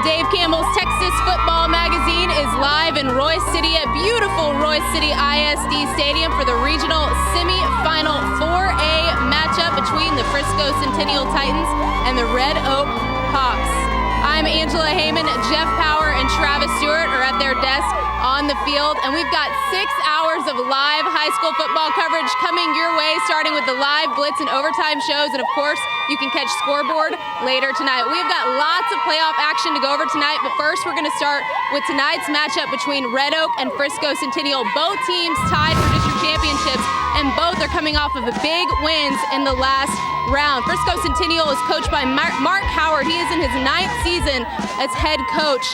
Dave Campbell's Texas Football Magazine is live in Royce City at beautiful Royce City ISD Stadium for the regional semi-final 4A matchup between the Frisco Centennial Titans and the Red Oak Hawks. I'm Angela Heyman. Jeff Power and Travis Stewart are at their desk on the field, and we've got 6 hours of live high school football coverage coming your way, starting with the live Blitz and overtime shows, and of course, you can catch Scoreboard later tonight. We've got lots of playoff action to go over tonight, but first we're going to start with tonight's matchup between Red Oak and Frisco Centennial. Both teams tied for district championships, and both are coming off of big wins in the last round. Frisco Centennial is coached by Mark Howard. He is in his 9th season as head coach.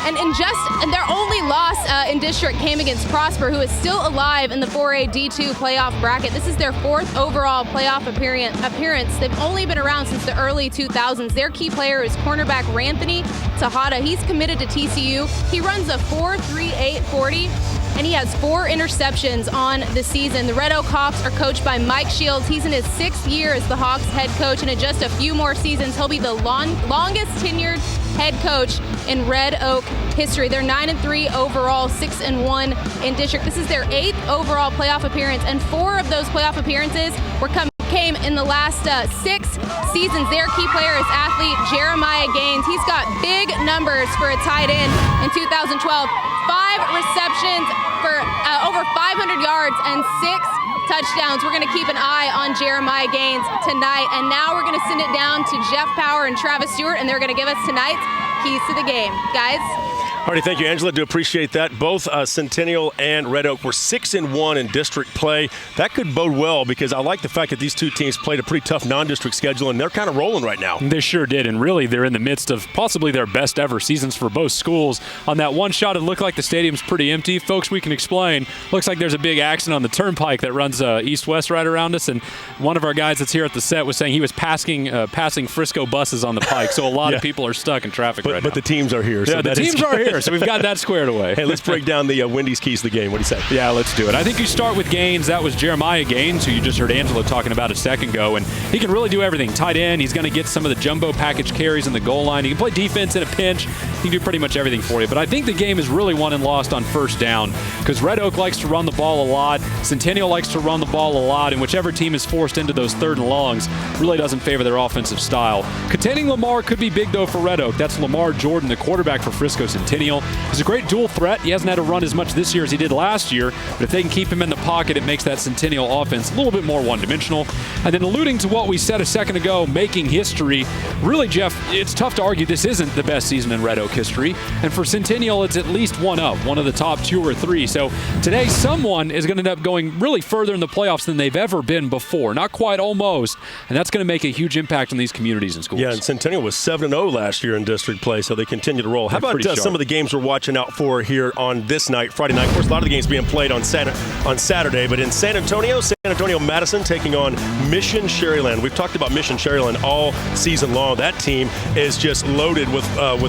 And their only loss in district came against Prosper, who is still alive in the 4A D2 playoff bracket. This is their 4th overall playoff appearance. They've only been around since the early 2000s. Their key player is cornerback Ranthony Tejada. He's committed to TCU. He runs a 4.38 40. And he has 4 interceptions on the season. The Red Oak Hawks are coached by Mike Shields. He's in his 6th year as the Hawks head coach, and in just a few more seasons, he'll be the longest tenured head coach in Red Oak history. They're 9-3 overall, 6-1 in district. This is their 8th overall playoff appearance, and 4 of those playoff appearances came in the last 6 seasons. Their key player is athlete Jeremiah Gaines. He's got big numbers for a tight end in 2012. 5 receptions for over 500 yards and 6 touchdowns. We're going to keep an eye on Jeremiah Gaines tonight. And now we're going to send it down to Jeff Power and Travis Stewart, and they're going to give us tonight's keys to the game. Guys? All right, thank you, Angela. Do appreciate that. Both Centennial and Red Oak were 6-1 in district play. That could bode well because I like the fact that these two teams played a pretty tough non-district schedule, and they're kind of rolling right now. They sure did, and really they're in the midst of possibly their best ever seasons for both schools. On that one shot, it looked like the stadium's pretty empty. Folks, we can explain. Looks like there's a big accident on the turnpike that runs east-west right around us, and one of our guys that's here at the set was saying he was passing Frisco buses on the pike, so a lot of people are stuck in traffic right now. But the teams are here. So the teams are here, so we've got that squared away. Hey, let's break down the Wendy's keys to the game. What do you say? Yeah, let's do it. I think you start with Gaines. That was Jeremiah Gaines, who you just heard Angela talking about a second ago, and he can really do everything. Tight end, he's going to get some of the jumbo package carries in the goal line. He can play defense in a pinch. He can do pretty much everything for you. But I think the game is really won and lost on first down because Red Oak likes to run the ball a lot. Centennial likes to run the ball a lot, and whichever team is forced into those 3rd and longs really doesn't favor their offensive style. Containing Lamar could be big, though, for Red Oak. That's Lamar Jordan, the quarterback for Frisco Centennial. He's a great dual threat. He hasn't had to run as much this year as he did last year, but if they can keep him in the pocket, it makes that Centennial offense a little bit more one-dimensional. And then alluding to what we said a second ago, making history, really, Jeff, it's tough to argue this isn't the best season in Red Oak history. And for Centennial, it's at least one of the top 2 or 3. So today, someone is going to end up going really further in the playoffs than they've ever been before. Not quite, almost. And that's going to make a huge impact on these communities and schools. Yeah, and Centennial was 7-0 last year in district play, so they continue to roll. How about some of the games we're watching out for here on this night, Friday night? Of course, a lot of the games being played on Saturday, but in San Antonio Madison taking on Mission Sharyland. We've talked about Mission Sharyland all season long. That team is just loaded with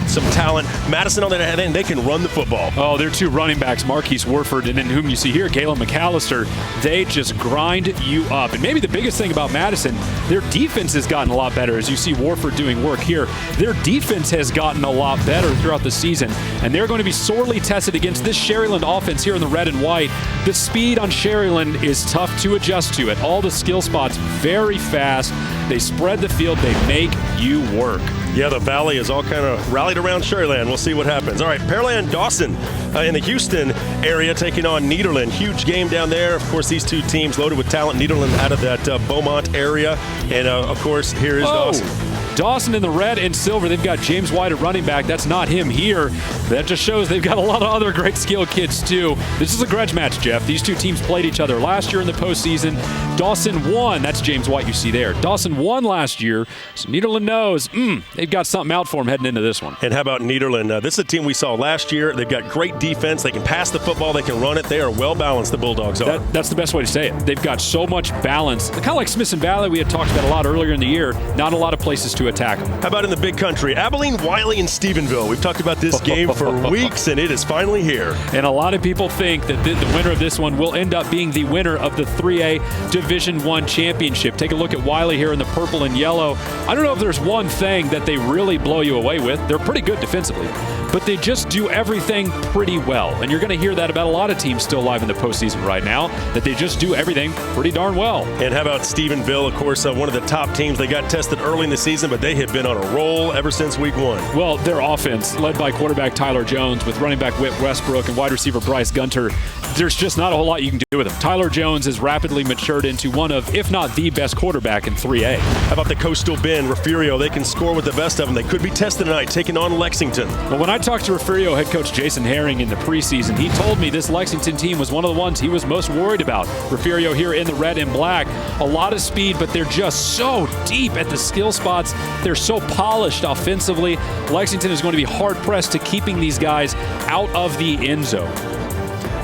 some talent. Madison, on the other hand, they can run the football. Oh, their 2 running backs, Marquise Warford and then whom you see here, Galen McAllister, they just grind you up. And maybe the biggest thing about Madison, their defense has gotten a lot better. As you see Warford doing work here, their defense has gotten a lot better throughout the season, and they're going to be sorely tested against this Sharyland offense here in the red and white. The speed on Sharyland is tough to adjust to. At all the skill spots, very fast. They spread the field. They make you work. Yeah, the Valley is all kind of rallied around Sharyland. We'll see what happens. All right, Pearland Dawson in the Houston area taking on Nederland. Huge game down there. Of course, these two teams loaded with talent. Nederland out of that Beaumont area. And, of course, here is Dawson. Dawson in the red and silver. They've got James White at running back. That's not him here. That just shows they've got a lot of other great skilled kids, too. This is a grudge match, Jeff. These two teams played each other last year in the postseason. Dawson won. That's James White you see there. Dawson won last year, so Nederland knows they've got something out for them heading into this one. And how about Nederland? This is a team we saw last year. They've got great defense. They can pass the football. They can run it. They are well-balanced, the Bulldogs are. That's the best way to say it. They've got so much balance. Kind of like Smithson Valley we had talked about a lot earlier in the year. Not a lot of places to to attack them. How about in the big country? Abilene, Wiley, and Stephenville. We've talked about this game for weeks, and it is finally here. And a lot of people think that the winner of this one will end up being the winner of the 3A Division I championship. Take a look at Wiley here in the purple and yellow. I don't know if there's one thing that they really blow you away with. They're pretty good defensively, but they just do everything pretty well. And you're going to hear that about a lot of teams still live in the postseason right now, that they just do everything pretty darn well. And how about Stephenville? Of course, one of the top teams. They got tested early in the season, but they have been on a roll ever since week 1. Well, their offense, led by quarterback Tyler Jones with running back Whit Westbrook and wide receiver Bryce Gunter, there's just not a whole lot you can do with him. Tyler Jones has rapidly matured into one of, if not the best quarterback in 3A. How about the Coastal Bend, Refugio? They can score with the best of them. They could be tested tonight, taking on Lexington. Well, when I talked to Refugio head coach Jason Herring in the preseason, he told me this Lexington team was one of the ones he was most worried about. Refugio here in the red and black. A lot of speed, but they're just so deep at the skill spots. They're so polished offensively. Lexington is going to be hard-pressed to keeping these guys out of the end zone.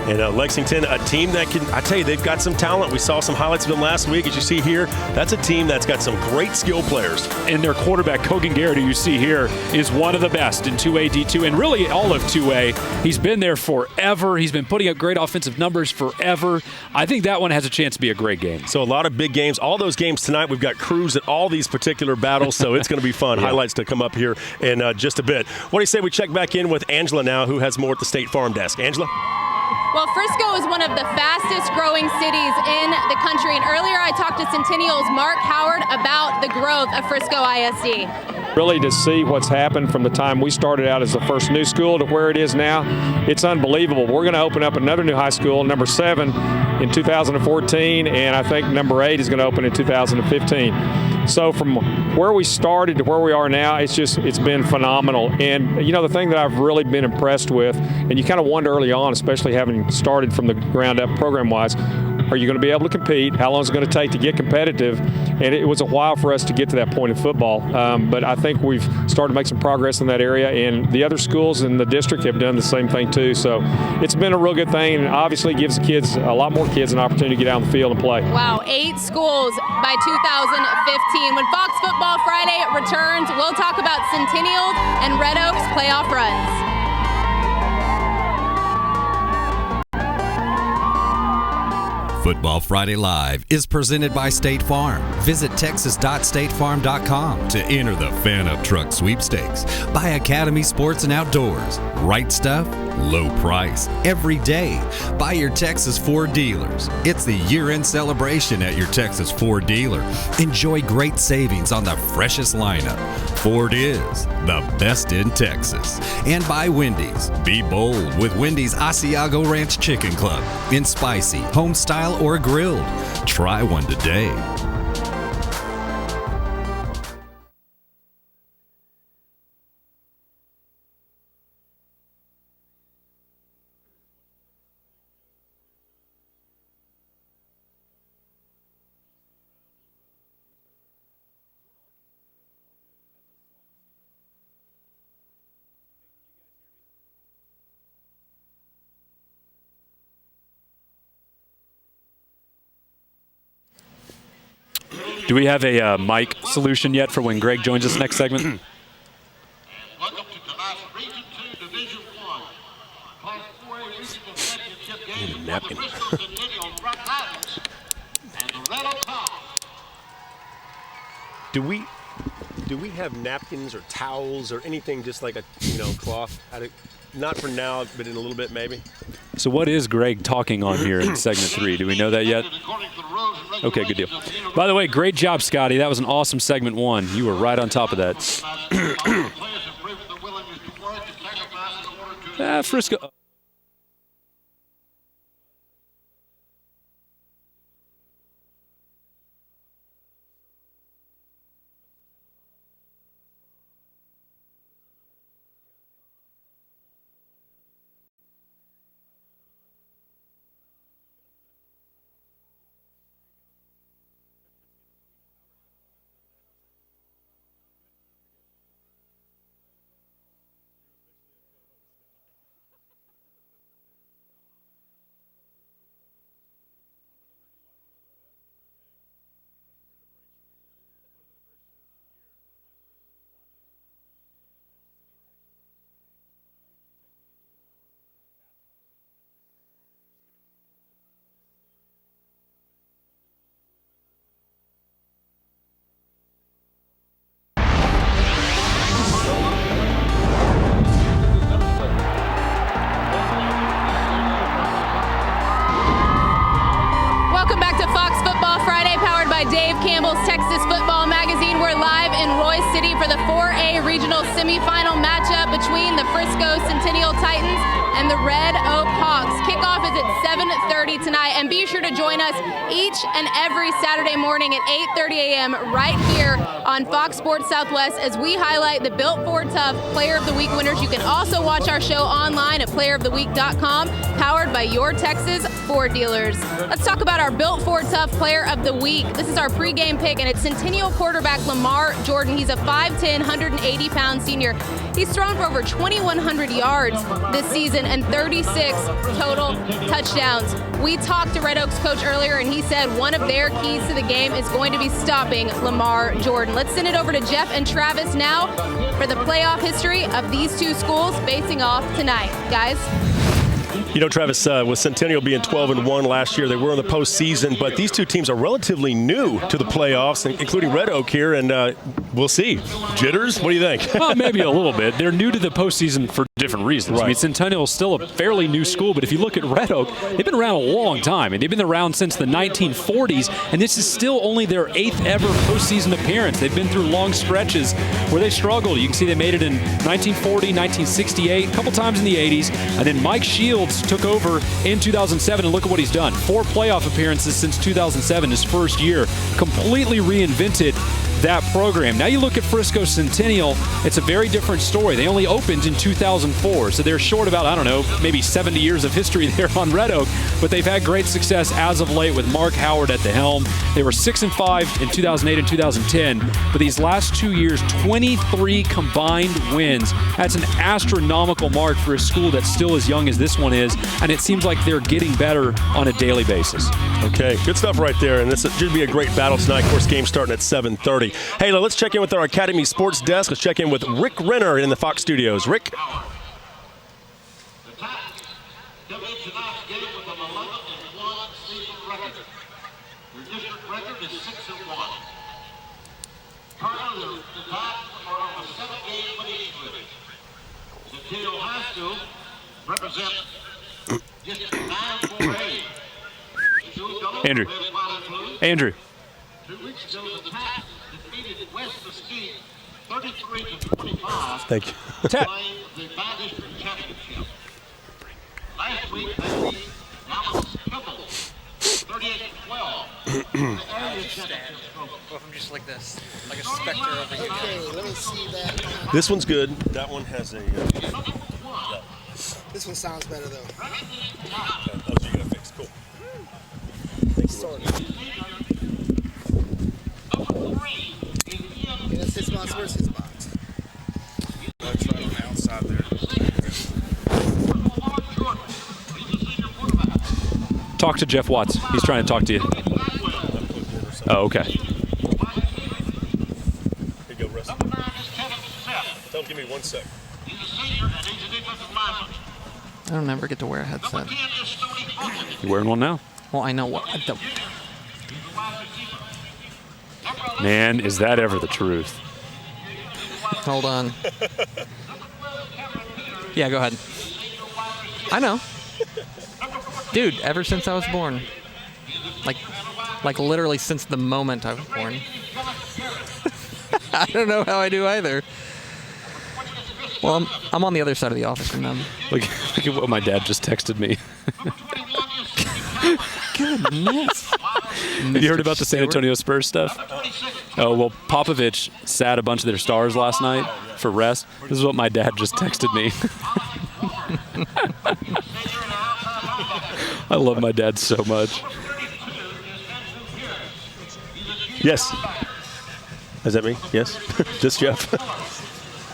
And Lexington, a team that can, I tell you, they've got some talent. We saw some highlights of them last week. As you see here, that's a team that's got some great skill players. And their quarterback, Kogan Garrett, who you see here, is one of the best in 2A, D2, and really all of 2A. He's been there forever. He's been putting up great offensive numbers forever. I think that one has a chance to be a great game. So a lot of big games. All those games tonight, we've got crews at all these particular battles, so it's going to be fun. Yeah. Highlights to come up here in just a bit. What do you say we check back in with Angela now, who has more at the State Farm desk? Angela? Well, Frisco is one of the fastest growing cities in the country. And earlier I talked to Centennial's Mark Howard about the growth of Frisco ISD. Really to see what's happened from the time we started out as the first new school to where it is now, it's unbelievable. We're going to open up another new high school, number 7, in 2014, and I think number 8 is going to open in 2015. So from where we started to where we are now, it's been phenomenal. And, you know, the thing that I've really been impressed with, and you kind of wonder early on, especially having started from the ground up program-wise, are you going to be able to compete? How long is it going to take to get competitive? And it was a while for us to get to that point in football. But I think we've started to make some progress in that area, and the other schools in the district have done the same thing too. So it's been a real good thing, and obviously gives the kids, a lot more kids, an opportunity to get out on the field and play. Wow, 8 schools by 2015. When Fox Football Friday returns, we'll talk about Centennials and Red Oaks playoff runs. Football Friday Live is presented by State Farm. Visit texas.statefarm.com to enter the Fan Up Truck Sweepstakes. Buy Academy Sports and Outdoors. Right stuff, low price, every day. Buy your Texas Ford dealers. It's the year-end celebration at your Texas Ford dealer. Enjoy great savings on the freshest lineup. Ford is the best in Texas. And buy Wendy's. Be bold with Wendy's Asiago Ranch Chicken Club in spicy, home style, or grilled. Try one today. Do we have a mic solution yet for when Greg joins us next segment? Welcome to tonight's Region 2 Division 1 Class 4A Regional Championship game. Napkin. The Frisco Centennial Rock Islands and the Red Oak Hawks. Do we have napkins or towels or anything just like a cloth? Not for now, but in a little bit maybe. So what is Greg talking on here in segment 3? Do we know that yet? Okay, good deal. By the way, great job, Scotty. That was an awesome segment 1. You were right on top of that. Frisco. City for the 4A regional semifinal matchup between the Frisco Centennial Titans and the Red Oak Hawks. Kickoff is at 7:30 tonight, and be sure to join us each and every Saturday morning at 8:30 a.m. right here on Fox Sports Southwest as we highlight the Built Ford Tough Player of the Week winners. You can also watch our show online at playeroftheweek.com, powered by your Texas Ford dealers. Let's talk about our Built Ford Tough Player of the Week. This is our pregame pick, and it's Centennial quarterback Lamar Jordan. He's a 5'10", 180-pound senior. He's thrown for over 2,100 yards this season and 36 total touchdowns. We talked to Red Oaks coach earlier, and he said one of their keys to the game is going to be stopping Lamar Jordan. Let's send it over to Jeff and Travis now for the playoff history of these two schools facing off tonight. Guys? You know, Travis, with Centennial being 12-1 last year, they were in the postseason, but these two teams are relatively new to the playoffs, including Red Oak here, and we'll see. Jitters? What do you think? Well, maybe a little bit. They're new to the postseason for different reasons. Right. I mean, Centennial is still a fairly new school, but if you look at Red Oak, they've been around a long time, and they've been around since the 1940s, and this is still only their 8th ever postseason appearance. They've been through long stretches where they struggled. You can see they made it in 1940, 1968, a couple times in the 80s, and then Mike Shields took over in 2007, and look at what he's done. 4 playoff appearances since 2007, his first year. Completely reinvented that program. Now you look at Frisco Centennial, it's a very different story. They only opened in 2004, so they're short about, I don't know, maybe 70 years of history there on Red Oak, but they've had great success as of late with Mark Howard at the helm. They were 6-5 in 2008 and 2010, but these last 2 years, 23 combined wins. That's an astronomical mark for a school that's still as young as this one is, and it seems like they're getting better on a daily basis. Okay, good stuff right there, and this should be a great battle tonight. Of course, game starting at 7:30. Hey, let's check in with our Academy Sports Desk. Let's check in with Rick Renner in the Fox Studios. Rick? The Titans come in tonight's game with an 11-1 season record. Their district record is 6-1. Currently, the Titans are on a 7-game winning streak. Centennial High School represents District 9-4A. Andrew. 2 weeks ago, the Titans defeated West Mesquite 33-25. Thank you. Playing the by-district championship. Last week, they beat Dallas Kimball 38-12. The area championship trophy. Well, if I'm just like this, like a specter over here. Okay, let me see that. This one's good. That one has a... This one sounds better though. Oh, so you got to fix. Cool. Sort of. Okay, that's his box. Where's his box? That's right on the outside there. Talk to Jeff Watts. He's trying to talk to you. Oh, okay. Here you go, Russ. Tell him, give me 1 sec. He's a senior and he's a defensive lineman. I don't ever get to wear a headset. You wearing one now? Well, I know what. Man, is that ever the truth? Hold on. Yeah, go ahead. I know. Dude, ever since I was born. Like literally since the moment I was born. I don't know how I do either. Well, I'm on the other side of the office from them. Look at what my dad just texted me. Goodness. Have you heard about the San Antonio Spurs stuff? Oh, well, Popovich sat a bunch of their stars last night for rest. This is what my dad just texted me. I love my dad so much. Yes. Is that me? Yes. Just Jeff.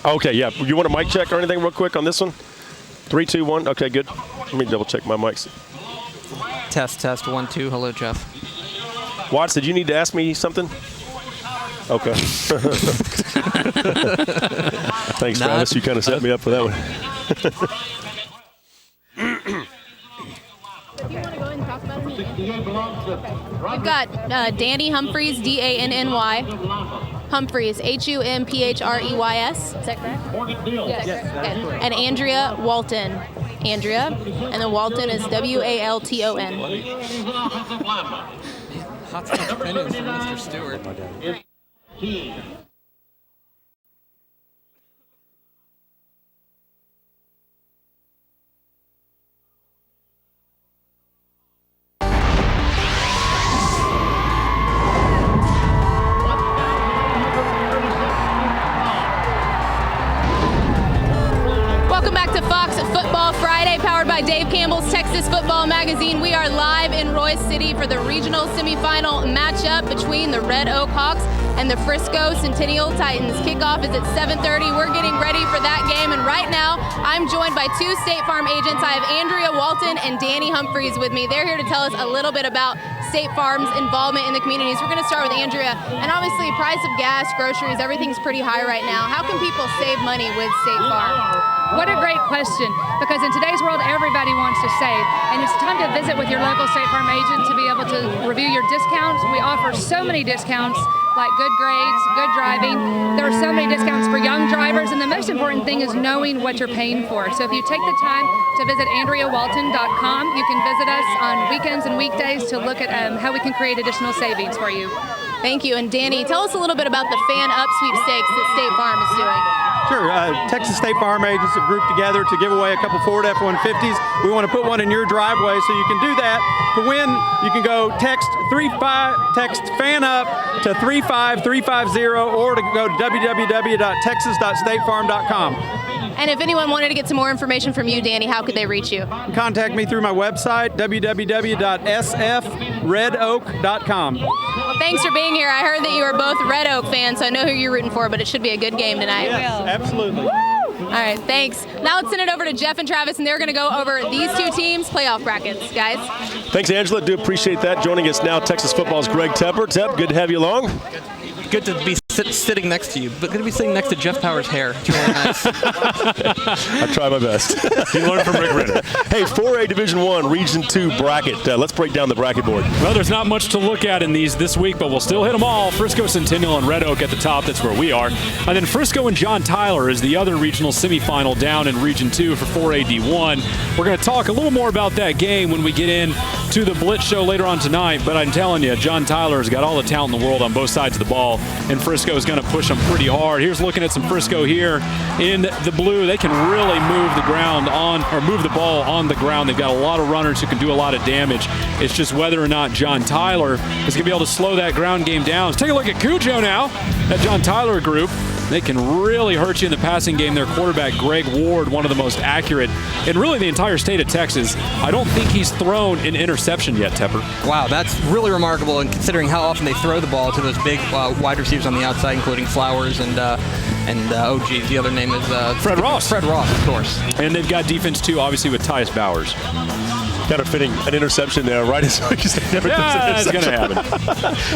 Okay, yeah. You want a mic check or anything real quick on this one? 3, 2, 1. Okay, good. Let me double check my mics. Test, 1, 2. Hello, Jeff. Watts, did you need to ask me something? Okay. Thanks, Travis. You kind of set me up for that one. If you want to go ahead and talk about it. We've got Danny Humphreys, D-A-N-N-Y. Humphreys, H-U-M-P-H-R-E-Y-S. Is that correct? Yes. Okay. And Andrea Walton. Andrea. And then Walton is W-A-L-T-O-N. Hot sauce opinions from Mr. Stewart. to Fox Football Friday, powered by Dave Campbell's Texas Football Magazine. We are live in Royce City for the regional semifinal matchup between the Red Oak Hawks and the Frisco Centennial Titans. Kickoff is at 7:30. We're getting ready for that game, and right now I'm joined by two State Farm agents. I have Andrea Walton and Danny Humphreys with me. They're here to tell us a little bit about State Farm's involvement in the communities. We're going to start with Andrea, and obviously price of gas, groceries, everything's pretty high right now. How can people save money with State Farm? What a great question, because in today's world, everybody wants to save, and it's time to visit with your local State Farm agent to be able to review your discounts. We offer so many discounts, like good grades, good driving. There are so many discounts for young drivers, and the most important thing is knowing what you're paying for. So if you take the time to visit AndreaWalton.com, you can visit us on weekends and weekdays to look at how we can create additional savings for you. Thank you. And Danny, tell us a little bit about the Fan Up sweepstakes that State Farm is doing. Sure. Texas State Farm agents have grouped together to give away a couple Ford F-150s. We want to put one in your driveway, so you can do that. To win, you can go text FAN UP to 35350, or to go to www.texas.statefarm.com. And if anyone wanted to get some more information from you, Danny, how could they reach you? Contact me through my website, www.sfredoak.com. Well, thanks for being here. I heard that you are both Red Oak fans, so I know who you're rooting for, but it should be a good game tonight. Yes, absolutely. Woo! All right, thanks. Now let's send it over to Jeff and Travis, and they're going to go over these two teams' playoff brackets. Guys? Thanks, Angela. Do appreciate that. Joining us now, Texas Football's Greg Tepper. Tep, good to have you along. Good to be sitting next to you, but good to be sitting next to Jeff Power's hair. It's really nice. I try my best. You learned from Rick Ritter. Hey, 4A Division I, Region 2 bracket. Let's break down the bracket board. Well, there's not much to look at in these this week, but we'll still hit them all. Frisco Centennial and Red Oak at the top. That's where we are. And then Frisco and John Tyler is the other regional semifinal down in Region 2 for 4A D1. We're going to talk a little more about that game when we get in to the Blitz show later on tonight, but I'm telling you, John Tyler's got all the talent in the world on both sides of the ball, and Frisco is going to push them pretty hard. Here's looking at some Frisco here in the blue. They can really move the ball on the ground. They've got a lot of runners who can do a lot of damage. It's just whether or not John Tyler is going to be able to slow that ground game down. Let's take a look at Cujo now, that John Tyler group. They can really hurt you in the passing game. Their quarterback, Greg Ward, one of the most accurate in really the entire state of Texas. I don't think he's thrown an interception yet, Tepper. Wow, that's really remarkable, and considering how often they throw the ball to those big wide receivers on the outside, including Flowers and the other name is Fred Ross. Fred Ross, of course. And they've got defense too, obviously, with Tyus Bowers. Kind of fitting an interception there, right? It's going to happen.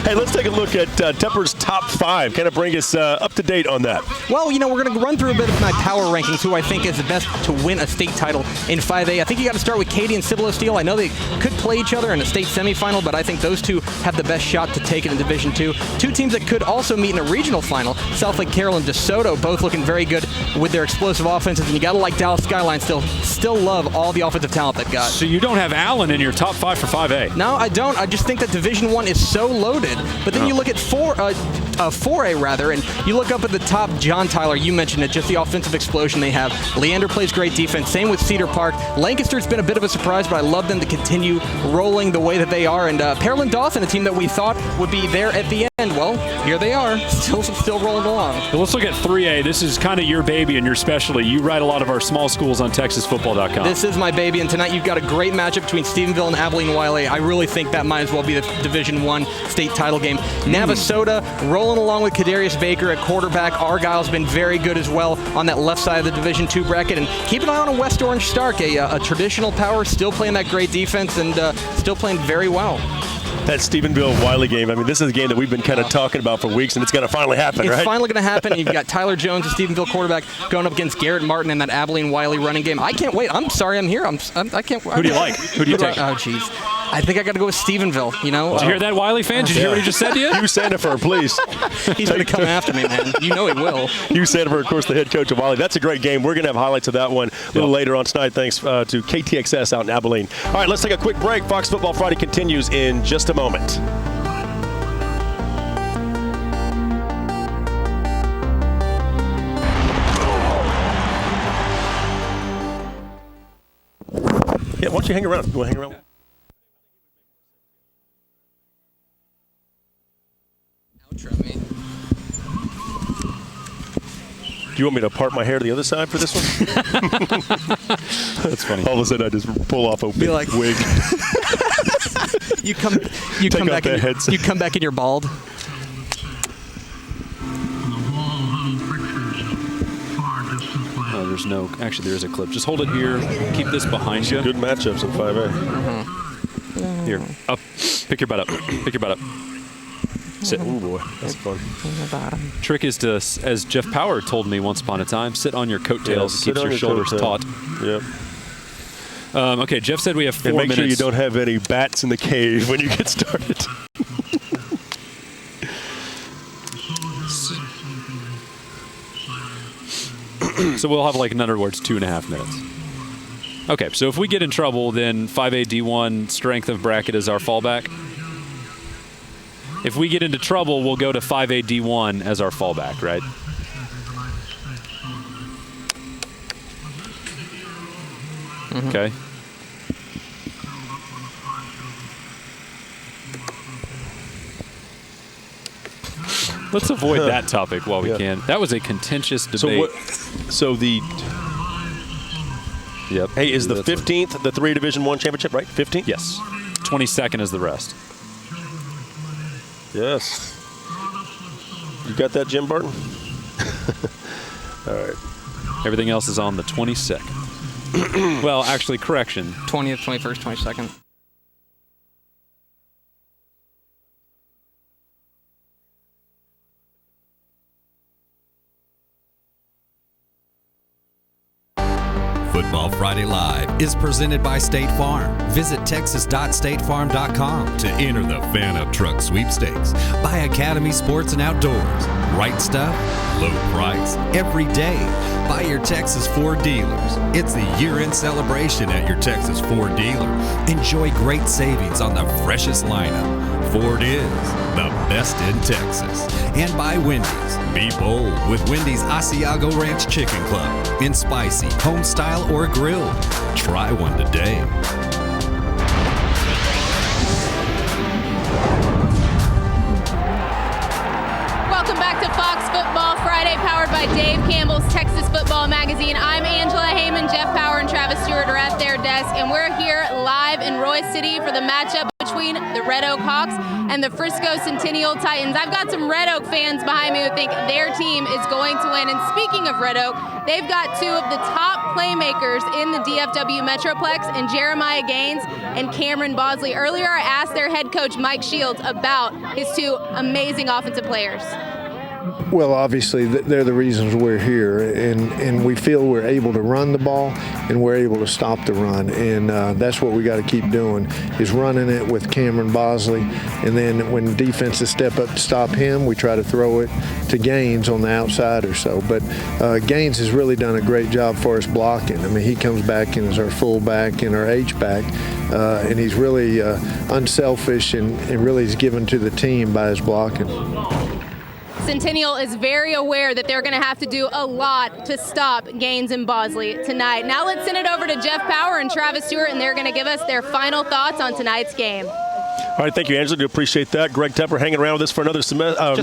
Hey, let's take a look at Tepper's top 5. Kind of bring us up to date on that. Well, we're going to run through a bit of my power rankings, who I think is the best to win a state title in 5A. I think you got to start with Katy and Cibolo Steel. I know they could play each other in a state semifinal, but I think those two have the best shot to take it in Division 2. Two teams that could also meet in a regional final, South Lake Carroll and DeSoto, both looking very good with their explosive offenses, and you got to like Dallas Skyline still love all the offensive talent they've got. So you don't have Allen in your top 5 for 5A? No, I don't. I just think that Division 1 is so loaded. But then you look at 4A rather, and you look up at the top, John Tyler, you mentioned it, just the offensive explosion they have. Leander plays great defense. Same with Cedar Park. Lancaster's been a bit of a surprise, but I love them to continue rolling the way that they are. And Pearland Dawson, a team that we thought would be there at the end, well, here they are, still rolling along. Well, let's look at 3A. This is kind of your baby and your specialty. You write a lot of our small schools on TexasFootball.com. This is my baby, and tonight you've got a great matchup between Stephenville and Abilene Wiley. I really think that might as well be the Division 1 state title game. Navasota rolling along with Kadarius Baker at quarterback. Argyle's been very good as well on that left side of the Division 2 bracket. And keep an eye on a West Orange Stark, a traditional power, still playing that great defense and still playing very well. That Stephenville-Wiley game, I mean, this is a game that we've been kind of talking about for weeks, and it's going to finally happen, right? It's finally going to happen. You've got Tyler Jones, the Stephenville quarterback, going up against Garrett Martin in that Abilene-Wiley running game. I can't wait. I'm sorry I'm here. I can't. Who do you like? Who do you take? Oh, jeez. I think I got to go with Stephenville, Did you hear that, Wiley fan? Did you hear what he just said to you? Hugh Sandifer, please. He's going to come after me, man. You know he will. Hugh Sandifer, of course, the head coach of Wiley. That's a great game. We're going to have highlights of that one a little later on tonight, thanks to KTXS out in Abilene. All right, let's take a quick break. Fox Football Friday continues in just a moment. Yeah, why don't you hang around? You want to hang around? Outro me. Do you want me to part my hair to the other side for this one? That's funny. All of a sudden, I just pull off a big wig. You come back and you're bald. Oh, there's no. Actually, there is a clip. Just hold it here. Keep this behind you. Good matchups in 5A. Here, up. Pick your butt up. Pick your butt up. Sit. Oh boy, that's fun. Trick is to, as Jeff Power told me once upon a time, sit on your coattails. Yeah, It keeps your shoulders taut. Yep. Okay, Jeff said we have 4 and minutes. Make sure you don't have any bats in the cave when you get started. So we'll have, like, in other words, 2.5 minutes. Okay, so if we get in trouble, then 5A D1 strength of bracket is our fallback. If we get into trouble, we'll go to 5A D1 as our fallback, right? Mm-hmm. Okay. Let's avoid that topic while we can. That was a contentious debate. Yep. Hey, is the 15th the 3 Division I championship, right? 15th? Yes. 22nd is the rest. Yes. You got that, Jim Barton? All right. Everything else is on the 22nd. Well, actually, correction. 20th, 21st, 22nd. Football Friday Live is presented by State Farm. Visit texas.statefarm.com to enter the Fan Up Truck Sweepstakes. Buy Academy Sports and Outdoors. Right stuff, low price, every day. Buy your Texas Ford dealers. It's the year-end celebration at your Texas Ford dealer. Enjoy great savings on the freshest lineup. Ford is the best in Texas. And by Wendy's. Be bold with Wendy's Asiago Ranch Chicken Club. In spicy, home style, or grilled. Try one today. Welcome back to Fox Football Friday, powered by Dave Campbell's Texas Football Magazine. I'm Angela Heyman. Jeff Power and Travis Stewart are at their desk, and we're here live in Royce City for the matchup between the Red Oak Hawks and the Frisco Centennial Titans. I've got some Red Oak fans behind me who think their team is going to win. And speaking of Red Oak, they've got 2 of the top playmakers in the DFW Metroplex, and Jeremiah Gaines and Cameron Bosley. Earlier, I asked their head coach, Mike Shields, about his 2 amazing offensive players. Well, obviously, they're the reasons we're here, and we feel we're able to run the ball and we're able to stop the run, and that's what we got to keep doing, is running it with Cameron Bosley, and then when defenses step up to stop him, we try to throw it to Gaines on the outside or so. But Gaines has really done a great job for us blocking. I mean, he comes back in as our fullback and our H-back, and he's really unselfish and really is given to the team by his blocking. Centennial is very aware that they're going to have to do a lot to stop Gaines and Bosley tonight. Now let's send it over to Jeff Power and Travis Stewart, and they're going to give us their final thoughts on tonight's game. All right, thank you, Angela. Do appreciate that. Greg Tepper hanging around with us for another semester. Whoa.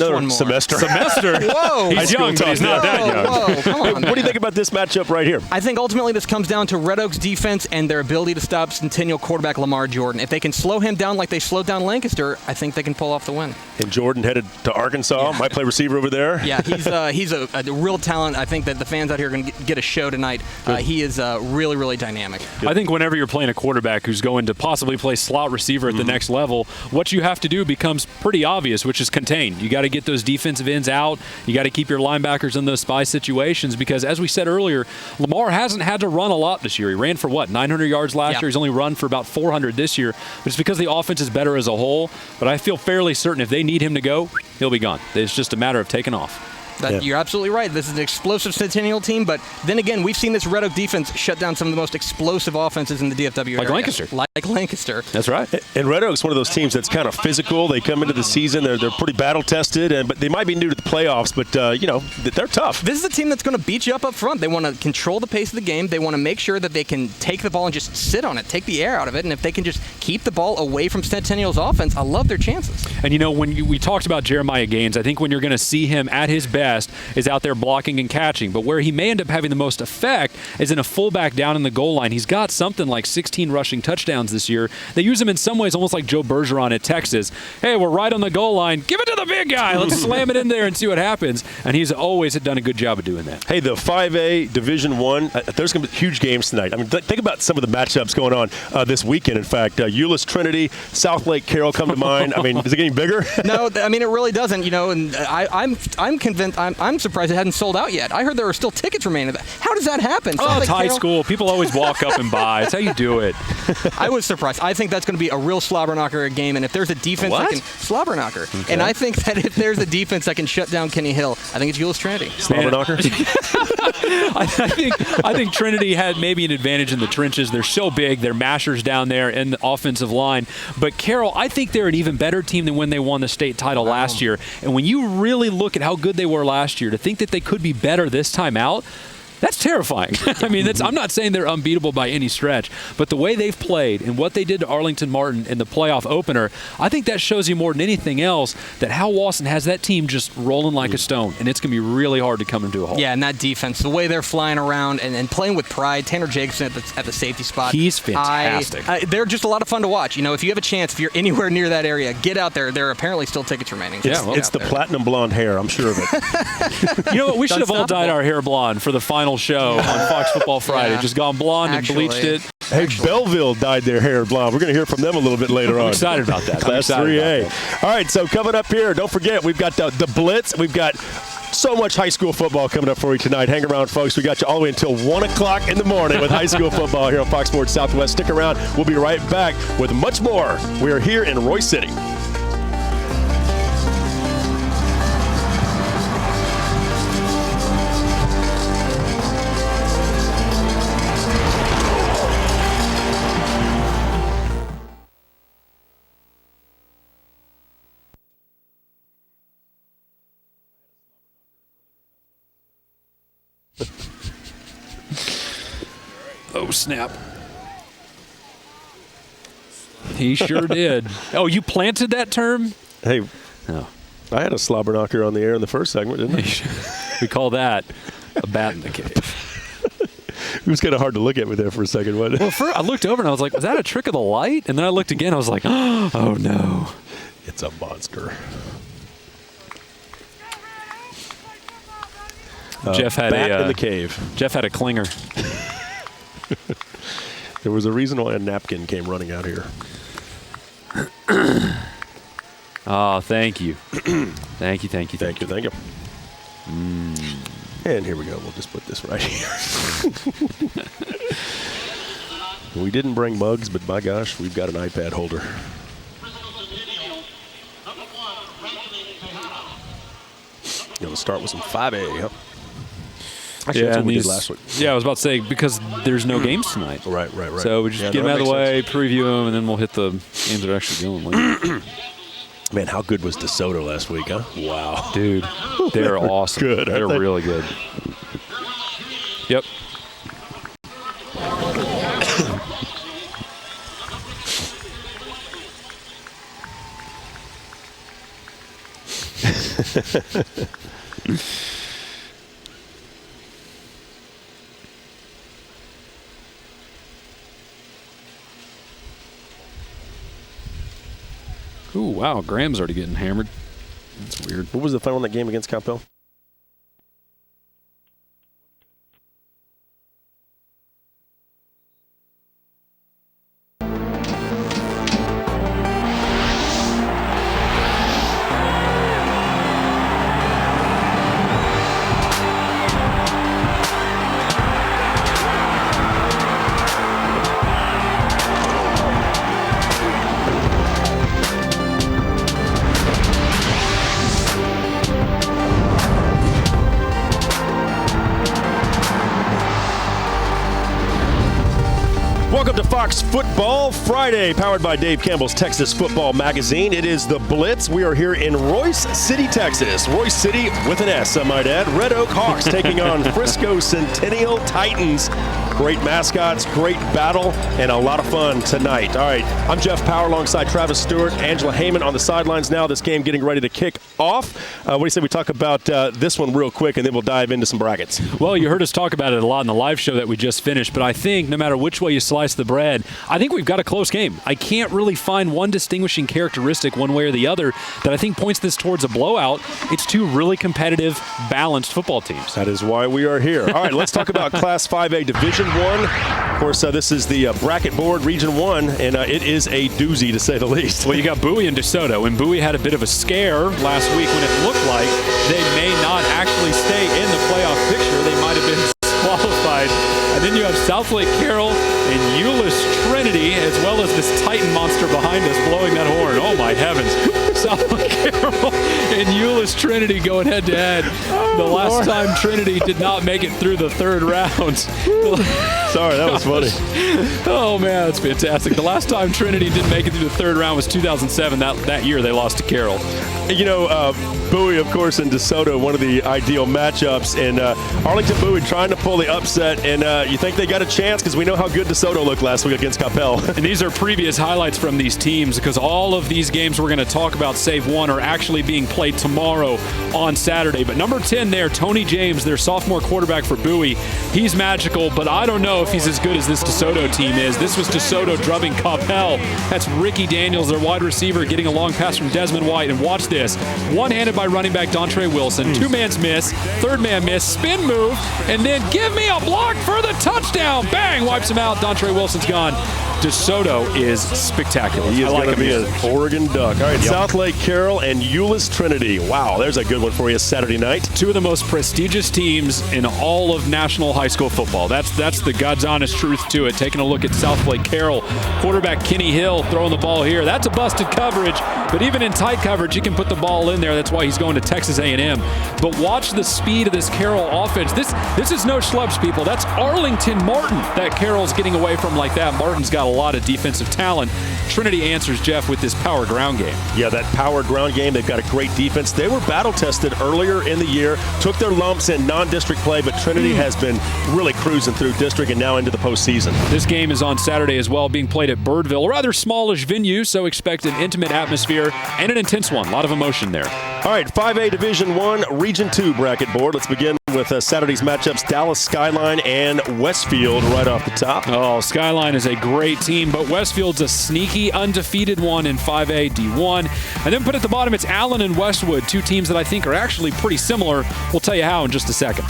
He's young, but he's not that young. Whoa, come on, what do you think about this matchup right here? I think ultimately this comes down to Red Oak's defense and their ability to stop Centennial quarterback Lamar Jordan. If they can slow him down like they slowed down Lancaster, I think they can pull off the win. And Jordan headed to Arkansas. Might play receiver over there. Yeah, he's a real talent. I think that the fans out here are going to get a show tonight. He is really, really dynamic. Good. I think whenever you're playing a quarterback who's going to possibly play slot receiver at the next level, what you have to do becomes pretty obvious, which is contain. You got to get those defensive ends out. You got to keep your linebackers in those spy situations because, as we said earlier, Lamar hasn't had to run a lot this year. He ran for, 900 yards last year. He's only run for about 400 this year. But it's because the offense is better as a whole. But I feel fairly certain if they need him to go, he'll be gone. It's just a matter of taking off. You're absolutely right. This is an explosive Centennial team, but then again, we've seen this Red Oak defense shut down some of the most explosive offenses in the DFW area. Lancaster. Like Lancaster. That's right. And Red Oak's one of those teams that's kind of physical. They come into the season, they're pretty battle-tested, but they might be new to the playoffs, but, they're tough. This is a team that's going to beat you up front. They want to control the pace of the game. They want to make sure that they can take the ball and just sit on it, take the air out of it, and if they can just keep the ball away from Centennial's offense, I love their chances. And, when we talked about Jeremiah Gaines, I think when you're going to see him at his best, best is out there blocking and catching. But where he may end up having the most effect is in a fullback down in the goal line. He's got something like 16 rushing touchdowns this year. They use him in some ways almost like Joe Bergeron at Texas. Hey, we're right on the goal line. Give it to the big guy. Let's slam it in there and see what happens. And he's always done a good job of doing that. Hey, the 5A Division I, there's going to be huge games tonight. I mean, think about some of the matchups going on this weekend. In fact, Euless Trinity, South Lake Carroll come to mind. I mean, is it getting bigger? No, I mean, it really doesn't. You know, and I'm convinced. I'm surprised it hadn't sold out yet. I heard there are still tickets remaining. How does that happen? Oh, it's high school. People always walk up and buy. It's how you do it. I was surprised. I think that's going to be a real slobber knocker game. And if there's a defense that can slobber knocker, okay. And I think that if there's a defense that can shut down Kenny Hill, I think it's Euless Trinity. Slobber knocker. I think Trinity had maybe an advantage in the trenches. They're so big. They're mashers down there in the offensive line. But Carroll, I think they're an even better team than when they won the state title last year. And when you really look at how good they were last year, to think that they could be better this time out, that's terrifying. I mean, I'm not saying they're unbeatable by any stretch, but the way they've played and what they did to Arlington Martin in the playoff opener, I think that shows you more than anything else that Hal Wasson has that team just rolling like a stone, and it's going to be really hard to come into a halt. Yeah, and that defense, the way they're flying around and playing with pride, Tanner Jacobson at the safety spot. He's fantastic. They're just a lot of fun to watch. You know, if you have a chance, if you're anywhere near that area, get out there. There are apparently still tickets remaining. It's the platinum blonde hair, I'm sure of it. You know what? We should have all dyed our hair blonde for the final show on Fox Football Friday. Just gone blonde and bleached it. Hey, Belleville dyed their hair blonde. We're going to hear from them a little bit later on. I'm excited about that. Class 3A. All right, so coming up here, don't forget, we've got the Blitz. We've got so much high school football coming up for you tonight. Hang around, folks. We got you all the way until 1 o'clock in the morning with high school football here on Fox Sports Southwest. Stick around. We'll be right back with much more. We are here in Royse City. Oh, snap. He sure did. Oh, you planted that term? Hey, I had a slobber knocker on the air in the first segment, didn't I? We call that a bat in the cave. It was kind of hard to look at me there for a second, wasn't it? Well, I looked over and I was like, was that a trick of the light? And then I looked again. I was like, oh, no. It's a monster. Jeff had bat in the cave. Jeff had a clinger. There was a reason why a napkin came running out here. Oh, thank you. Thank you. And here we go. We'll just put this right here. We didn't bring mugs, but my gosh, we've got an iPad holder. We'll start with some 5A, huh? Actually, that's what we did last week. Yeah, I was about to say, because there's no games tonight. Right. So we just get them out of the way, preview them, and then we'll hit the games that are actually going later. Man, how good was DeSoto last week, huh? Wow. Dude, they're awesome. Good. They're really good. Yep. Ooh, wow. Graham's already getting hammered. That's weird. What was the final in that game against Coppell? Rocks Football Friday, powered by Dave Campbell's Texas Football Magazine. It is the Blitz. We are here in Royce City, Texas. Royce City with an S, I might add. Red Oak Hawks taking on Frisco Centennial Titans. Great mascots, great battle, and a lot of fun tonight. All right, I'm Jeff Power alongside Travis Stewart, Angela Heyman on the sidelines now. This game getting ready to kick off. What do you say we talk about this one real quick, and then we'll dive into some brackets? Well, you heard us talk about it a lot in the live show that we just finished, but I think no matter which way you slice the bread, I think we've got a close game. I can't really find one distinguishing characteristic one way or the other that I think points this towards a blowout. It's two really competitive, balanced football teams. That is why we are here. All right, let's talk about Class 5A Division I. Of course, this is the bracket board, Region 1, and it is a doozy, to say the least. Well, you got Bowie and DeSoto, and Bowie had a bit of a scare last week when it looked like they may not actually stay in the playoff picture. They might have been disqualified. And then you have Southlake Carroll and Euless Trinity, as well as this Titan monster behind us blowing that horn. Oh, my heavens. Southlake Carroll and Euless Trinity going head-to-head. The last time Trinity did not make it through the third round. Sorry, that was funny. Oh, man, that's fantastic. The last time Trinity didn't make it through the third round was 2007. That year they lost to Carroll. You know, Bowie, of course, and DeSoto, one of the ideal matchups. And Arlington Bowie trying to pull the upset. And you think they got a chance because we know how good DeSoto looked last week against Capel. And these are previous highlights from these teams because all of these games we're going to talk about, save one, are actually being played tomorrow on Saturday. But number 10 there, Tony James, their sophomore quarterback for Bowie, he's magical, but I don't know if he's as good as this DeSoto team is. This was DeSoto drubbing Capel. That's Ricky Daniels, their wide receiver, getting a long pass from Desmond White. And watch this. One-handed by running back Dontre Wilson. Two-man's miss. Third-man miss. Spin move. And then give me a block for the touchdown. Bang! Wipes him out. Dontre Wilson's gone. DeSoto is spectacular. He is going to be an Oregon Duck. All right, yep. Southlake Carroll and Euless Trinity. Wow, there's a good one for you Saturday night. Two of the most prestigious teams in all of national high school football. That's the God's honest truth to it. Taking a look at Southlake Carroll. Quarterback Kenny Hill throwing the ball here. That's a busted coverage, but even in tight coverage, he can put the ball in there. That's why he's going to Texas A&M. But watch the speed of this Carroll offense. This is no schlubs, people. That's Arlington Martin that Carroll's getting away from like that. Martin's got a lot of defensive talent. Trinity answers, Jeff, with this power ground game. Yeah, that power ground game. They've got a great defense. They were battle-tested earlier in the year, took their lumps in non-district play, but Trinity has been really cruising through district and now into the postseason. This game is on Saturday as well, being played at Birdville, a rather smallish venue, so expect an intimate atmosphere and an intense one. A lot of emotion there. All right, 5A Division I, Region 2 bracket board. Let's begin with Saturday's matchups, Dallas Skyline and Westfield right off the top. Oh, Skyline is a great team, but Westfield's a sneaky undefeated one in 5A D1. And then put at the bottom, it's Allen and Westwood, two teams that I think are actually pretty similar. We'll tell you how in just a second.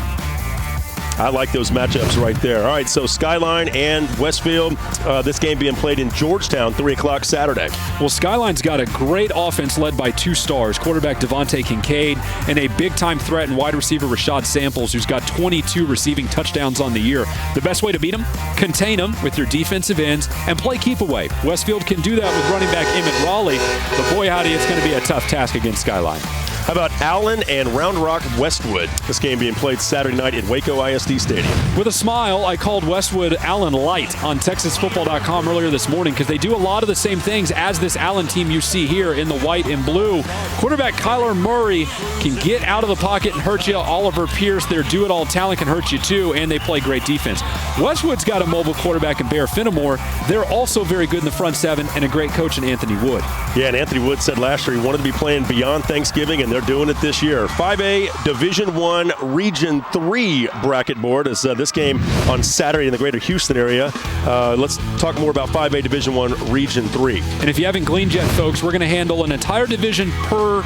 I like those matchups right there. All right, so Skyline and Westfield, this game being played in Georgetown, 3 o'clock Saturday. Well, Skyline's got a great offense led by two stars, quarterback Devontae Kincaid and a big-time threat and wide receiver Rashad Samples, who's got 22 receiving touchdowns on the year. The best way to beat them? Contain them with your defensive ends and play keep away. Westfield can do that with running back Emmett Raleigh, but boy howdy, it's going to be a tough task against Skyline. How about Allen and Round Rock Westwood? This game being played Saturday night at Waco ISD Stadium. With a smile, I called Westwood Allen Light on TexasFootball.com earlier this morning because they do a lot of the same things as this Allen team you see here in the white and blue. Quarterback Kyler Murray can get out of the pocket and hurt you. Oliver Pierce, their do-it-all talent, can hurt you too, and they play great defense. Westwood's got a mobile quarterback in Bear Fenimore. They're also very good in the front seven and a great coach in Anthony Wood. Yeah, and Anthony Wood said last year he wanted to be playing beyond Thanksgiving, and they're doing it this year. 5A Division I Region 3 bracket board is this game on Saturday in the greater Houston area. Let's talk more about 5A Division I Region 3. And if you haven't gleaned yet, folks, we're going to handle an entire division per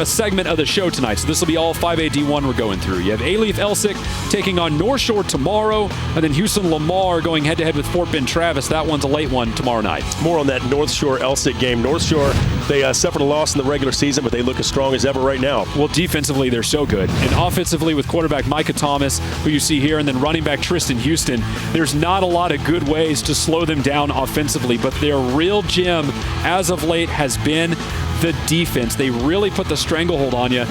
segment of the show tonight. So this will be all 5A D1 we're going through. You have A-Leaf Elsick taking on North Shore tomorrow, and then Houston Lamar going head-to-head with Fort Bend Travis. That one's a late one tomorrow night. More on that North Shore Elsick game. North Shore, they suffered a loss in the regular season, but they look as strong as ever right now. Well, defensively, they're so good. And offensively, with quarterback Micah Thomas, who you see here, and then running back Tristan Houston, there's not a lot of good ways to slow them down offensively, but their real gem as of late has been the defense. They really put the stranglehold on you.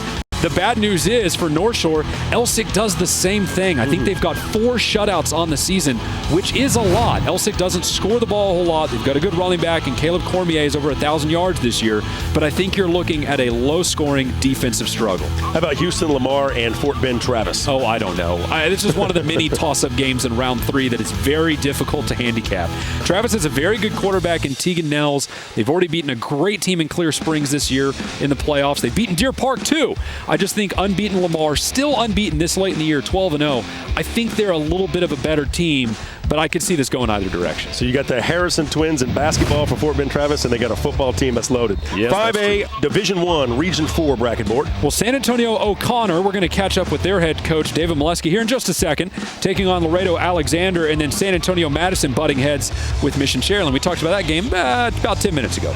The bad news is for North Shore, Elsick does the same thing. I think they've got 4 shutouts on the season, which is a lot. Elsick doesn't score the ball a whole lot. They've got a good running back, and Caleb Cormier is over 1,000 yards this year. But I think you're looking at a low-scoring defensive struggle. How about Houston Lamar and Fort Bend Travis? Oh, I don't know. This is one of the many toss-up games in round 3 that is very difficult to handicap. Travis has a very good quarterback in Tegan Nels. They've already beaten a great team in Clear Springs this year in the playoffs. They've beaten Deer Park, too. I just think unbeaten Lamar, still unbeaten this late in the year, 12-0. I think they're a little bit of a better team, but I could see this going either direction. So you got the Harrison Twins in basketball for Fort Bend Travis, and they got a football team that's loaded. Yes, 5A Division I, Region 4 bracket board. Well, San Antonio O'Connor, we're going to catch up with their head coach, David Molesky, here in just a second, taking on Laredo Alexander, and then San Antonio Madison butting heads with Mission Sharyland. We talked about that game about 10 minutes ago.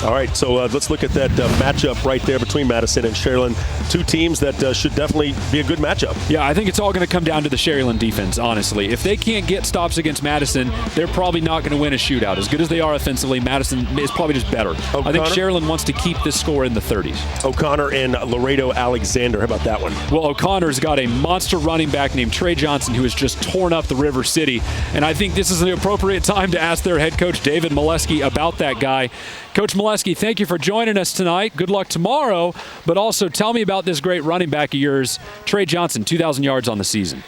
All right, so let's look at that matchup right there between Madison and Sharyland. 2 teams that should definitely be a good matchup. Yeah, I think it's all going to come down to the Sharyland defense, honestly. If they can't get stops against Madison, they're probably not going to win a shootout. As good as they are offensively, Madison is probably just better. O'Connor? I think Sharyland wants to keep this score in the 30s. O'Connor and Laredo Alexander. How about that one? Well, O'Connor's got a monster running back named Trey Johnson who has just torn up the River City. And I think this is the appropriate time to ask their head coach, David Molesky, about that guy. Coach Molesky, thank you for joining us tonight. Good luck tomorrow. But also tell me about this great running back of yours, Trey Johnson, 2,000 yards on the season.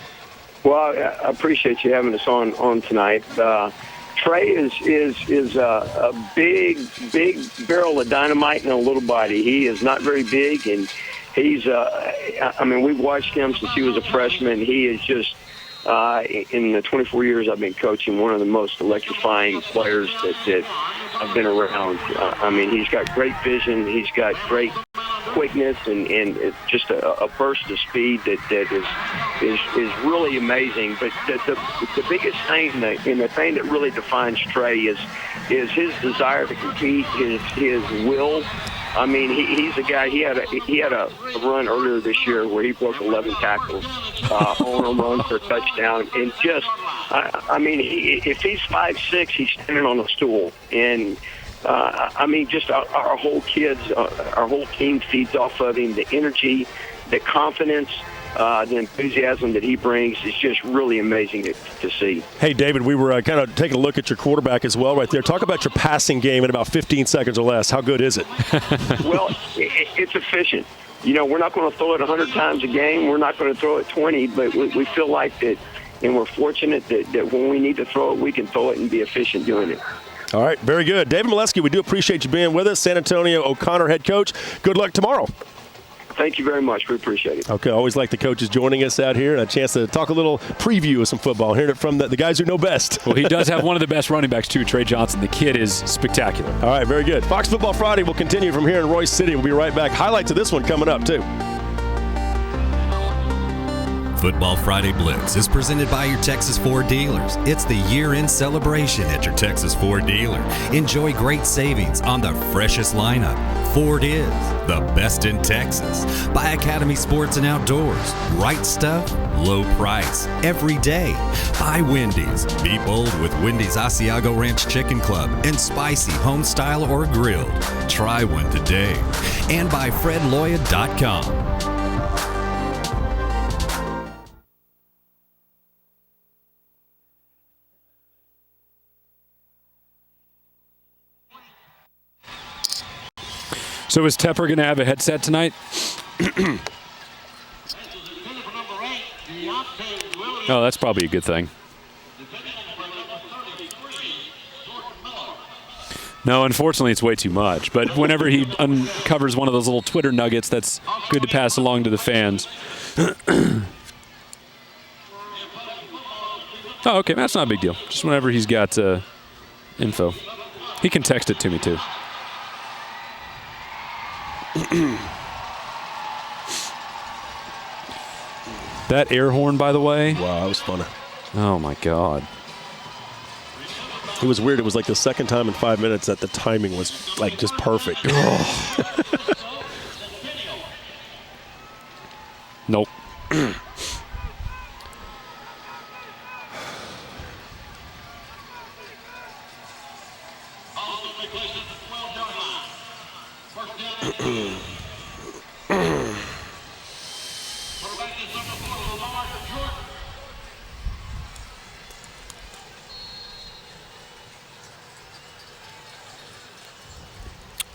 Well, I appreciate you having us on tonight. Trey is a big barrel of dynamite in a little body. He is not very big, and he's we've watched him since he was a freshman. He is just in the 24 years I've been coaching, one of the most electrifying players that I've been around. He's got great vision. He's got great quickness and it's just a burst of speed that is really amazing. But the biggest thing and the thing that really defines Trey is his desire to compete, his will. He's a guy. He had a run earlier this year where he broke 11 tackles on a run for a touchdown, and just if he's 5'6", he's standing on a stool, and just our whole our whole team feeds off of him. The energy, the confidence, the enthusiasm that he brings is just really amazing to see. Hey, David, we were kind of taking a look at your quarterback as well right there. Talk about your passing game in about 15 seconds or less. How good is it? Well, it's efficient. We're not going to throw it 100 times a game. We're not going to throw it 20, but we feel like that, and we're fortunate that when we need to throw it, we can throw it and be efficient doing it. All right, very good. David Molesky, we do appreciate you being with us. San Antonio O'Connor head coach. Good luck tomorrow. Thank you very much. We appreciate it. Okay, always like the coaches joining us out here and a chance to talk a little preview of some football, hearing it from the guys who know best. Well, he does have one of the best running backs, too, Trey Johnson. The kid is spectacular. All right, very good. Fox Football Friday will continue from here in Royce City. We'll be right back. Highlights of this one coming up, too. Football Friday Blitz is presented by your Texas Ford dealers. It's the year-end celebration at your Texas Ford dealer. Enjoy great savings on the freshest lineup. Ford is the best in Texas. By Academy Sports and Outdoors. Right stuff, low price, every day. By Wendy's. Be bold with Wendy's Asiago Ranch Chicken Club and spicy home style or grilled. Try one today. And by FredLoya.com. So is Tepper going to have a headset tonight? Oh, that's probably a good thing. No, unfortunately, it's way too much. But whenever he uncovers one of those little Twitter nuggets, that's good to pass along to the fans. Oh, okay, that's not a big deal. Just whenever he's got info. He can text it to me, too. That air horn, by the way. Wow, that was fun. Oh, my God. It was weird. It was like the second time in 5 minutes that the timing was like just perfect. Nope.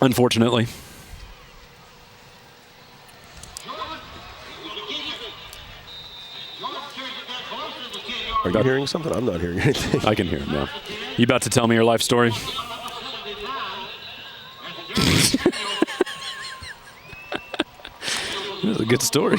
Unfortunately. Are you hearing something? I'm not hearing anything. I can hear him now. You about to tell me your life story? That's a good story.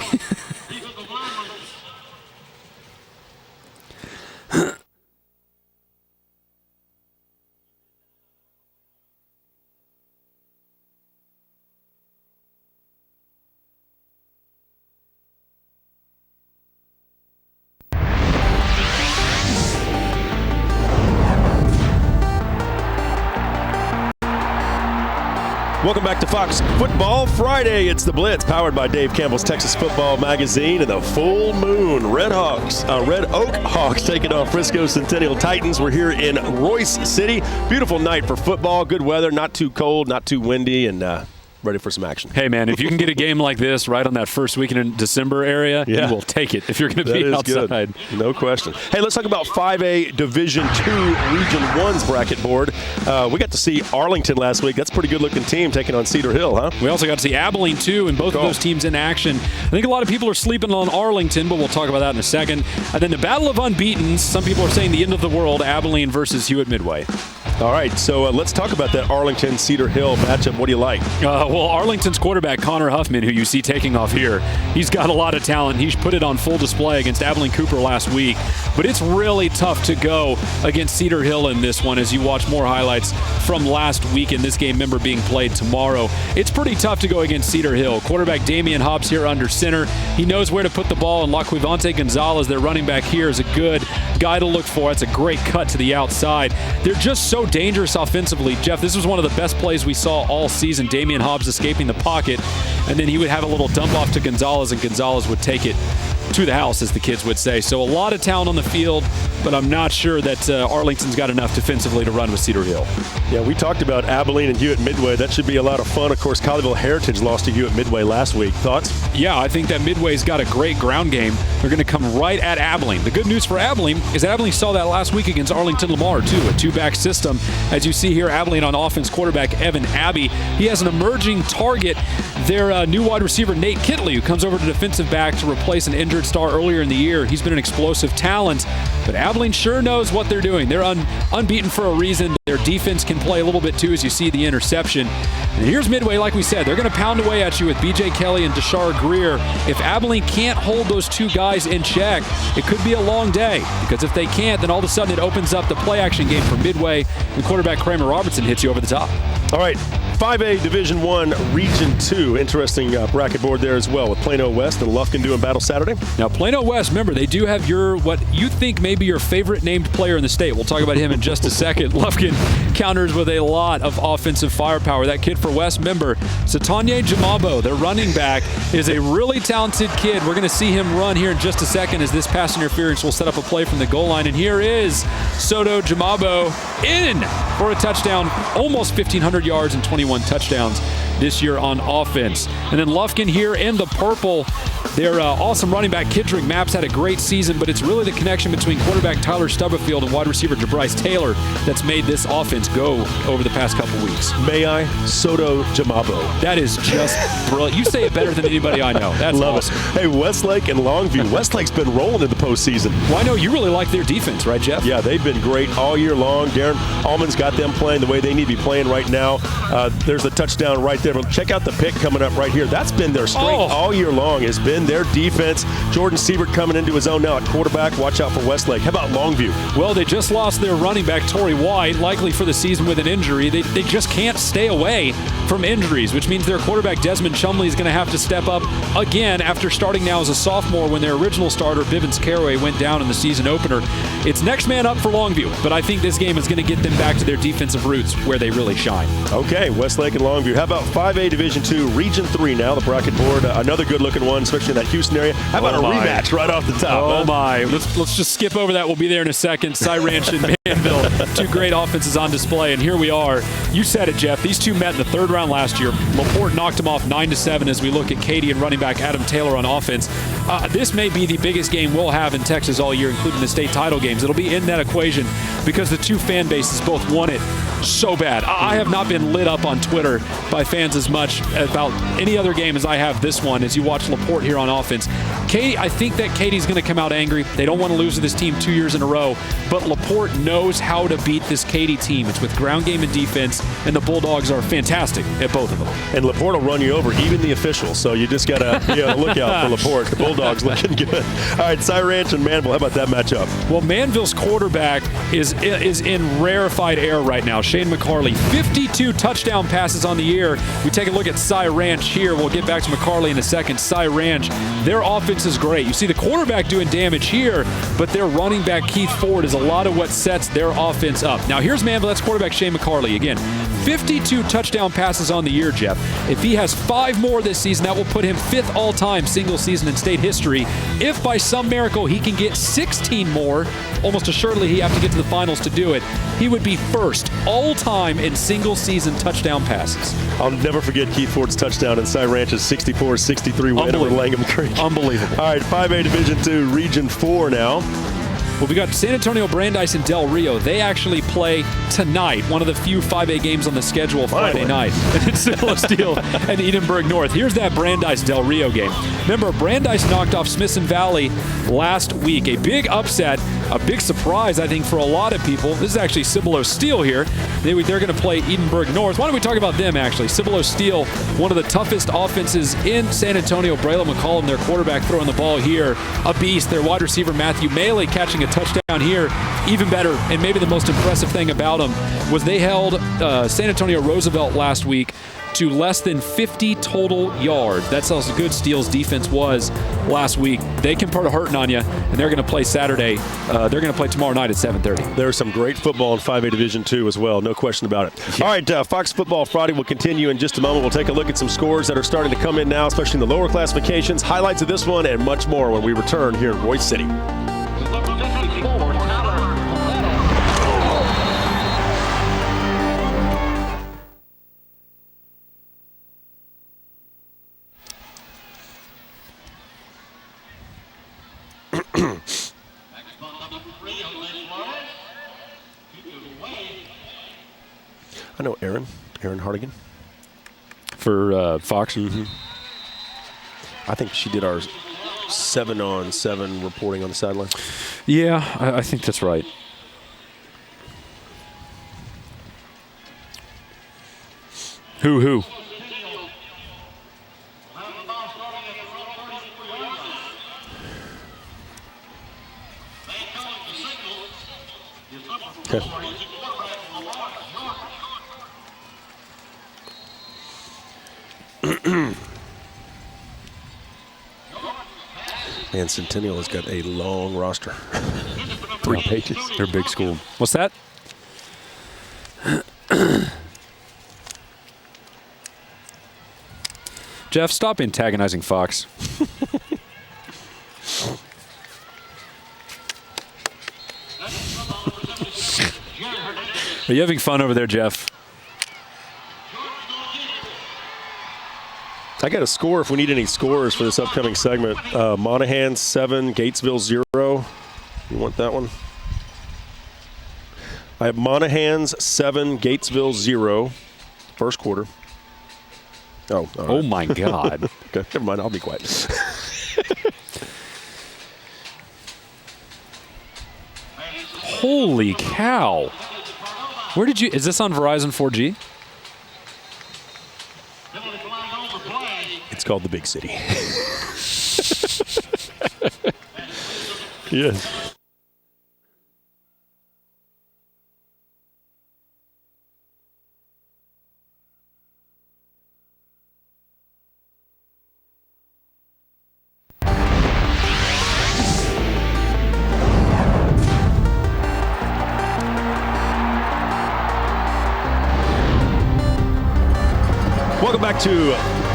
Welcome back to Fox Football Friday. It's the Blitz, powered by Dave Campbell's Texas Football Magazine, and the full moon. Red Oak Hawks taking on Frisco Centennial Titans. We're here in Royce City. Beautiful night for football. Good weather, not too cold, not too windy, and ready for some action. Hey, man, if you can get a game like this right on that first weekend in December area, you will take it if you're going to be outside. Good. No question. Hey, let's talk about 5A Division II Region 1's bracket board. We got to see Arlington last week. That's a pretty good-looking team taking on Cedar Hill, huh? We also got to see Abilene, too, and both of those teams in action. I think a lot of people are sleeping on Arlington, but we'll talk about that in a second. And then the Battle of Unbeatens. Some people are saying the end of the world, Abilene versus Hewitt Midway. All right, so let's talk about that Arlington-Cedar Hill matchup. What do you like? Well, Arlington's quarterback, Connor Huffman, who you see taking off here, he's got a lot of talent. He's put it on full display against Abilene Cooper last week. But it's really tough to go against Cedar Hill in this one as you watch more highlights from last week in this game, member being played tomorrow. It's pretty tough to go against Cedar Hill. Quarterback Damian Hobbs here under center. He knows where to put the ball, and LaQuivante Gonzalez, their running back here, is a good guy to look for. It's a great cut to the outside. They're just so dangerous offensively. Jeff, this was one of the best plays we saw all season. Damian Hobbs escaping the pocket, and then he would have a little dump off to Gonzalez, and Gonzalez would take it to the house, as the kids would say. So a lot of talent on the field, but I'm not sure that Arlington's got enough defensively to run with Cedar Hill. Yeah, we talked about Abilene and Hewitt Midway. That should be a lot of fun. Of course, Colleyville Heritage lost to Hewitt Midway last week. Thoughts? Yeah, I think that Midway's got a great ground game. They're going to come right at Abilene. The good news for Abilene is Abilene saw that last week against Arlington Lamar, too, a two-back system. As you see here, Abilene on offense, quarterback Evan Abbey. He has an emerging target. Their new wide receiver, Nate Kitley, who comes over to defensive back to replace an injured star earlier in the year. He's been an explosive talent, but Abilene sure knows what they're doing. They're unbeaten for a reason. Their defense can play a little bit, too, as you see the interception. And here's Midway, like we said. They're going to pound away at you with B.J. Kelly and Deshar Greer. If Abilene can't hold those two guys in check, it could be a long day, because if they can't, then all of a sudden it opens up the play-action game for Midway, and quarterback Kramer Robertson hits you over the top. All right, 5A Division I Region 2. Interesting bracket board there as well, with Plano West and Lufkin doing battle Saturday. Now, Plano West, remember, they do have what you think may be your favorite named player in the state. We'll talk about him in just a second. Lufkin counters with a lot of offensive firepower. That kid for West, member, Satanye Jamabo, their running back, is a really talented kid. We're going to see him run here in just a second as this pass interference will set up a play from the goal line. And here is Soto Jamabo in for a touchdown, almost 1,500 yards and 21 touchdowns this year on offense. And then Lufkin here in the purple. Their awesome running back, Kiddrick Maps, had a great season, but it's really the connection between quarterback Tyler Stubblefield and wide receiver DeBryce Taylor that's made this offense go over the past couple weeks. May I? Soto Jamabo. That is just brilliant. You say it better than anybody I know. That's Love awesome. It. Hey, Westlake and Longview. Westlake's been rolling in the postseason. Well, I know you really like their defense, right, Jeff? Yeah, they've been great all year long. Darren Allman's got them playing the way they need to be playing right now. There's a touchdown right there. But check out the pick coming up right here. That's been their strength all year long, has been their defense. Jordan Siebert coming into his own now at quarterback. Watch out for Westlake. How about Longview? Well, they just lost their running back, Torrey White, likely for the season with an injury. They just can't stay away from injuries, which means their quarterback, Desmond Chumley, is going to have to step up again after starting now as a sophomore when their original starter, Bivens Caraway, went down in the season opener. It's next man up for Longview, but I think this game is going to get them back to their defensive roots where they really shine. Okay, Westlake and Longview. How about 5A Division II, Region 3 now, the bracket board. Another good-looking one, especially in that Houston area. How about a rematch right off the top? Oh, my. Let's just skip over that. We'll be there in a second. Cy Ranch and Manville have two great offenses on display, and here we are. You said it, Jeff. These two met in the third round last year. LaPorte knocked them off 9-7 as we look at Katy and running back Adam Taylor on offense. This may be the biggest game we'll have in Texas all year, including the state title games. It'll be in that equation because the two fan bases both want it so bad. I have not been lit up on Twitter by fans as much about any other game as I have this one as you watch LaPorte here on offense. Katy, I think that Katy's going to come out angry. They don't want to lose to this team 2 years in a row, but LaPorte knows how to beat this Katy team. It's with ground game and defense, and the Bulldogs are fantastic at both of them. And LaPorte will run you over, even the officials, so you just got to look out for LaPorte. The Bulldogs looking good. All right, Cy Ranch and Manville, how about that matchup? Well, Manville's quarterback is in rarefied air right now. Shane McCarley, 52 touchdown passes on the year. We take a look at Cy Ranch here. We'll get back to McCarley in a second. Cy Ranch, their offense is great. You see the quarterback doing damage here, but their running back, Keith Ford, is a lot of what sets their offense up. Now, here's Manville. That's quarterback Shane McCarley. Again, 52 touchdown passes on the year, Jeff. If he has 5 more this season, that will put him 5th all-time single season in state history. If by some miracle he can get 16 more, almost assuredly he have to get to the finals to do it, he would be 1st all-time in single-season touchdown passes. I'll never forget Keith Ford's touchdown in Cy Ranch's 64-63 win over Langham Creek. Unbelievable. All right, 5A Division II, Region 4 now. Well, we got San Antonio, Brandeis, and Del Rio. They actually play tonight, one of the few 5A games on the schedule Friday night. And it's Cibolo Steele and Edinburgh North. Here's that Brandeis-Del Rio game. Remember, Brandeis knocked off Smithson Valley last week. A big upset, a big surprise, I think, for a lot of people. This is actually Cibolo Steele here. They're going to play Edinburgh North. Why don't we talk about them, actually? Cibolo Steele, one of the toughest offenses in San Antonio. Braylon McCollum, their quarterback, throwing the ball here. A beast. Their wide receiver, Matthew Maley, catching a touchdown here. Even better, and maybe the most impressive thing about them was they held San Antonio Roosevelt last week to less than 50 total yards. That's how good Steele's defense was last week. They can put a hurting on you, and they're going to play Saturday. They're going to play tomorrow night at 7:30. There's some great football in 5A Division II as well, no question about it. Yeah. All right, Fox Football Friday will continue in just a moment. We'll take a look at some scores that are starting to come in now, especially in the lower classifications, highlights of this one, and much more when we return here in Royce City. I know Aaron Hardigan. For Fox? Mm-hmm. I think she did our 7-on-7 reporting on the sideline. Yeah, I think that's right. Who? Okay. Man, Centennial has got a long roster. 3 pages. They're a big school. What's that? Jeff, stop antagonizing Fox. Are you having fun over there, Jeff? I got a score if we need any scores for this upcoming segment. Monahan 7, Gatesville 0. You want that one? I have Monahan's 7, Gatesville 0. First quarter. Oh, all right. Oh my God. Okay, never mind. I'll be quiet. Holy cow. Where did you – is this on Verizon 4G? It's called the Big City. Yes. Welcome back to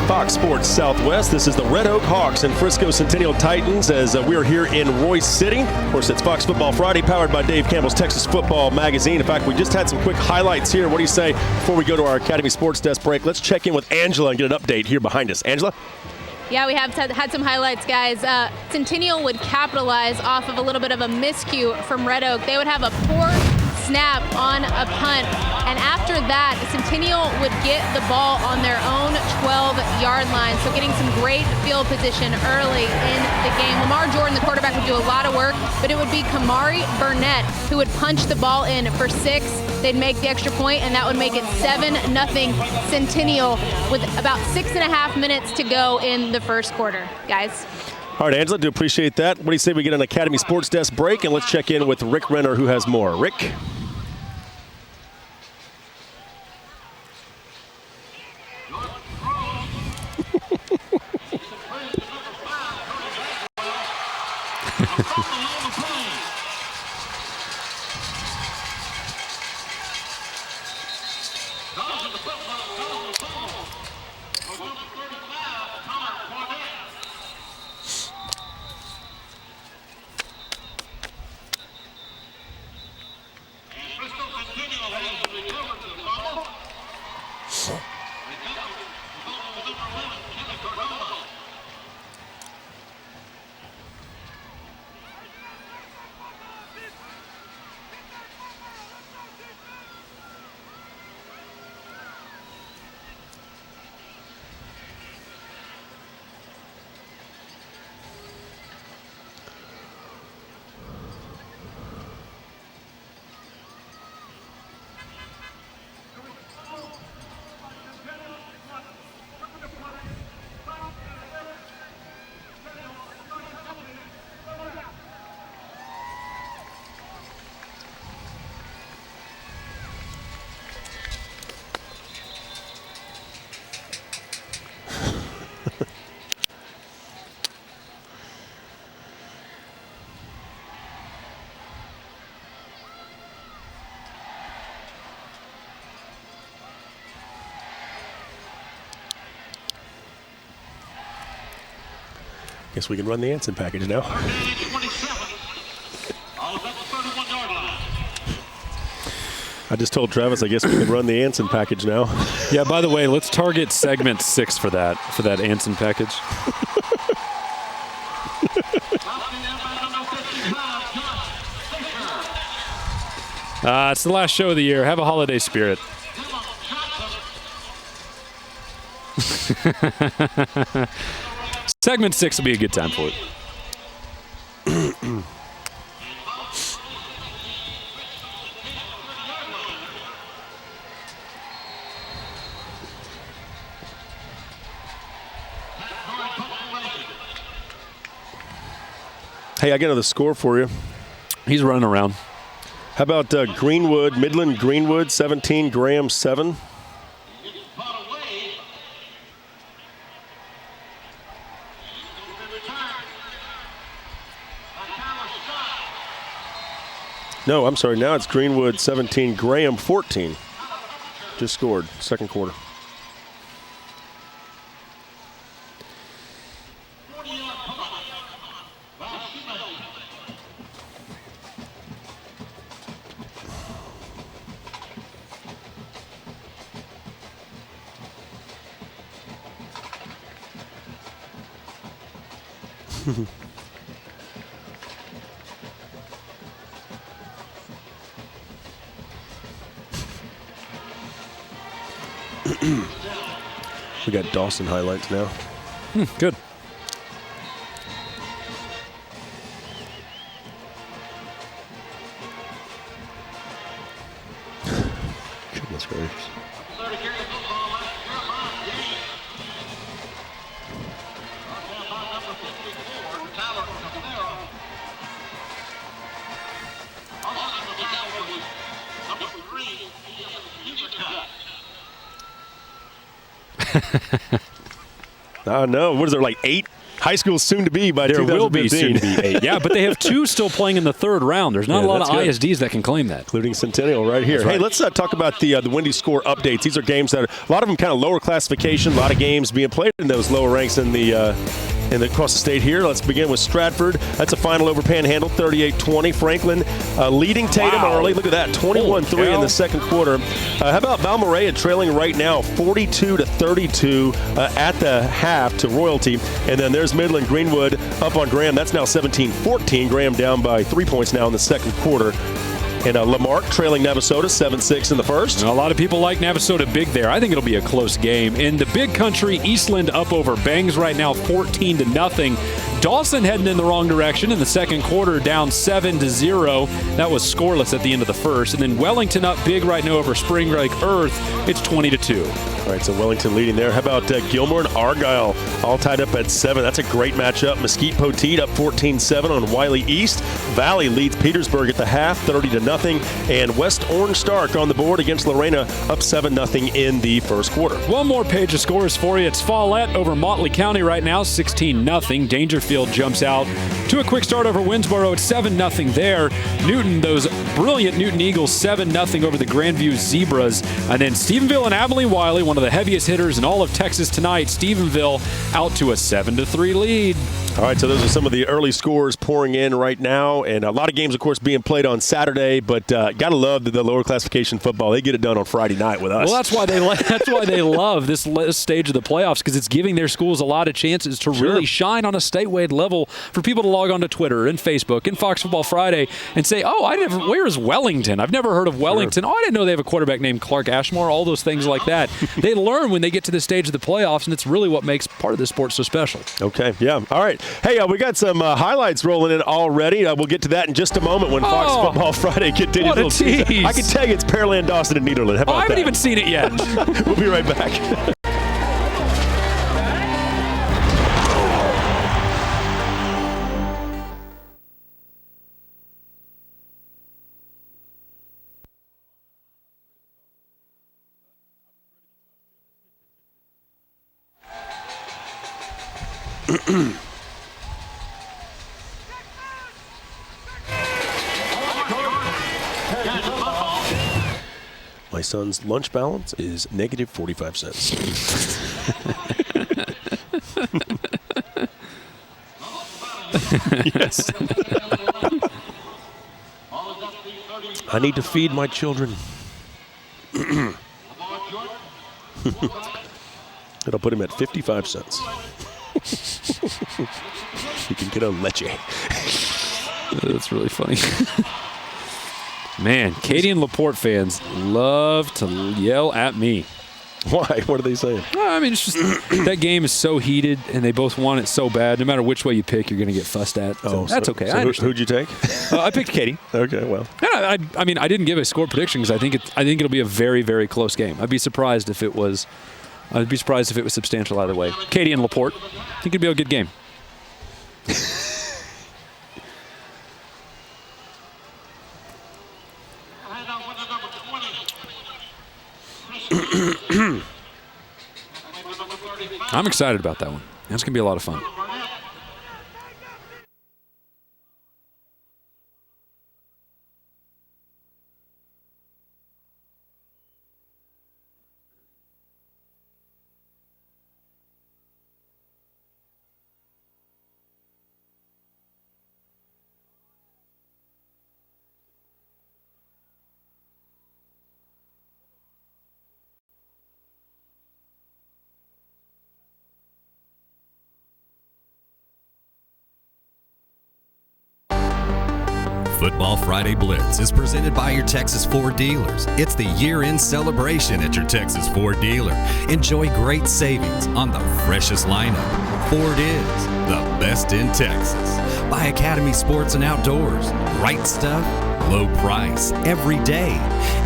Fox Sports Southwest. This is the Red Oak Hawks and Frisco Centennial Titans as we're here in Royce City. Of course, it's Fox Football Friday, powered by Dave Campbell's Texas Football Magazine. In fact, we just had some quick highlights here. What do you say before we go to our Academy Sports Desk break? Let's check in with Angela and get an update here behind us. Angela? Yeah, we have had some highlights, guys. Centennial would capitalize off of a little bit of a miscue from Red Oak. They would have a poor snap on a punt, and after that, Centennial would get the ball on their own 12-yard line, so getting some great field position early in the game. Lamar Jordan, the quarterback, would do a lot of work, but it would be Kamari Burnett who would punch the ball in for 6. They'd make the extra point, and that would make it 7-0 Centennial with about 6.5 minutes to go in the first quarter, guys. All right, Angela, do appreciate that. What do you say we get an Academy Sports Desk break, and let's check in with Rick Renner, who has more. Rick? Guess we can run the Anson package now. I just told Travis, I guess we can run the Anson package now. Yeah, by the way, let's target segment 6 for that Anson package. It's the last show of the year. Have a holiday spirit. Segment 6 will be a good time for it. Hey, I got another score for you. He's running around. How about Greenwood, Midland Greenwood, 17, Graham 7? No, I'm sorry. Now it's Greenwood 17, Graham 14. Just scored, second quarter. We got Dawson highlights now. Good. Goodness gracious. I know. What is there, like 8 High school soon to be by there 2015. will be soon to be 8. Yeah, but they have 2 still playing in the 3rd round. There's not a lot of ISDs that can claim that. Including Centennial right here. Hey, let's talk about the Wendy score updates. These are games that a lot of them kind of lower classification, a lot of games being played in those lower ranks in the across the state here. Let's begin with Stratford. That's a final over Panhandle, 38-20. Franklin leading Tatum early. Look at that, 21-3 in the second quarter. How about Balmorea trailing right now, 42-32 at the half to Royalty. And then there's Midland Greenwood up on Graham. That's now 17-14. Graham down by 3 points now in the second quarter. And Lamarck trailing Navasota 7-6 in the first. A lot of people like Navasota big there. I think it'll be a close game. In the big country, Eastland up over Bangs right now 14-0. Dawson heading in the wrong direction in the second quarter, down 7-0. That was scoreless at the end of the first. And then Wellington up big right now over Spring Lake Earth. It's 20-2. All right, so Wellington leading there. How about Gilmore and Argyle all tied up at 7? That's a great matchup. Mesquite Poteet up 14-7 on Wiley East. Valley leads Petersburg at the half, 30-0. And West Orange Stark on the board against Lorena up 7-0 in the first quarter. One more page of scores for you. It's Follett over Motley County right now, 16-0. Dangerfield jumps out to a quick start over Winsboro at 7-0 there. Newton, those brilliant Newton Eagles, 7-0 over the Grandview Zebras. And then Stephenville and Abilene Wiley, one of the heaviest hitters in all of Texas tonight. Stephenville out to a 7-3 lead. All right, so those are some of the early scores pouring in right now. And a lot of games, of course, being played on Saturday. But got to love the lower classification football. They get it done on Friday night with us. Well, that's why they love this stage of the playoffs, because it's giving their schools a lot of chances to really shine on a statewide level for people to log on to Twitter and Facebook and Fox Football Friday and say, where is Wellington? I've never heard of Wellington. Sure. Oh, I didn't know they have a quarterback named Clark Ashmore, all those things like that. They learn when they get to the stage of the playoffs, and it's really what makes part of this sport so special. Okay, yeah. All right. Hey, we got some highlights rolling in already. We'll get to that in just a moment when Fox Football Friday continues. What a tease. I can tell you it's Pearland, Dawson, and Nederland. How about that? I haven't even seen it yet. We'll be right back. My son's lunch balance is negative 45 cents. Yes. I need to feed my children. It'll put him at 55 cents. You can get a leche. That's really funny. Man, Katie and LaPorte fans love to yell at me. Why? What are they saying? I mean, it's just that game is so heated, and they both want it so bad. No matter which way you pick, you're going to get fussed at. So that's okay. So who'd you take? I picked Katie. Okay, well. I mean, I didn't give a score prediction because I think it'll be a very, very close game. I'd be surprised if it was substantial either way. Katie and LaPorte, I think it'd be a good game. I'm excited about that one. That's going to be a lot of fun. Football Friday Blitz is presented by your Texas Ford dealers. It's the year-end celebration at your Texas Ford dealer. Enjoy great savings on the freshest lineup. Ford is the best in Texas. By Academy Sports and Outdoors. Right stuff, low price, every day.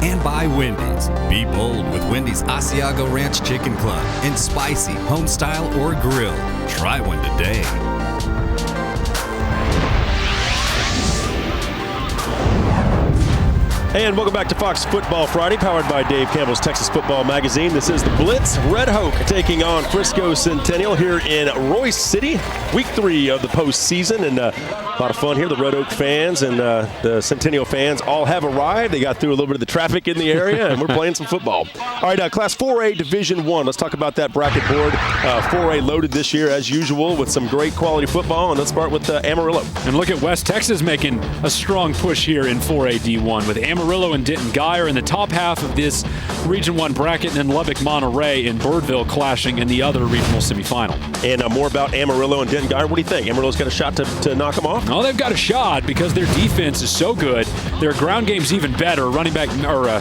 And by Wendy's. Be bold with Wendy's Asiago Ranch Chicken Club and spicy, home style, or grill. Try one today. And welcome back to Fox Football Friday, powered by Dave Campbell's Texas Football Magazine. This is the Blitz. Red Hoke taking on Frisco Centennial here in Royce City. Week 3 of the postseason, and a lot of fun here. The Red Oak fans and the Centennial fans all have arrived. They got through a little bit of the traffic in the area, and we're playing some football. All right, Class 4A Division 1. Let's talk about that bracket board. 4A loaded this year, as usual, with some great quality football. And let's start with Amarillo. And look at West Texas making a strong push here in 4A D1 with Amarillo and Denton Guyer in the top half of this Region 1 bracket, and then Lubbock Monterey and Birdville clashing in the other regional semifinal. And more about Amarillo and Denton Guyer. What do you think? Amarillo's got a shot to knock them off? Oh, they've got a shot because their defense is so good. Their ground game's even better. Running back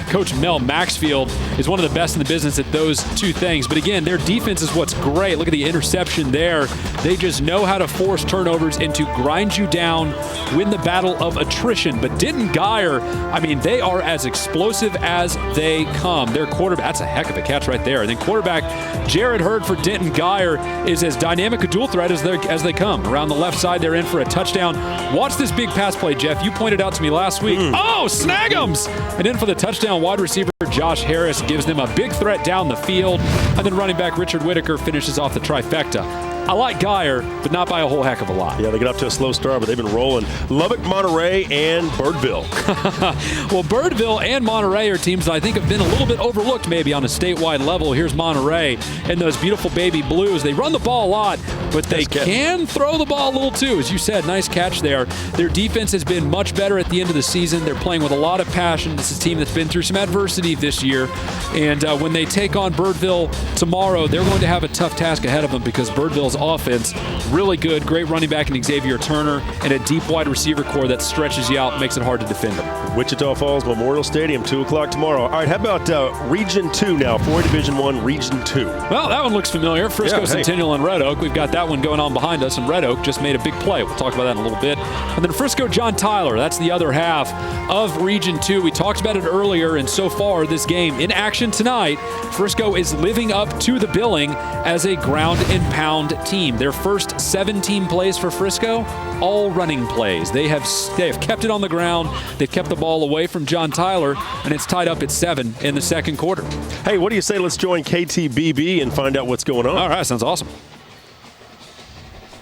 Coach Mel Maxfield is one of the best in the business at those two things. But again, their defense is what's great. Look at the interception there. They just know how to force turnovers and to grind you down, win the battle of attrition. But Denton Guyer, I mean, they are as explosive as they come. Their quarterback, that's a heck of a catch right there. And then quarterback Jared Hurd for Denton Guyer is as dynamic a dual threat as they come. Around the left side, they're in for a touchdown. Watch this big pass play, Jeff. You pointed out to me last week. Oh, Snag'ems! And in for the touchdown, wide receiver Josh Harris gives them a big threat down the field. And then running back Richard Whitaker finishes off the trifecta. I like Guyer, but not by a whole heck of a lot. Yeah, they get up to a slow start, but they've been rolling. Lubbock, Monterey, and Birdville. Well, Birdville and Monterey are teams that I think have been a little bit overlooked maybe on a statewide level. Here's Monterey and those beautiful baby blues. They run the ball a lot, but they can throw the ball a little too. As you said, nice catch there. Their defense has been much better at the end of the season. They're playing with a lot of passion. This is a team that's been through some adversity this year. And when they take on Birdville tomorrow, they're going to have a tough task ahead of them because Birdville's offense really good, great running back in Xavier Turner, and a deep wide receiver core that stretches you out, makes it hard to defend them. Wichita Falls Memorial Stadium, 2 o'clock tomorrow. All right, how about Region 2 now, 4A Division 1, Region 2? Well, that one looks familiar. Frisco Centennial and Red Oak. We've got that one going on behind us, and Red Oak just made a big play. We'll talk about that in a little bit. And then Frisco John Tyler, that's the other half of Region 2. We talked about it earlier, and so far this game in action tonight, Frisco is living up to the billing as a ground and pound team. Their first 17 plays for Frisco, all running plays. They have kept it on the ground. They've kept the ball away from John Tyler, and it's tied up at 7 in the second quarter. Hey, what do you say let's join KTBB and find out what's going on? All right, sounds awesome.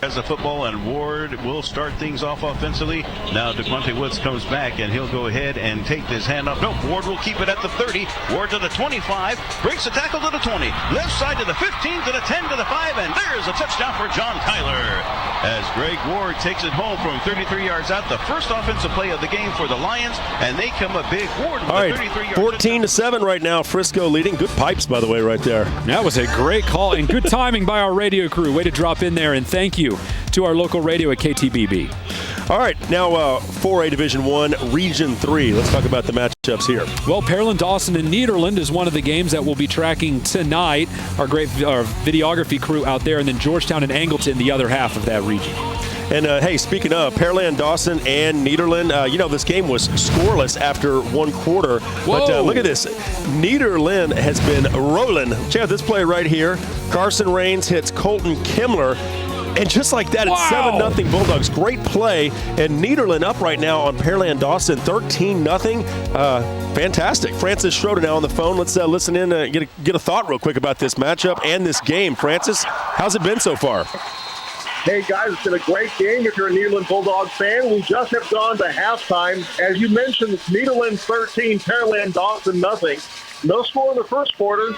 As the football, and Ward will start things off offensively. Now DeQuante Woods comes back, and he'll go ahead and take this hand up. No, Ward will keep it at the 30. Ward to the 25. Breaks the tackle to the 20. Left side to the 15, to the 10, to the 5, and there's a touchdown for John Tyler. As Greg Ward takes it home from 33 yards out. The first offensive play of the game for the Lions, and they come a big Ward with a 33 yards. 14-7 right now. Frisco leading. Good pipes, by the way, right there. That was a great call and good timing by our radio crew. Way to drop in there, and thank you to our local radio at KTBB. All right, now 4A Division 1, Region 3. Let's talk about the matchups here. Well, Pearland, Dawson, and Nederland is one of the games that we'll be tracking tonight. Our great videography crew out there, and then Georgetown and Angleton, the other half of that region. And, hey, speaking of Pearland, Dawson, and Nederland, you know, this game was scoreless after one quarter. Whoa. But look at this. Nederland has been rolling. Check out this play right here. Carson Rains hits Colton Kimmler. And just like that, it's 7-0 Bulldogs. Great play. And Nederland up right now on Pearland Dawson, 13-0. Fantastic. Francis Schroeder now on the phone. Let's listen in and get a thought real quick about this matchup and this game. Francis, how's it been so far? Hey, guys, it's been a great game. If you're a Nederland Bulldogs fan, we just have gone to halftime. As you mentioned, Nederland 13, Pearland Dawson nothing. No score in the first quarter.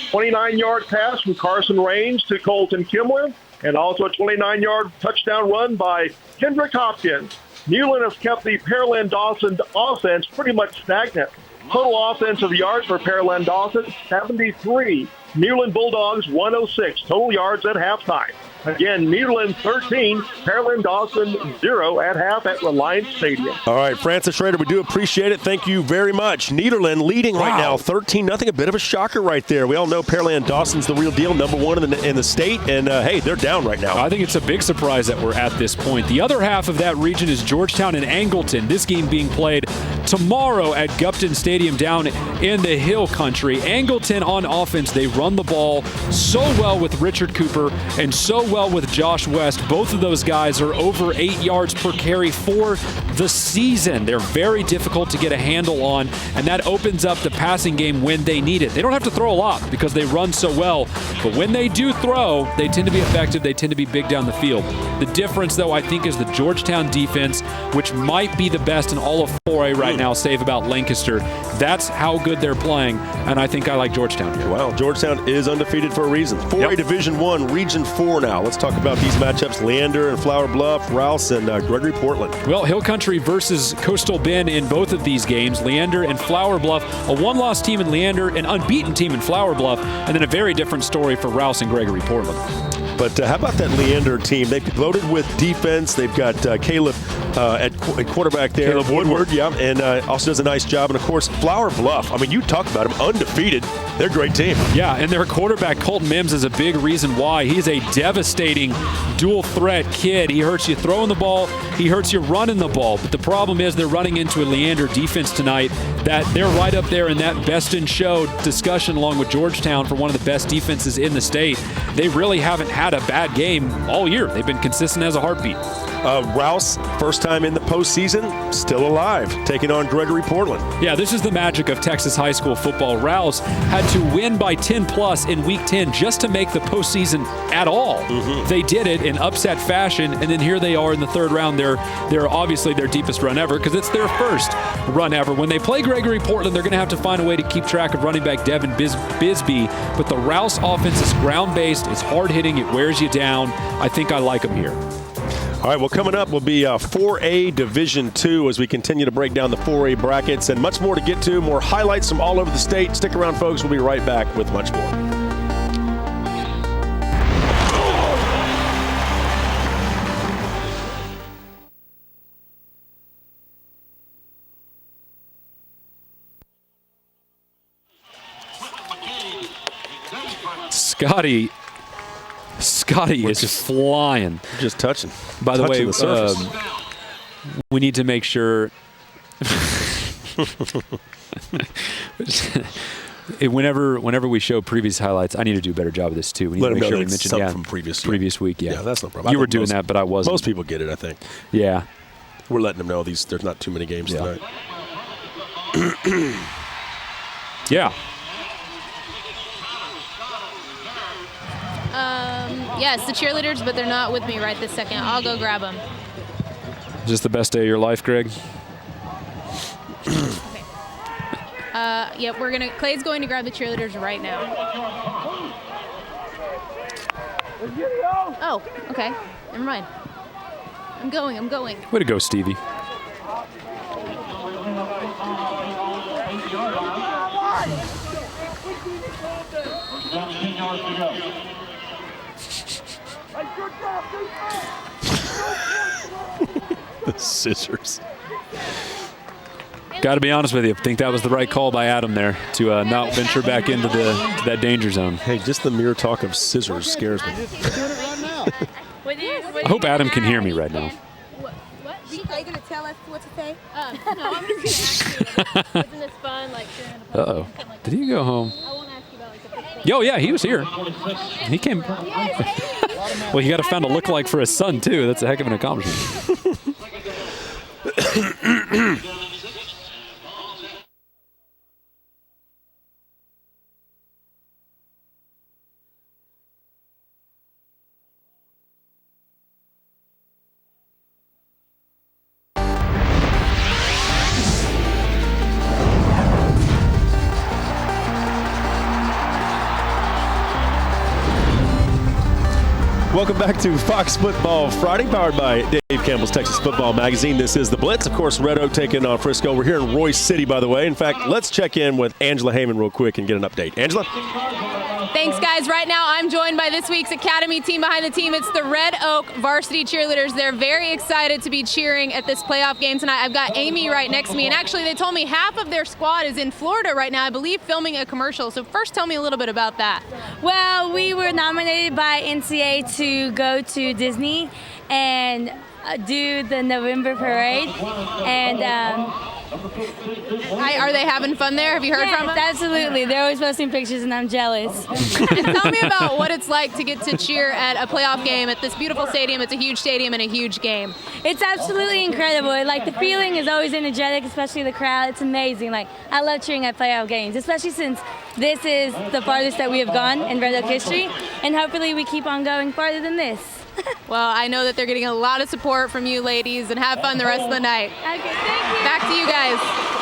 29-yard pass from Carson Rains to Colton Kimmler. And also a 29-yard touchdown run by Kendrick Hopkins. Nederland has kept the Pearland Dawson offense pretty much stagnant. Total offensive yards for Pearland Dawson, 73. Nederland Bulldogs, 106. Total yards at halftime. Again, Nederland 13, Pearland Dawson 0 at half at Reliance Stadium. All right, Francis Schrader, we do appreciate it. Thank you very much. Nederland leading right now, 13-0. A bit of a shocker right there. We all know Pearland Dawson's the real deal, number one in the state, and hey, they're down right now. I think it's a big surprise that we're at this point. The other half of that region is Georgetown and Angleton. This game being played tomorrow at Gupton Stadium down in the Hill Country. Angleton on offense, they run the ball so well with Richard Cooper and so well with Josh West. Both of those guys are over 8 yards per carry for the season. They're very difficult to get a handle on, and that opens up the passing game when they need it. They don't have to throw a lot because they run so well, but when they do throw, they tend to be effective. They tend to be big down the field. The difference, though, I think, is the Georgetown defense, which might be the best in all of 4A right now, save about Lancaster. That's how good they're playing, and I think I like Georgetown here. Well, Georgetown is undefeated for a reason. 4A Division I, Region 4 now. Let's talk about these matchups. Leander and Flower Bluff, Rouse and Gregory Portland. Well, Hill Country versus Coastal Bend in both of these games. Leander and Flower Bluff, a one-loss team in Leander, an unbeaten team in Flower Bluff, and then a very different story for Rouse and Gregory Portland. But how about that Leander team? They've loaded with defense. They've got Caleb at quarterback there. Caleb Woodward. Yeah, and also does a nice job. And, of course, Flower Bluff. I mean, you talk about them, undefeated. They're a great team. Yeah, and their quarterback, Colton Mims, is a big reason why. He's a devastating dual-threat kid. He hurts you throwing the ball. He hurts you running the ball. But the problem is they're running into a Leander defense tonight that they're right up there in that best-in-show discussion along with Georgetown for one of the best defenses in the state. They really haven't had a bad game all year. They've been consistent as a heartbeat. Rouse, first time in the postseason, still alive, taking on Gregory Portland. Yeah, this is the magic of Texas high school football. Rouse had to win by 10+ in Week 10 just to make the postseason at all. They did it in upset fashion, and then here they are in the third round. They're obviously their deepest run ever because it's their first run ever. When they play Gregory Portland, they're going to have to find a way to keep track of running back Devin Bisbee, but the Rouse offense is ground-based, it's hard-hitting, it wears you down. I think I like them here. All right, well, coming up will be 4A Division II as we continue to break down the 4A brackets and much more to get to, more highlights from all over the state. Stick around, folks. We'll be right back with much more. Scotty is just flying. Just touching. By the way, the surface. We need to make sure whenever we show previous highlights, I need to do a better job of this too. We need Let to make them know sure we that it's mention something from previous week. Yeah, that's no problem. You were doing that, but I wasn't. Most people get it, I think. Yeah. We're letting them know there's not too many games tonight. Yeah. Yes, the cheerleaders, but they're not with me right this second. I'll go grab them. Just the best day of your life, Greg? Okay. Yep, Clay's going to grab the cheerleaders right now. Oh, okay. Never mind. I'm going. Way to go, Stevie. The scissors. Got to be honest with you. I think that was the right call by Adam there to not venture back into that danger zone. Hey, just the mere talk of scissors scares me. I hope Adam can hear me right now. What? Are you going to tell us what to say? No, I'm just going to ask you. Isn't this fun? Like, Uh-oh. Did he go home? I won't ask you about like the Yo, yeah, he was here. He came. Well, he got to find a lookalike for his son, too. That's a heck of an accomplishment. Welcome back to Fox Football Friday, powered by Dave Campbell's Texas Football Magazine. This is the Blitz. Of course, Red Oak taking on Frisco. We're here in Royce City, by the way. In fact, let's check in with Angela Heyman real quick and get an update. Angela? Thanks, guys. Right now, I'm joined by this week's Academy team behind the team. It's the Red Oak varsity cheerleaders. They're very excited to be cheering at this playoff game tonight. I've got Amy right next to me, and actually, they told me half of their squad is in Florida right now, I believe, filming a commercial. So first, tell me a little bit about that. Well, we were nominated by NCAA to go to Disney and do the November parade, and Are they having fun there? Have you heard from them? Absolutely. They're always posting pictures, and I'm jealous. And tell me about what it's like to get to cheer at a playoff game at this beautiful stadium. It's a huge stadium and a huge game. It's absolutely incredible. Like, the feeling is always energetic, especially the crowd. It's amazing. Like, I love cheering at playoff games, especially since this is the farthest that we have gone in Red Oak history, and hopefully we keep on going farther than this. Well, I know that they're getting a lot of support from you ladies, and have fun the rest of the night. Okay, thank you. Back to you guys.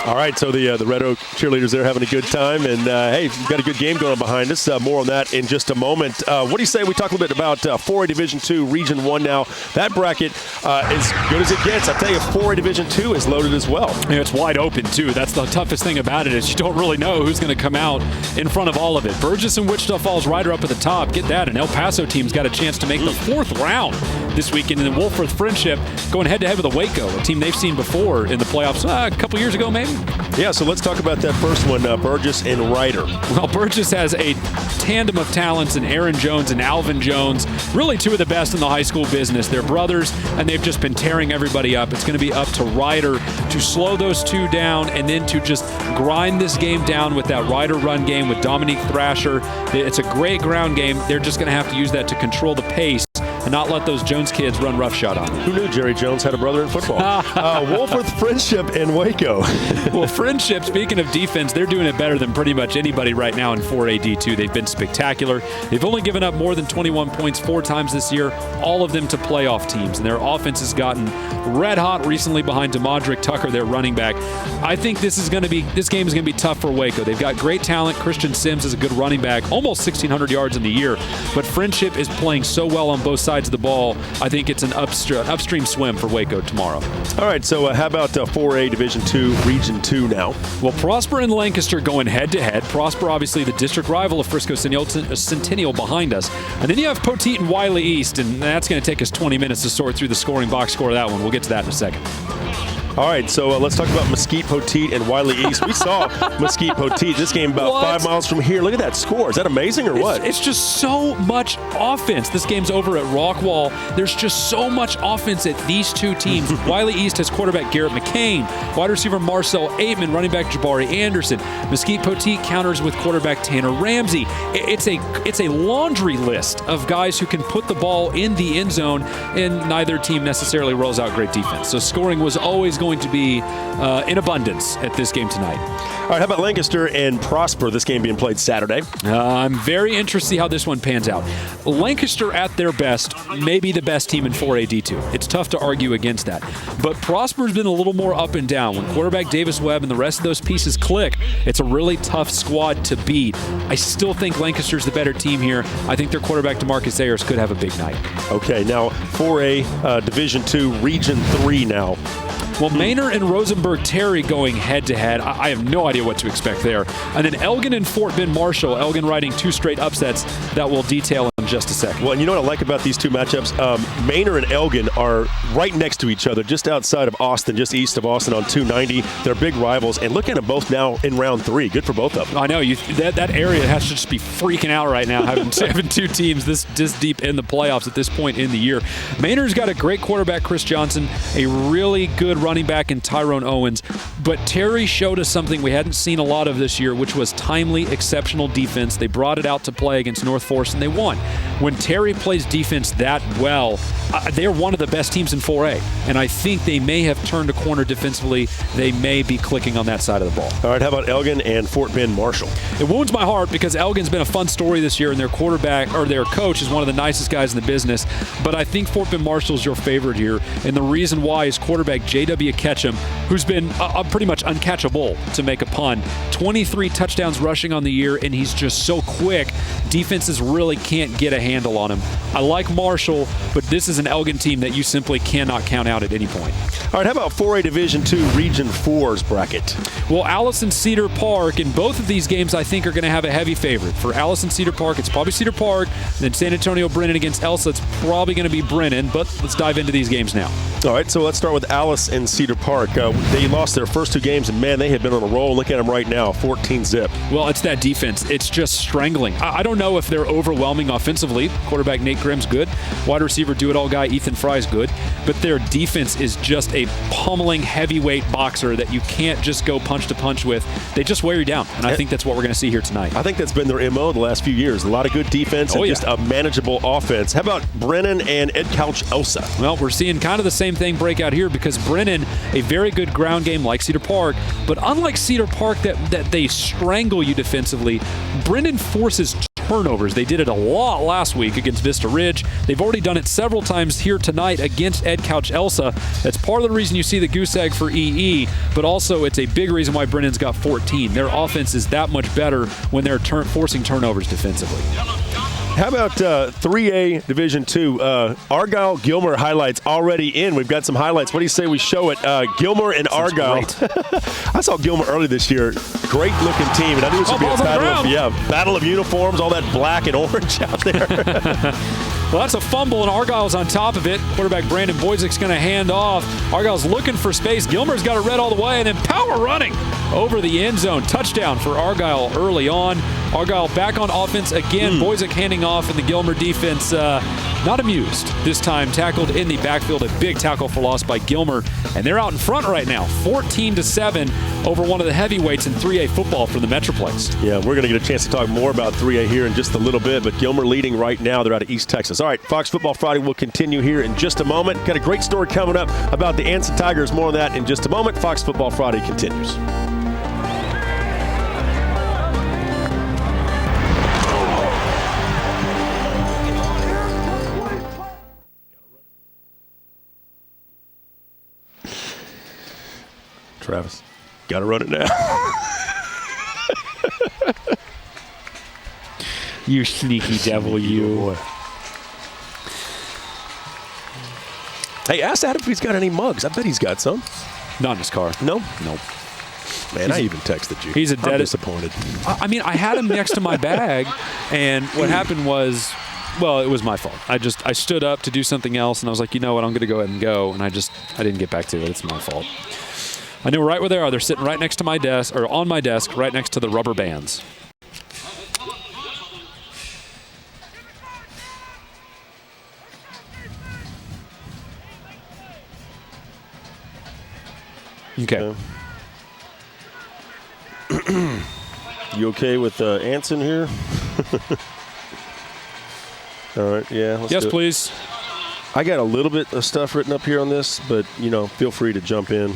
All right, so the Red Oak cheerleaders, they're having a good time. And, hey, we've got a good game going on behind us. More on that in just a moment. What do you say we talk a little bit about 4A Division II, Region 1 now? That bracket as good as it gets. I tell you, 4A Division II is loaded as well. Yeah, it's wide open, too. That's the toughest thing about it is you don't really know who's going to come out in front of all of it. Burgess and Wichita Falls right up at the top. Get that. An El Paso team's got a chance to make the 4th round this weekend. And then Wolfforth Friendship going head-to-head with a Waco, a team they've seen before in the playoffs a couple years ago, maybe. Yeah, so let's talk about that first one, Burgess and Ryder. Well, Burgess has a tandem of talents in Aaron Jones and Alvin Jones, really two of the best in the high school business. They're brothers, and they've just been tearing everybody up. It's going to be up to Ryder to slow those two down and then to just grind this game down with that Ryder run game with Dominique Thrasher. It's a great ground game. They're just going to have to use that to control the pace and not let those Jones kids run roughshod on them. Who knew Jerry Jones had a brother in football? Wolfforth Friendship and Waco. Well, Friendship, speaking of defense, they're doing it better than pretty much anybody right now in 4A D2. They've been spectacular. They've only given up more than 21 points 4 times this year, all of them to playoff teams. And their offense has gotten red hot recently behind DeMondrick Tucker, their running back. I think this game is going to be tough for Waco. They've got great talent. Christian Sims is a good running back, almost 1,600 yards in the year. But Friendship is playing so well on both sides of the ball. I think it's an upstream swim for Waco tomorrow. All right, so how about 4A Division II, Region 2 now? Well, Prosper and Lancaster going head-to-head. Prosper, obviously, the district rival of Frisco Centennial behind us. And then you have Poteet and Wiley East, and that's going to take us 20 minutes to sort through the scoring box score of that one. We'll get to that in a second. All right, so let's talk about Mesquite Poteet and Wiley East. We saw Mesquite Poteet. This game about 5 miles from here. Look at that score. Is that amazing or what? It's just so much offense. This game's over at Rockwall. There's just so much offense at these two teams. Wiley East has quarterback Garrett McCain, wide receiver Marcel Aitman, running back Jabari Anderson. Mesquite Poteet counters with quarterback Tanner Ramsey. It's a laundry list of guys who can put the ball in the end zone, and neither team necessarily rolls out great defense. So scoring was always going to be in abundance at this game tonight. All right, how about Lancaster and Prosper, this game being played Saturday? I'm very interested to see how this one pans out. Lancaster at their best may be the best team in 4A D2. It's tough to argue against that. But Prosper's been a little more up and down. When quarterback Davis Webb and the rest of those pieces click, it's a really tough squad to beat. I still think Lancaster's the better team here. I think their quarterback DeMarcus Ayers could have a big night. Okay, now 4A Division II, Region 3 now. Well, Maynard and Rosenberg Terry going head-to-head. I have no idea what to expect there. And then Elgin and Fort Bend Marshall. Elgin riding 2 straight upsets that we'll detail in just a second. Well, and you know what I like about these two matchups? Maynard and Elgin are right next to each other, just outside of Austin, just east of Austin on 290. They're big rivals, and look at them both now in round 3. Good for both of them. I know. That area has to just be freaking out right now, having two teams this deep in the playoffs at this point in the year. Maynard's got a great quarterback, Chris Johnson, a really good running back in Tyrone Owens, but Terry showed us something we hadn't seen a lot of this year, which was timely, exceptional defense. They brought it out to play against North Forest, and they won. When Terry plays defense that well, they're one of the best teams in 4A, and I think they may have turned a corner defensively. They may be clicking on that side of the ball. All right, how about Elgin and Fort Bend Marshall? It wounds my heart because Elgin's been a fun story this year, and their quarterback, or their coach, is one of the nicest guys in the business, but I think Fort Bend Marshall's your favorite here, and the reason why is quarterback J.W. Ketchum, who's been pretty much uncatchable, to make a pun. 23 touchdowns rushing on the year, and he's just so quick. Defenses really can't get a handle on him. I like Marshall, but this is an Elgin team that you simply cannot count out at any point. All right, how about 4A Division II Region 4's bracket? Well, Allison Cedar Park, in both of these games, I think are going to have a heavy favorite. For Allison Cedar Park, it's probably Cedar Park. Then San Antonio Brennan against Elsa, it's probably going to be Brennan, but let's dive into these games now. All right, so let's start with Alice and Cedar Park. They lost their first 2 games, and man, they have been on a roll. Look at them right now, 14-zip. Well, it's that defense. It's just strangling. I don't know if they're overwhelming offensively offensively. Quarterback Nate Grimm's good. Wide receiver do-it-all guy Ethan Fry's good. But their defense is just a pummeling heavyweight boxer that you can't just go punch to punch with. They just wear you down, and I think that's what we're going to see here tonight. I think that's been their MO the last few years. A lot of good defense and just a manageable offense. How about Brennan and Ed Couch Elsa? Well, we're seeing kind of the same thing break out here because Brennan, a very good ground game like Cedar Park, but unlike Cedar Park that they strangle you defensively, Brennan forces turnovers. They did it a lot last week against Vista Ridge. They've already done it several times here tonight against Ed Couch Elsa. That's part of the reason you see the goose egg for EE, but also it's a big reason why Brennan's got 14. Their offense is that much better when they're forcing turnovers defensively. How about 3A Division II? Argyle Gilmer highlights already in. We've got some highlights. What do you say we show it? Gilmer and Argyle. I saw Gilmer early this year. Great looking team, and I think this would be a battle of uniforms, all that black and orange out there. Well, that's a fumble, and Argyle's on top of it. Quarterback Brandon Boyzik's going to hand off. Argyle's looking for space. Gilmer's got it read all the way, and then power running over the end zone. Touchdown for Argyle early on. Argyle back on offense again. Boyzik handing off, and the Gilmer defense not amused. This time tackled in the backfield. A big tackle for loss by Gilmer, and they're out in front right now, 14-7 over one of the heavyweights in 3A football for the Metroplex. Yeah, we're going to get a chance to talk more about 3A here in just a little bit, but Gilmer leading right now. They're out of East Texas. All right, Fox Football Friday will continue here in just a moment. Got a great story coming up about the Anson Tigers. More on that in just a moment. Fox Football Friday continues. Travis, got to run it now. You sneaky devil, you. Hey, ask Adam if he's got any mugs. I bet he's got some. Not in his car. No? Nope. Man, I even texted you. He's a dead. I'm disappointed. I mean, I had him next to my bag, and what happened was, well, it was my fault. I stood up to do something else, and I was like, you know what, I'm going to go ahead and go, and I didn't get back to it. It's my fault. I knew right where they are. They're sitting right next to my desk, or on my desk, right next to the rubber bands. Okay. You okay with Anson here? All right, yeah. Yes, please. I got a little bit of stuff written up here on this, but, feel free to jump in.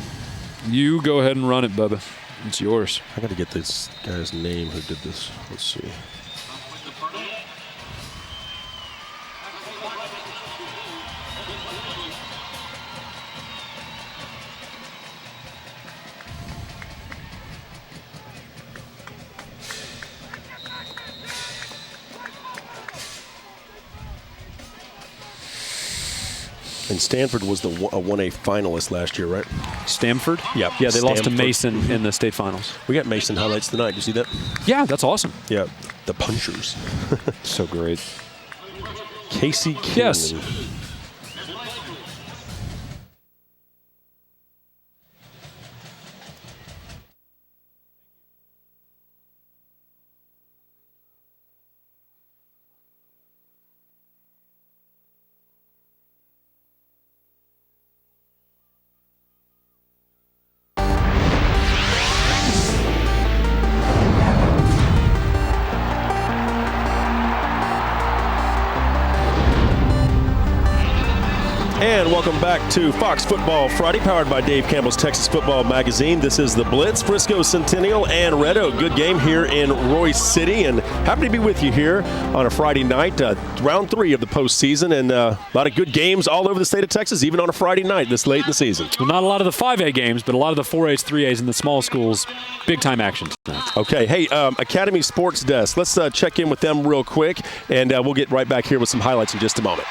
You go ahead and run it, Bubba. It's yours. I got to get this guy's name who did this. Let's see. And Stanford was the 1A finalist last year, right? Stanford? Yeah. Yeah, they lost to Mason in the state finals. We got Mason highlights tonight. You see that? Yeah, that's awesome. Yeah, the punchers. So great. Casey King. Yes. And welcome back to Fox Football Friday, powered by Dave Campbell's Texas Football Magazine. This is the Blitz, Frisco Centennial and Red Oak. Good game here in Royce City, and happy to be with you here on a Friday night, round 3 of the postseason, and a lot of good games all over the state of Texas, even on a Friday night this late in the season. Well, not a lot of the 5A games, but a lot of the 4As, 3As, and the small schools. Big-time action tonight. Okay, hey, Academy Sports Desk. Let's check in with them real quick, and we'll get right back here with some highlights in just a moment.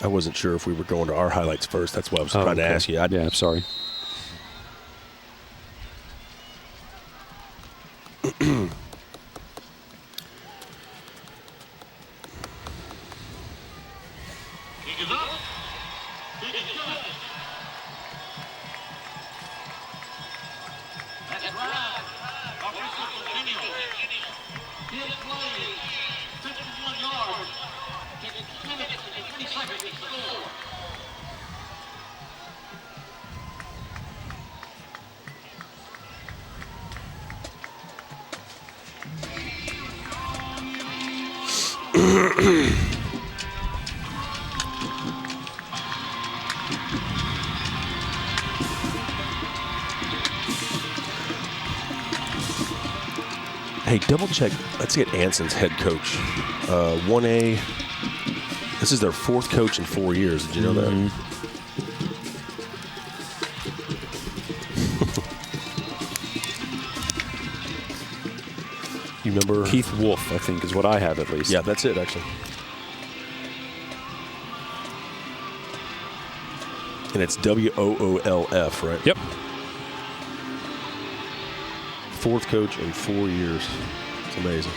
I wasn't sure if we were going to our highlights first. That's why I was trying to ask you. Yeah, I'm sorry. Kick is up. Kick is good. That's right. Offensive continual. Hit play. 51 yards. Takes 2 minutes and 20 seconds to score. Hey, double check. Let's get Anson's head coach. 1A. This is their 4th coach in 4 years. Did you know that? You remember? Keith Wolf, I think, is what I have at least. Yeah, that's it, actually. And it's WOOLF, right? Yep. 4th coach in 4 years. It's amazing.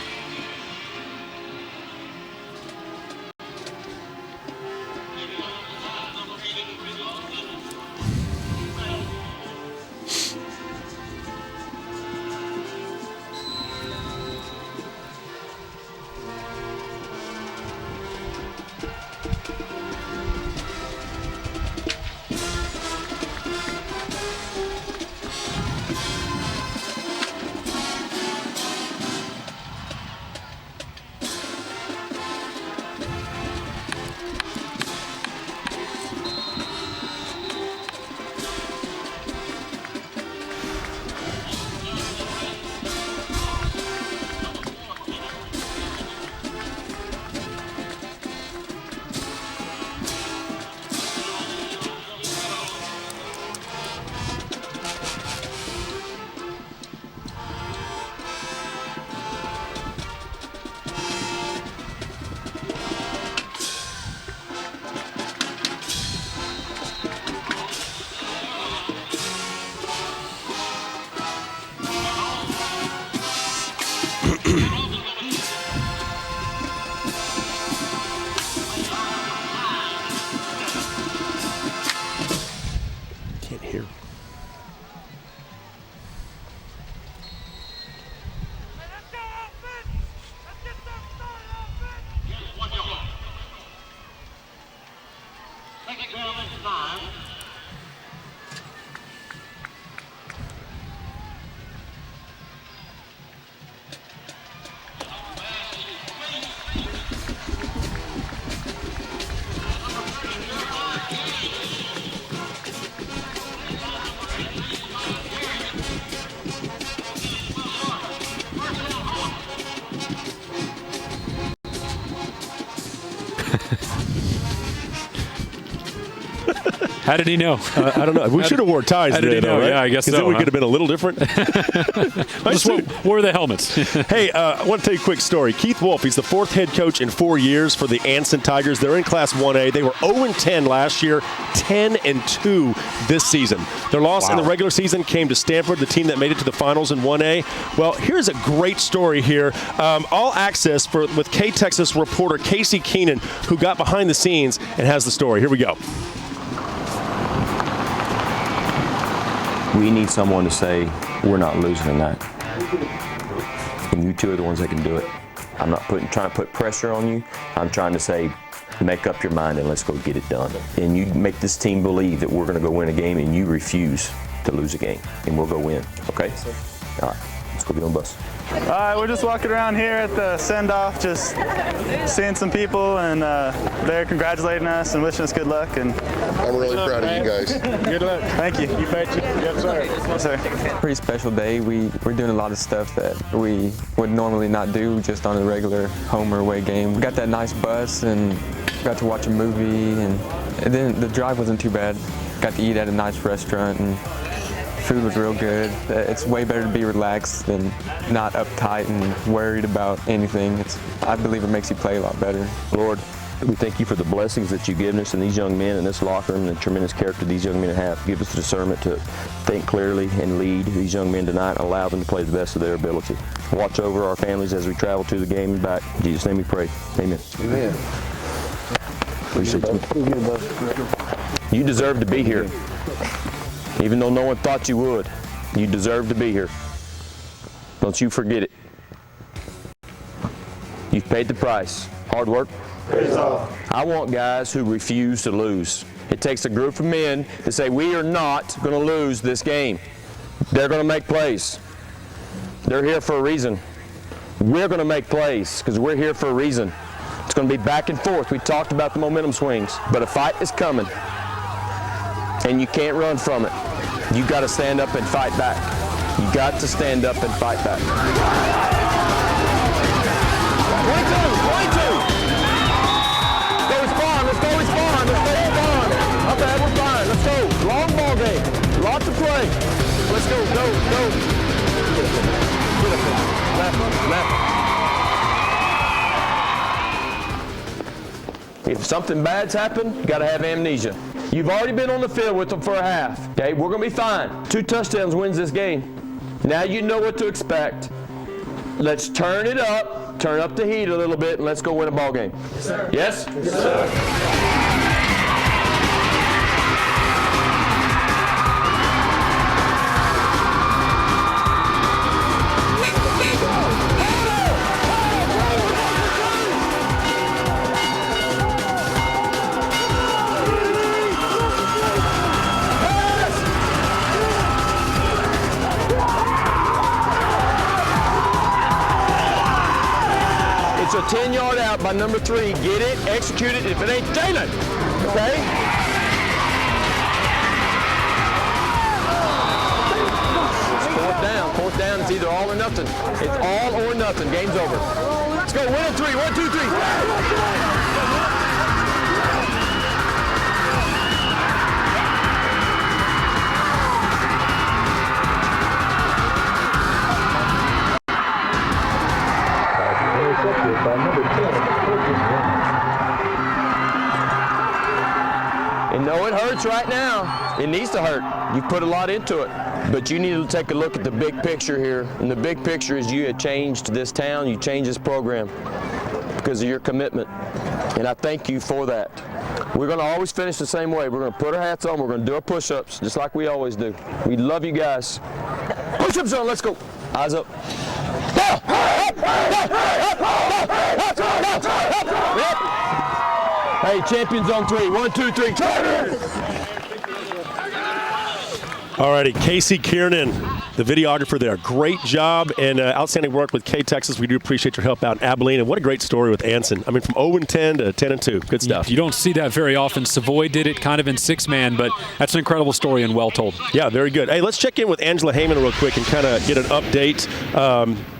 Can't hear. How did he know? I don't know. We should have wore ties today, though, right? Yeah, I guess so. Then we could have been a little different. What were the helmets? Hey, I want to tell you a quick story. Keith Wolf, he's the 4th head coach in 4 years for the Anson Tigers. They're in Class 1A. They were 0-10 last year, 10-2 this season. Their loss in the regular season came to Stanford, the team that made it to the finals in 1A. Well, here's a great story here. All access with K-Texas reporter Casey Keenan, who got behind the scenes and has the story. Here we go. We need someone to say, we're not losing tonight. And you two are the ones that can do it. I'm not trying to put pressure on you. I'm trying to say, make up your mind and let's go get it done. And you make this team believe that we're going to go win a game and you refuse to lose a game. And we'll go win, okay? All right, let's go get on the bus. All right, we're just walking around here at the send-off, just seeing some people, and they're congratulating us and wishing us good luck. And I'm really proud of you guys. Good luck. Thank you. You betcha. Yes, sir. Yes, sir. Pretty special day. We're doing a lot of stuff that we would normally not do just on a regular home or away game. We got that nice bus and got to watch a movie, and then the drive wasn't too bad. Got to eat at a nice restaurant, and food was real good. It's way better to be relaxed than not uptight and worried about anything. I believe it makes you play a lot better. Lord, we thank you for the blessings that you've given us and these young men in this locker room and the tremendous character these young men have. Give us the discernment to think clearly and lead these young men tonight and allow them to play the best of their ability. Watch over our families as we travel to the game and back. In Jesus' name we pray. Amen. Amen. Appreciate you. You deserve to be here. Even though no one thought you would, you deserve to be here. Don't you forget it. You've paid the price. Hard work. I want guys who refuse to lose. It takes a group of men to say, we are not going to lose this game. They're going to make plays. They're here for a reason. We're going to make plays because we're here for a reason. It's going to be back and forth. We talked about the momentum swings, but a fight is coming, and you can't run from it. You got to stand up and fight back. You got to stand up and fight back. 22. Go respond. Let's go respond. Let's go respond. Okay, we're fine. Let's go. Long ball game. Lots of play. Let's go. Go. Get up there. Left. If something bad's happened, you got to have amnesia. You've already been on the field with them for a half. Okay, we're going to be fine. 2 touchdowns wins this game. Now you know what to expect. Let's turn it up, turn up the heat a little bit, and let's go win a ball game. Yes, sir. Yes? Yes, sir. It's a 10-yard out by number 3. Get it, execute it. If it ain't, chain it. Okay? It's fourth down. It's either all or nothing. It's all or nothing. Game's over. Let's go. 1 and 3. 1, 2, 3. And no, it hurts right now. It needs to hurt. You've put a lot into it. But you need to take a look at the big picture here. And the big picture is you have changed this town, you changed this program because of your commitment. And I thank you for that. We're going to always finish the same way. We're going to put our hats on. We're going to do our push-ups just like we always do. We love you guys. Push-ups on. Let's go. Eyes up. Hey, champions on 3. 1, 2, 3. All righty, Casey Kiernan, the videographer there. Great job and outstanding work with K-Texas. We do appreciate your help out in Abilene. And what a great story with Anson. I mean, from 0-10 to 10-2. Good stuff. You don't see that very often. Savoy did it kind of in 6-man, but that's an incredible story and well told. Yeah, very good. Hey, let's check in with Angela Heyman real quick and kind of get an update.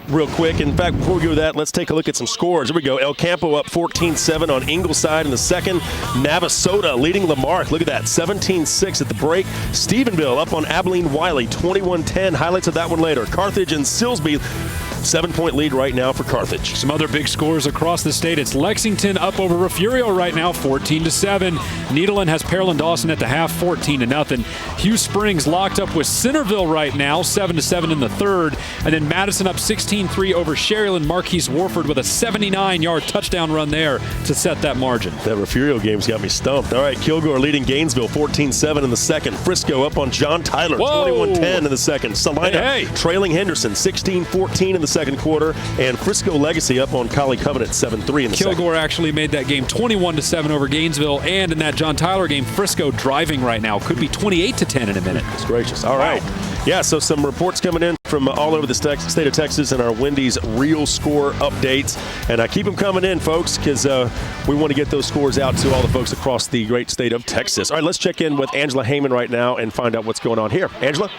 Real quick. In fact, before we go to that, let's take a look at some scores. Here we go. El Campo up 14-7 on Ingleside in the second. Navasota leading Lamarck. Look at that, 17-6 at the break. Stephenville up on Abilene Wiley, 21-10. Highlights of that one later. Carthage and Silsbee, 7-point lead right now for Carthage. Some other big scores across the state. It's Lexington up over Refugio right now, 14-7. Nederland has Pearland Dawson at the half, 14-0. Hugh Springs locked up with Centerville right now, 7-7 in the third. And then Madison up 16-3 over Sherryland. Marquise Warford with a 79-yard touchdown run there to set that margin. That Refugio game's got me stumped. All right, Kilgore leading Gainesville 14-7 in the second. Frisco up on John Tyler, 21-10 in the second. Salina trailing Henderson 16-14 in the second quarter. And Frisco Legacy up on Collie Covenant 7-3 in the second. Kilgore actually made that game 21-7 over Gainesville. And in that John Tyler game, Frisco driving right now. Could be 28-10 in a minute. That's gracious. All right. Yeah, so some reports coming in from all over the state of Texas and our Wendy's real score updates. And keep them coming in, folks, because we want to get those scores out to all the folks across the great state of Texas. All right, let's check in with Angela Heyman right now and find out what's going on here. Angela?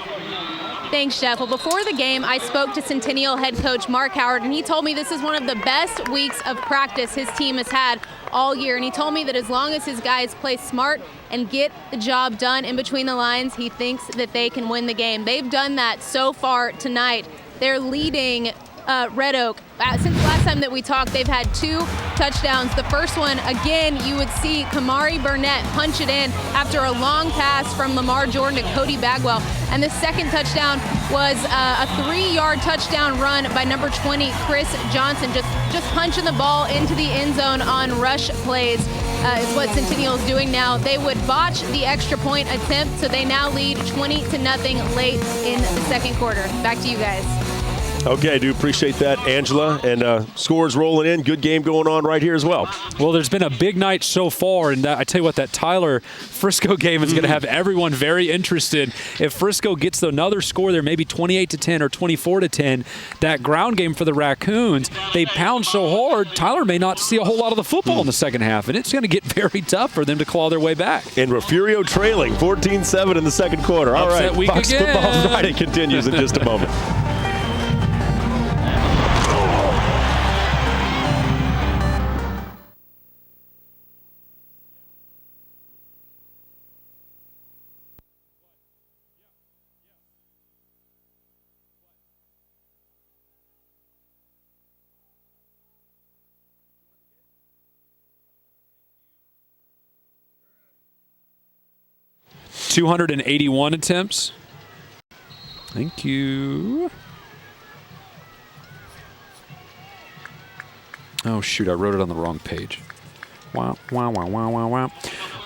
Thanks, Jeff. Well, before the game, I spoke to Centennial head coach Mark Howard, and he told me this is one of the best weeks of practice his team has had all year. And he told me that as long as his guys play smart and get the job done in between the lines, he thinks that they can win the game. They've done that so far tonight. They're leading Red Oak. Since the last time that we talked, they've had 2 touchdowns. The first one, again, you would see Kamari Burnett punch it in after a long pass from Lamar Jordan to Cody Bagwell. And the second touchdown was a 3-yard touchdown run by number 20, Chris Johnson, just punching the ball into the end zone on rush plays. is what Centennial is doing now. They would botch the extra point attempt, so they now lead 20-0 late in the second quarter. Back to you guys. Okay, do appreciate that, Angela. And scores rolling in. Good game going on right here as well. Well, there's been a big night so far, and I tell you what, that Tyler Frisco game is going to have everyone very interested. If Frisco gets another score there, maybe 28-10 or 24-10, that ground game for the Raccoons, they pound so hard, Tyler may not see a whole lot of the football in the second half, and it's going to get very tough for them to claw their way back. And Refugio trailing 14-7 in the second quarter. All Upset right, week Fox again. Football Friday continues in just a moment. $281 attempts. Thank you. Oh, shoot, I wrote it on the wrong page. Wow, wow, wow, wow, wow,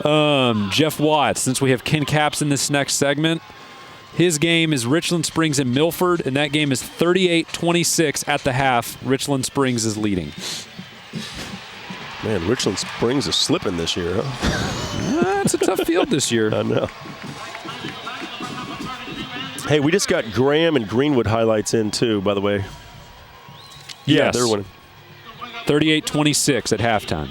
wow. Jeff Watts, since we have Ken Capps in this next segment, his game is Richland Springs and Milford, and that game is 38-26 at the half. Richland Springs is leading. Man, Richland Springs is slipping this year, huh? It's a tough field this year. I know. Hey, we just got Graham and Greenwood highlights in, too, by the way. Yeah, Yes. they're winning. 38-26 at halftime.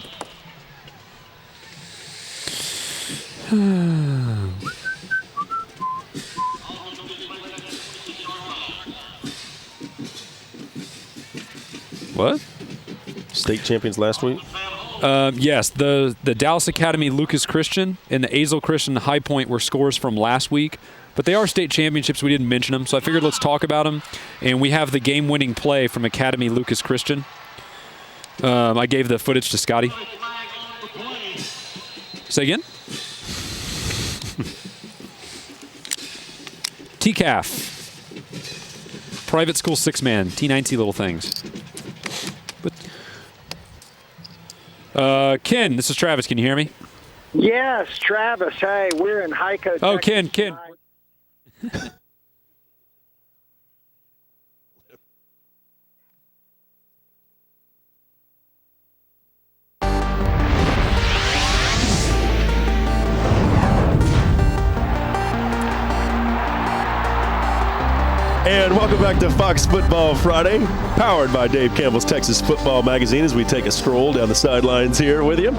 What? State champions last week? Yes, the Dallas Academy Lucas Christian and the Azle Christian High Point were scores from last week. But they are state championships. We didn't mention them, so I figured let's talk about them. And we have the game-winning play from Academy Lucas Christian. I gave the footage to Scotty. Say again? TCAF. Private school six-man. T9C little things. But, Ken, this is Travis. Can you hear me? Yes, Travis. Hey, we're in Hico. Oh, Texas Ken. tonight. And welcome back to Fox Football Friday, powered by Dave Campbell's Texas Football Magazine as we take a stroll down the sidelines here with you.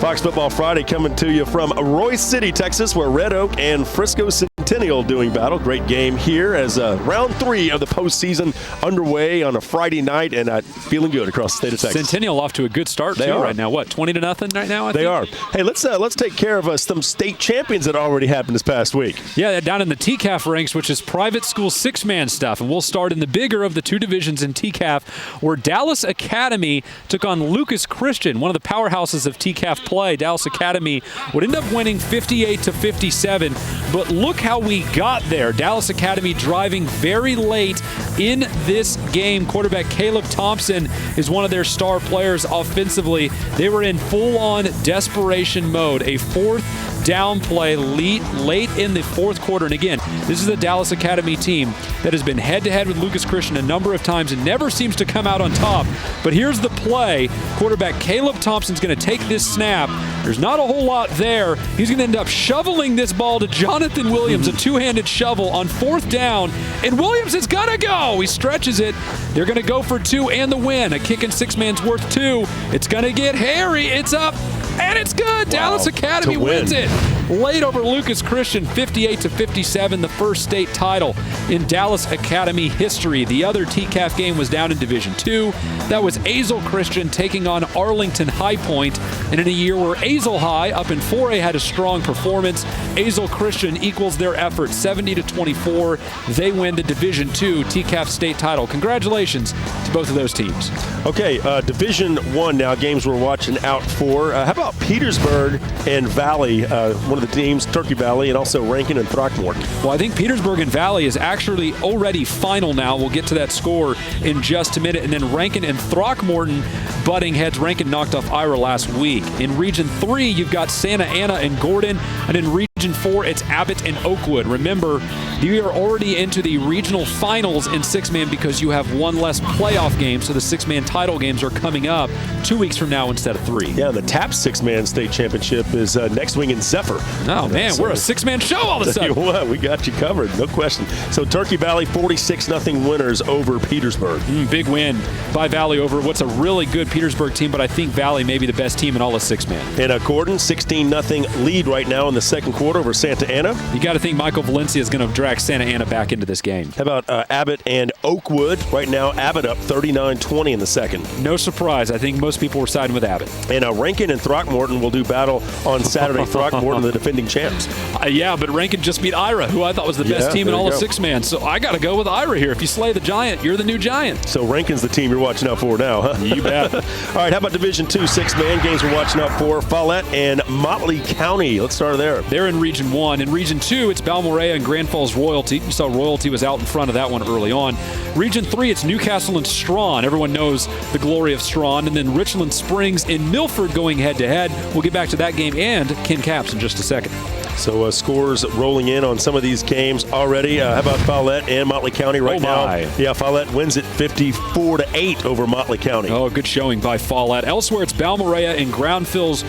Fox Football Friday coming to you from Royce City, Texas, where Red Oak and Frisco Centennial doing battle. Great game here as round 3 of the postseason underway on a Friday night, and feeling good across the state of Texas. Centennial off to a good start They too are. right now. What, 20-0 right now? I They think? are. Hey, let's take care of some state champions that already happened this past week. Yeah, down in the TCAF ranks, which is private school six-man stuff. And we'll start in the bigger of the two divisions in TCAF, where Dallas Academy took on Lucas Christian, one of the powerhouses of TCAF play. Dallas Academy would end up winning 58-57. But look how we got there. Dallas Academy driving very late in this game. Quarterback Caleb Thompson is one of their star players offensively. They were in full-on desperation mode. A fourth down play late in the fourth quarter. And again, this is the Dallas Academy team that has been head-to-head with Lucas Christian a number of times and never seems to come out on top. But here's the play. Quarterback Caleb Thompson's going to take this snap. There's not a whole lot there. He's going to end up shoveling this ball to Jonathan Williams, a two-handed shovel on fourth down. And Williams is going to go. He stretches it. They're going to go for 2 and the win. A kick and six-man's worth 2. It's going to get hairy. It's up. And it's good. Wow. Dallas Academy wins it. Late over Lucas Christian, 58-57, the first state title in Dallas Academy history. The other TCAF game was down in Division II. That was Azle Christian taking on Arlington High Point. And in a year where Azle High up in 4A had a strong performance, Azle Christian equals their effort 70-24. They win the Division II TCAF state title. Congratulations to both of those teams. Okay, Division I now, games we're watching out for. How about Petersburg and Valley, one of of the teams, Turkey Valley, and also Rankin and Throckmorton. Well, I think Petersburg and Valley is actually already final now. We'll get to that score in just a minute. And then Rankin and Throckmorton butting heads. Rankin knocked off Ira last week. In Region 3, you've got Santa Ana and Gordon. And in Region 4, it's Abbott and Oakwood. Remember, you are already into the regional finals in six-man because you have one less playoff game, so the six-man title games are coming up 2 weeks from now instead of 3. Yeah, the TAP six-man state championship is next week in Zephyr. Oh, man, we're a six-man show all of a sudden. What? We got you covered, no question. So Turkey Valley, 46-0 winners over Petersburg. Big win by Valley over what's a really good Petersburg team, but I think Valley may be the best team in all of six-man. And Gordon, 16-0 lead right now in the second quarter over Santa Ana. You got to think Michael Valencia is going to drag Santa Ana back into this game. How about Abbott and Oakwood? Right now, Abbott up 39-20 in the second. No surprise. I think most people were siding with Abbott. And Rankin and Throckmorton will do battle on Saturday. Throckmorton, the defending champs. Yeah, but Rankin just beat Ira, who I thought was the best team in all of six-man. So I got to go with Ira here. If you slay the giant, you're the new giant. So Rankin's the team you're watching out for now, huh? You bet. All right, how about Division II six-man games we're watching out for? Follett and Motley County. Let's start there. They're in Region 1. In Region 2, it's Balmorea and Grand Falls Royalty. You saw Royalty was out in front of that one early on. Region 3, it's Newcastle and Strawn. Everyone knows the glory of Strawn. And then Richland Springs and Milford going head-to-head. We'll get back to that game and Ken Capps in just a second. So scores rolling in on some of these games already. How about Follett and Motley County right now? Yeah, Follett wins it 54-8 over Motley County. Oh, good showing by Follett. Elsewhere, it's Balmorea and Grand Falls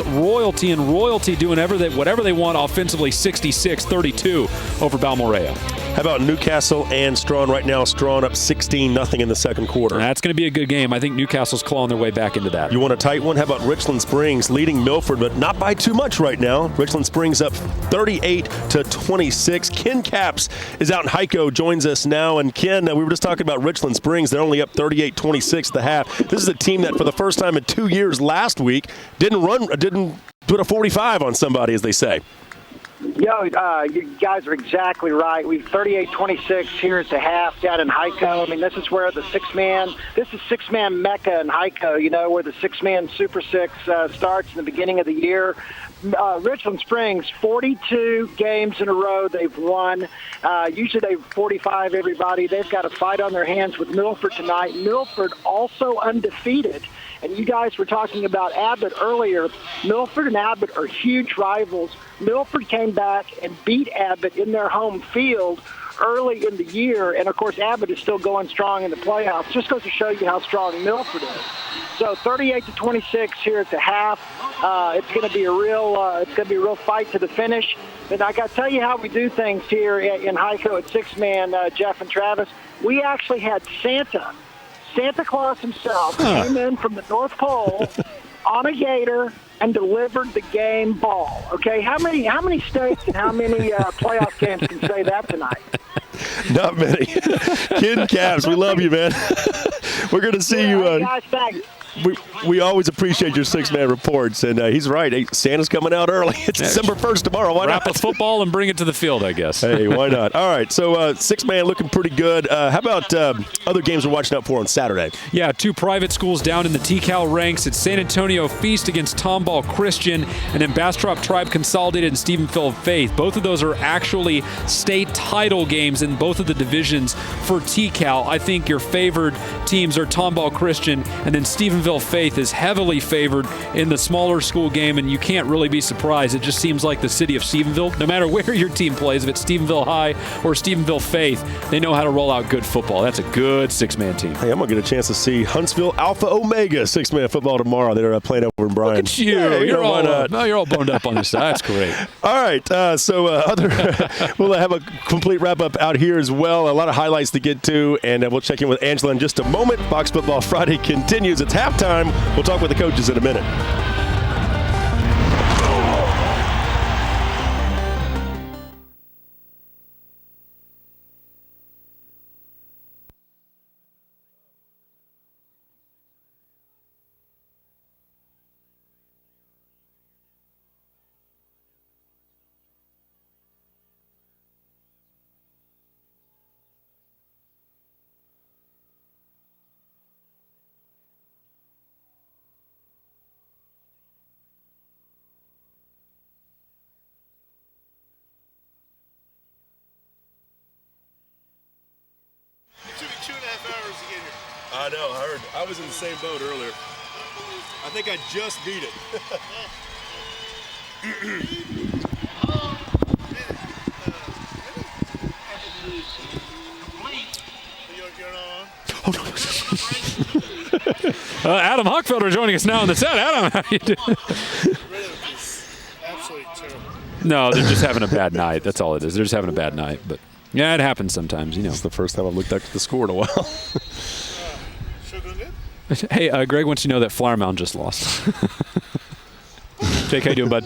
Royalty, and Royalty doing whatever they want offensively, 66-32 over Balmorea. How about Newcastle and Strawn right now? Strawn up 16-0 in the second quarter. That's going to be a good game. I think Newcastle's clawing their way back into that. You want a tight one? How about Richland Springs leading Milford, but not by too much right now. Richland Springs up 38-26. Ken Capps is out in Hico, joins us now. And Ken, we were just talking about Richland Springs. They're only up 38-26 at the half. This is a team that for the first time in 2 years last week didn't put a 45 on somebody, as they say. Yo, you guys are exactly right. We've 38-26 here at the half down in Hico. I mean, this is where the six-man mecca in Hico, where the six-man Super Six starts in the beginning of the year. Richland Springs, 42 games in a row they've won. Usually they've 45 everybody. They've got a fight on their hands with Milford tonight. Milford also undefeated. And you guys were talking about Abbott earlier. Milford and Abbott are huge rivals. Milford came back and beat Abbott in their home field early in the year. And, of course, Abbott is still going strong in the playoffs. Just goes to show you how strong Milford is. So 38-26 here at the half. It's going to be a real fight to the finish. And I got to tell you how we do things here in Hico at six-man, Jeff and Travis. We actually had Santa Claus himself came in from the North Pole on a gator and delivered the game ball. Okay, how many states and how many playoff games can say that tonight? Not many. Ken Capps, we love you, man. We're going to see you. Guys, thanks. We always appreciate your six-man reports, and he's right. Hey, Santa's coming out early. It's December 1st tomorrow. Why not? Wrap up football and bring it to the field, I guess. Hey, why not? All right, so six-man looking pretty good. How about other games we're watching out for on Saturday? Yeah, 2 private schools down in the TCAL ranks. It's San Antonio Feast against Tomball Christian, and then Bastrop Tribe Consolidated and Stephenville Faith. Both of those are actually state title games in both of the divisions for TCAL. I think your favored teams are Tomball Christian, and then Stephenville Faith is heavily favored in the smaller school game, and you can't really be surprised. It just seems like the city of Stephenville, no matter where your team plays, if it's Stephenville High or Stephenville Faith, they know how to roll out good football. That's a good six-man team. Hey, I'm going to get a chance to see Huntsville Alpha Omega six-man football tomorrow. They're playing over in Bryan. Look at you. Yeah, you're all boned up on this side. That's great. All right. We'll have a complete wrap-up out here as well. A lot of highlights to get to, and we'll check in with Angela in just a moment. Fox Football Friday continues. It's halftime. We'll talk with the coaches in a minute. I know. I heard. I was in the same boat earlier. I think I just beat it. Adam Hochfelder joining us now on the set. Adam, how you doing? Absolutely terrible. No, they're just having a bad night. That's all it is. They're just having a bad night. But yeah, it happens sometimes, you know. It's the first time I've looked up at the score in a while. Hey, Greg wants you to know that Flower Mound just lost. Jake, how you doing, bud?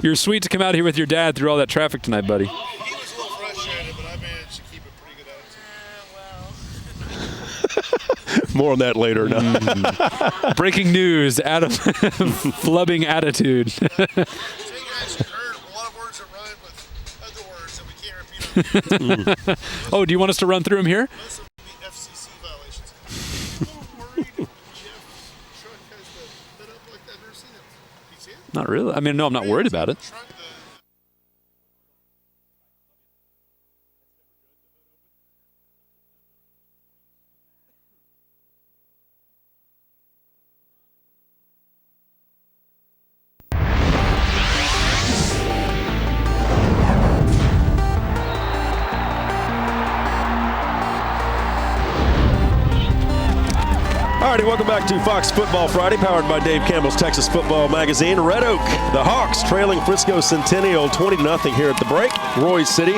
You're sweet to come out here with your dad through all that traffic tonight, buddy. He was a little frustrated, but I managed to keep a pretty good attitude. More on that later. No. Breaking news, Adam flubbing attitude. So you guys heard a lot of words that rhyme with other words that we can't repeat. Oh, do you want us to run through them here? Those would be FCC violations. I'm a little worried if Jeff's truck has the lit up like that. I've never seen it. You see it? Not really. I mean, no, I'm not worried about it. Alrighty, welcome back to Fox Football Friday, powered by Dave Campbell's Texas Football Magazine. Red Oak, the Hawks trailing Frisco Centennial 20-0 here at the break. Roy City.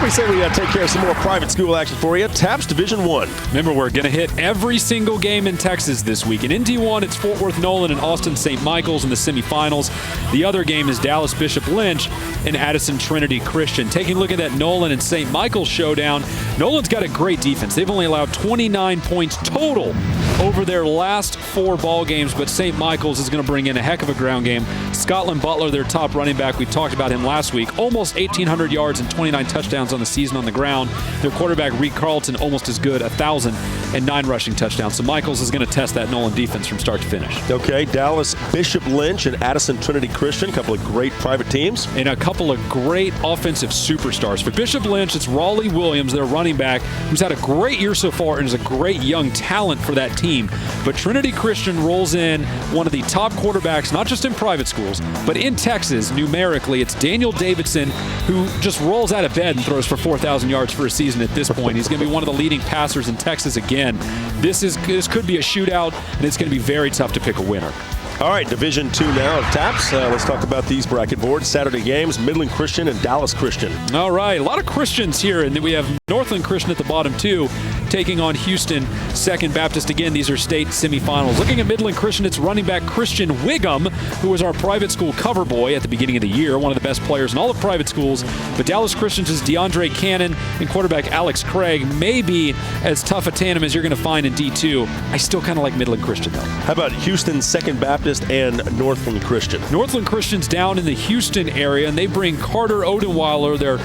We say we got to take care of some more private school action for you. TAPS Division I. Remember, we're going to hit every single game in Texas this week. And in D1, it's Fort Worth Nolan and Austin St. Michael's in the semifinals. The other game is Dallas Bishop Lynch and Addison Trinity Christian. Taking a look at that Nolan and St. Michael's showdown, Nolan's got a great defense. They've only allowed 29 points total over their last 4 ball games, but St. Michael's is going to bring in a heck of a ground game. Scotland Butler, their top running back, we talked about him last week, almost 1,800 yards and 29 touchdowns on the season on the ground. Their quarterback, Reed Carlton, almost as good, 1,009 rushing touchdowns. So Michael's is going to test that Nolan defense from start to finish. Okay, Dallas Bishop Lynch and Addison Trinity Christian, a couple of great private teams. And a couple of great offensive superstars. For Bishop Lynch, it's Raleigh Williams, their running back, who's had a great year so far and is a great young talent for that team. But Trinity Christian rolls in one of the top quarterbacks, not just in private schools, but in Texas, numerically. It's Daniel Davidson, who just rolls out of bed and throws for 4,000 yards for a season at this point. He's going to be one of the leading passers in Texas again. This could be a shootout, and it's going to be very tough to pick a winner. All right, Division II now of TAPS. Let's talk about these bracket boards. Saturday games, Midland Christian and Dallas Christian. All right, a lot of Christians here, and then we have Northland Christian at the bottom, too, taking on Houston Second Baptist. Again, these are state semifinals. Looking at Midland Christian, it's running back Christian Wiggum, who was our private school cover boy at the beginning of the year, one of the best players in all the private schools. But Dallas Christian's is DeAndre Cannon and quarterback Alex Craig. Maybe as tough a tandem as you're going to find in D2. I still kind of like Midland Christian, though. How about Houston Second Baptist and Northland Christian? Northland Christian's down in the Houston area, and they bring Carter Odenweiler, their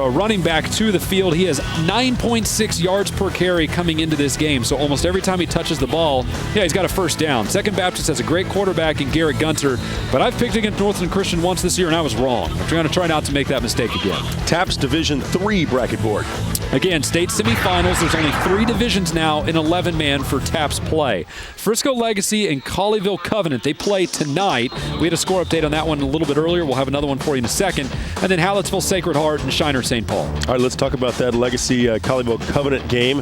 running back, to the field. He has 9.6 yards per carry coming into this game, so almost every time he touches the ball, he's got a first down. Second Baptist has a great quarterback in Garrett Gunter, but I've picked against Northland Christian once this year, and I was wrong. I'm going to try not to make that mistake again. TAPS Division III bracket board. Again, state semifinals. There's only 3 divisions now in 11-man for TAPS play. Frisco Legacy and Colleyville Covenant, they play tonight. We had a score update on that one a little bit earlier. We'll have another one for you in a second. And then Hallettsville Sacred Heart and Shiner St. Paul. All right, let's talk about that Legacy Colleyville Covenant game.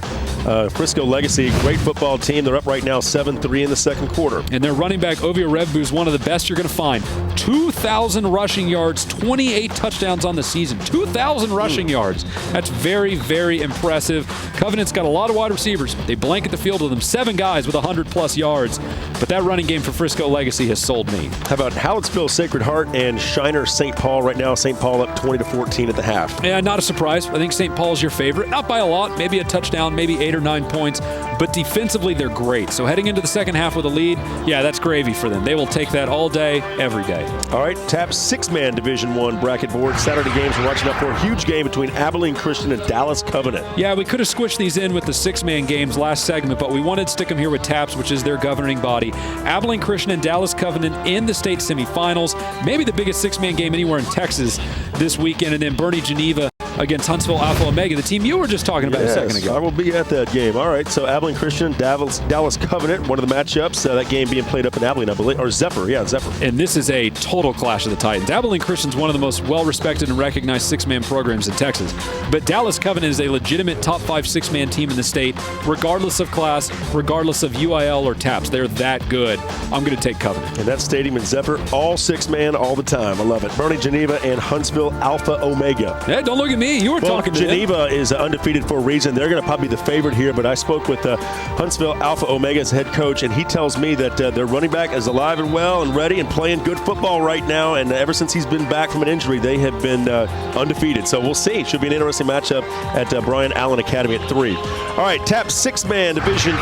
Frisco Legacy, great football team. They're up right now 7-3 in the second quarter. And their running back, Ovia Revbu, is one of the best you're going to find. 2,000 rushing yards, 28 touchdowns on the season. 2,000 rushing yards. That's very, very impressive. Covenant's got a lot of wide receivers. They blanket the field with them. 7 guys with 100-plus yards. But that running game for Frisco Legacy has sold me. How about Hallettsville Sacred Heart and Shiner St. Paul? Right now, St. Paul up 20-14 at the half. Yeah, not a surprise. I think St. Paul's your favorite. Not by a lot. Maybe a touchdown, maybe 8 or 9 points. But defensively, they're great. So heading into the second half with a lead, that's gravy for them. They will take that all day, every day. All right, TAPS 6-man Division I bracket board. Saturday games we're watching up for a huge game between Abilene Christian and Dallas Covenant. Yeah, we could have squished these in with the 6-man games last segment, but we wanted to stick them here with TAPS, which is their governing body. Abilene Christian and Dallas Covenant in the state semifinals. Maybe the biggest 6-man game anywhere in Texas this weekend. And then Bernie Geneva against Huntsville Alpha Omega, the team you were just talking about a second ago. I will be at that game. All right, so Abilene Christian, Dallas Covenant, one of the matchups. That game being played up in Abilene, I believe, or Zephyr. Yeah, Zephyr. And this is a total clash of the Titans. Abilene Christian's one of the most well-respected and recognized six-man programs in Texas. But Dallas Covenant is a legitimate top 5 six-man team in the state, regardless of class, regardless of UIL or TAPS. They're that good. I'm going to take Covenant. And that stadium in Zephyr, all six-man all the time. I love it. Bernie Geneva and Huntsville Alpha Omega. Hey, don't look at me. You were talking to Geneva is undefeated for a reason. They're going to probably be the favorite here, but I spoke with Huntsville Alpha Omega's head coach, and he tells me that their running back is alive and well and ready and playing good football right now, and ever since he's been back from an injury, they have been undefeated. So we'll see. Should be an interesting matchup at Brian Allen Academy at 3. All right, TAP 6-man Division 2,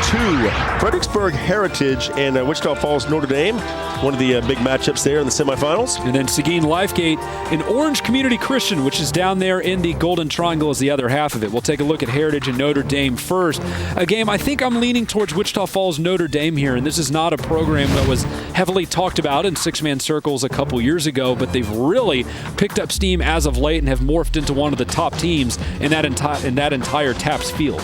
Fredericksburg Heritage and Wichita Falls Notre Dame. One of the big matchups there in the semifinals. And then Seguin Lifegate and Orange Community Christian, which is down there in the Golden Triangle, is the other half of it. We'll take a look at Heritage and Notre Dame first. A game I think I'm leaning towards Wichita Falls Notre Dame here, and this is not a program that was heavily talked about in six-man circles a couple years ago, but they've really picked up steam as of late and have morphed into one of the top teams in that entire TAPS field.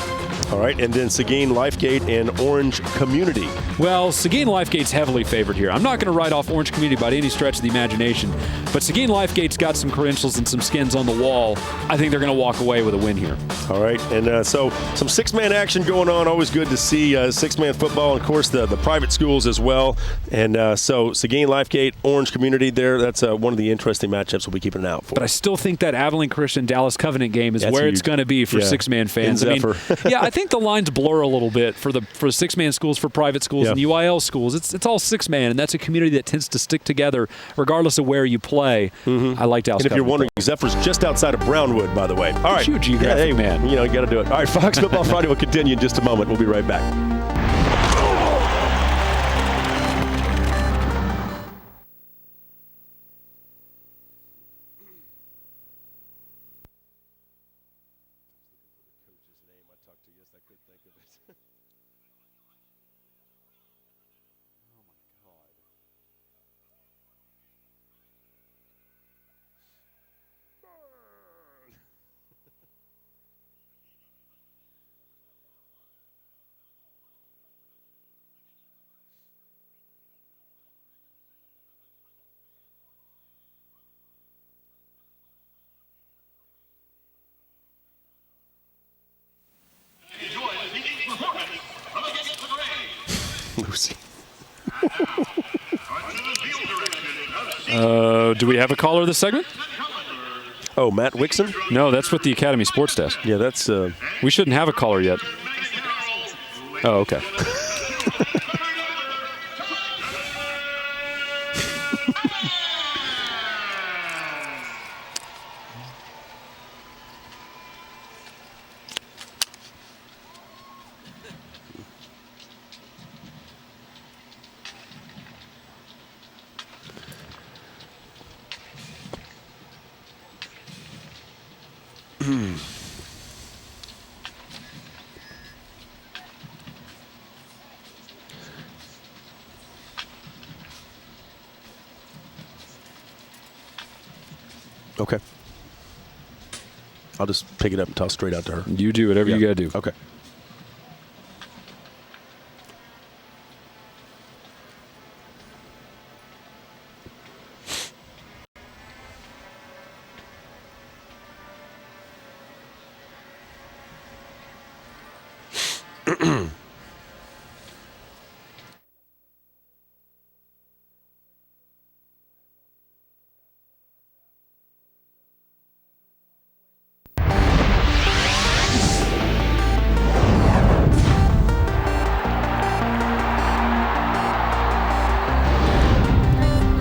All right, and then Seguin, Lifegate, and Orange Community. Well, Seguin Lifegate's heavily favored here. I'm not going to write off Orange Community by any stretch of the imagination, but Seguin Lifegate's got some credentials and some skins on the wall. I think they're going to walk away with a win here. All right, and so some six-man action going on. Always good to see six-man football, and of course the private schools as well. And so Seguin, Lifegate, Orange Community there, that's one of the interesting matchups we'll be keeping an eye out for. But I still think that Abilene Christian Dallas Covenant game is where it's going to be for six-man fans. I think the lines blur a little bit for six-man schools, for private schools, and UIL schools. It's all six-man, and that's a community that tends to stick together regardless of where you play. I like Dallas. And if you're wondering, Zephyr's just outside of Brownwood, by the way. All right, you geographic man. You know, you got to do it. All right, Fox Football Friday will continue in just a moment. We'll be right back. Lucy. Do we have a caller this segment? Oh, Matt Wixon? No, that's with the Academy Sports Desk. Yeah, that's... We shouldn't have a caller yet. Oh, okay. Okay. I'll just pick it up and toss straight out to her. You do whatever you got to do. Okay.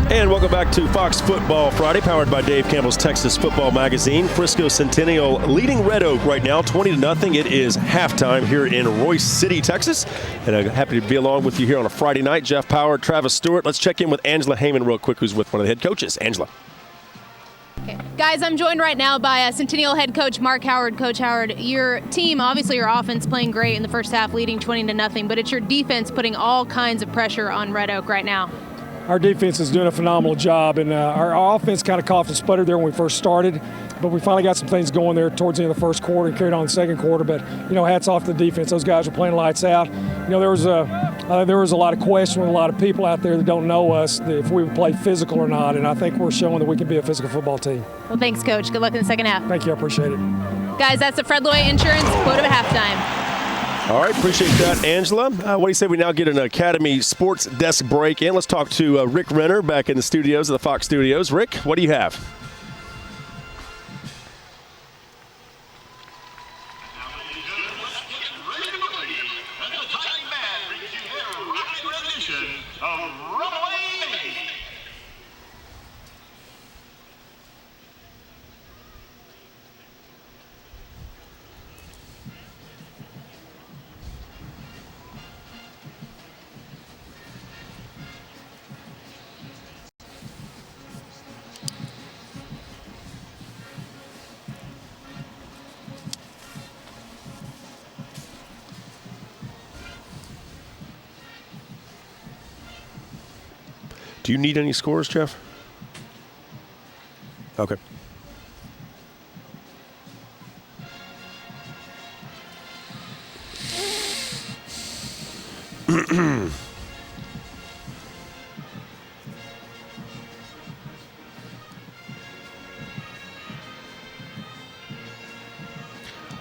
And welcome back to Fox Football Friday, powered by Dave Campbell's Texas Football Magazine. Frisco Centennial leading Red Oak right now, 20-0. It is halftime here in Royce City, Texas. And I'm happy to be along with you here on a Friday night. Jeff Power, Travis Stewart. Let's check in with Angela Heyman real quick, who's with one of the head coaches. Angela. Okay. Guys, I'm joined right now by Centennial head coach Mark Howard. Coach Howard, your team, obviously your offense playing great in the first half, leading 20-0, but it's your defense putting all kinds of pressure on Red Oak right now. our defense is doing a phenomenal job, and our offense kind of coughed and sputtered there when we first started, but we finally got some things going there towards the end of the first quarter and carried on the second quarter. But, hats off to the defense. Those guys were playing lights out. There was a lot of question with a lot of people out there that don't know us if we would play physical or not, and I think we're showing that we can be a physical football team. Well, thanks, Coach. Good luck in the second half. Thank you. I appreciate it. Guys, that's the Fred Loy Insurance quote of halftime. All right, appreciate that, Angela. What do you say we now get an Academy Sports Desk break in? Let's talk to Rick Renner back in the studios, the Fox Studios. Rick, what do you have? Do you need any scores, Jeff? Okay.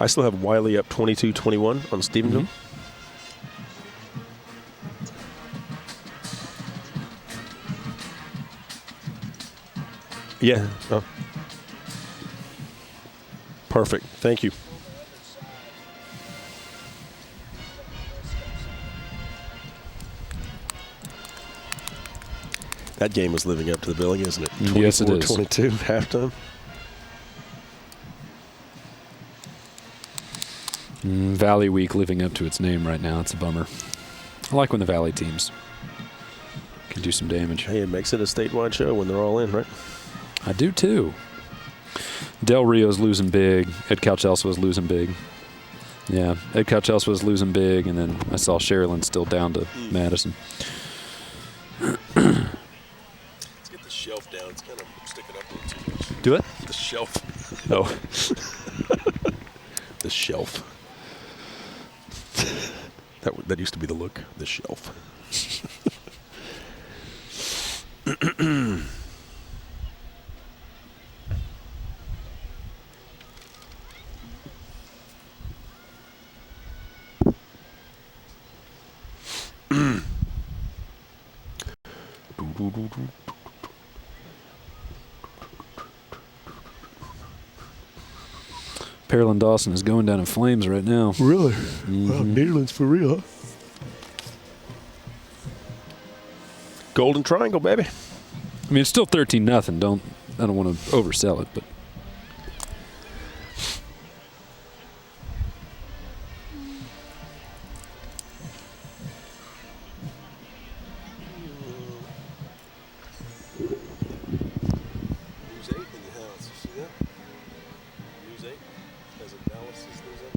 I still have Wiley up 22-21 on Stephenville. Mm-hmm. Yeah. Oh. Perfect. Thank you. That game was living up to the billing, isn't it? Yes, it is. 24-22 halftime. Valley Week living up to its name right now. It's a bummer. I like when the Valley teams can do some damage. Hey, it makes it a statewide show when they're all in, right? I do too. Del Rio's losing big. Ed Couchelswa was losing big. Yeah, Ed Couchelswa was losing big, and then I saw Sherilyn still down to Madison. Let's get the shelf down. It's kind of sticking up a little too much. Do it? The shelf. Oh. The shelf. That used to be the look. The shelf. Pearland Dawson is going down in flames right now. Really? Mm-hmm. Wow, Nederland's for real, huh? Golden Triangle, baby. I mean, it's still 13-0. I don't want to oversell it, but. News 8 in the house. You see that? News 8 as a Dallas is losing.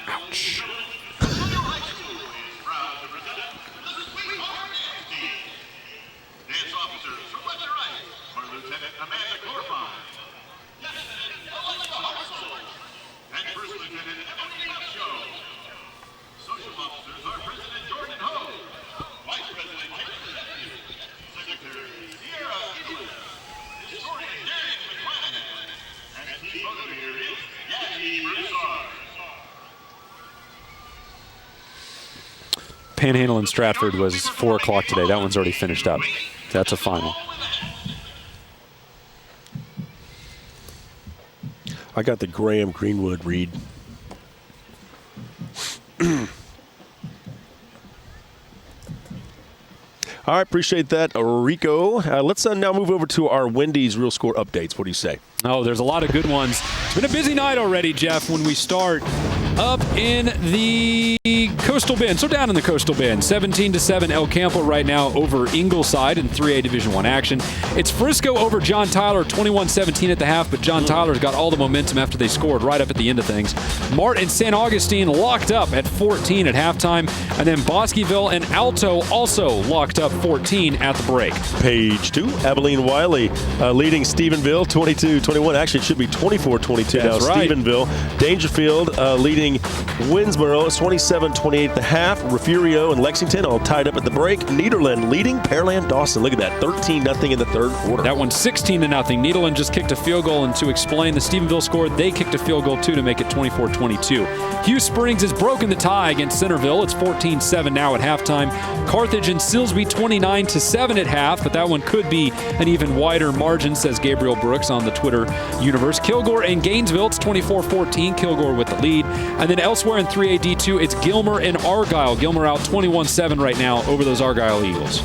Ouch. Dance officers from left to right are Lieutenant Amanda Corfine, and First Lieutenant Emily Upshaw. Social officers are President Jordan Ho, Vice President James Matthews, Secretary Sierra Idler, Historian Darian McClanahan, and Team Motivator is Yaki Broussard. Panhandle and Stratford was 4 o'clock today. That one's already finished up. That's a final. I got the Graham Greenwood read. All right, appreciate that, Rico. Let's now move over to our Wendy's real score updates. What do you say? Oh, there's a lot of good ones. It's been a busy night already, Jeff, when we start up in the Coastal Bend. So down in the Coastal Bend, 17-7 El Campo right now over Ingleside in 3A Division I action. It's Frisco over John Tyler, 21-17 at the half, but John Tyler's got all the momentum after they scored right up at the end of things. Mart and San Augustine locked up at 14 at halftime, and then Bosqueville and Alto also locked up 14 at the break. Page 2, Abilene Wiley leading Stephenville 22-21. Actually, it should be 24-22 now. Right. Stephenville. Dangerfield leading Winsboro 27-28 at the half. Refugio and Lexington all tied up at the break. Nederland leading Pearland Dawson. Look at that, 13-0 in the third quarter. That one's 16-0. Nederland just kicked a field goal, and to explain the Stephenville score, they kicked a field goal too to make it 24-22. Hugh Springs has broken the tie against Centerville. It's 14-7 now at halftime. Carthage and Silsbee 29-7 at half, but that one could be an even wider margin, says Gabriel Brooks on the Twitter universe. Kilgore and Gainesville, it's 24-14. Kilgore with the lead. And then elsewhere in 3AD2, it's Gilmer and Argyle. Gilmer out 21-7 right now over those Argyle Eagles.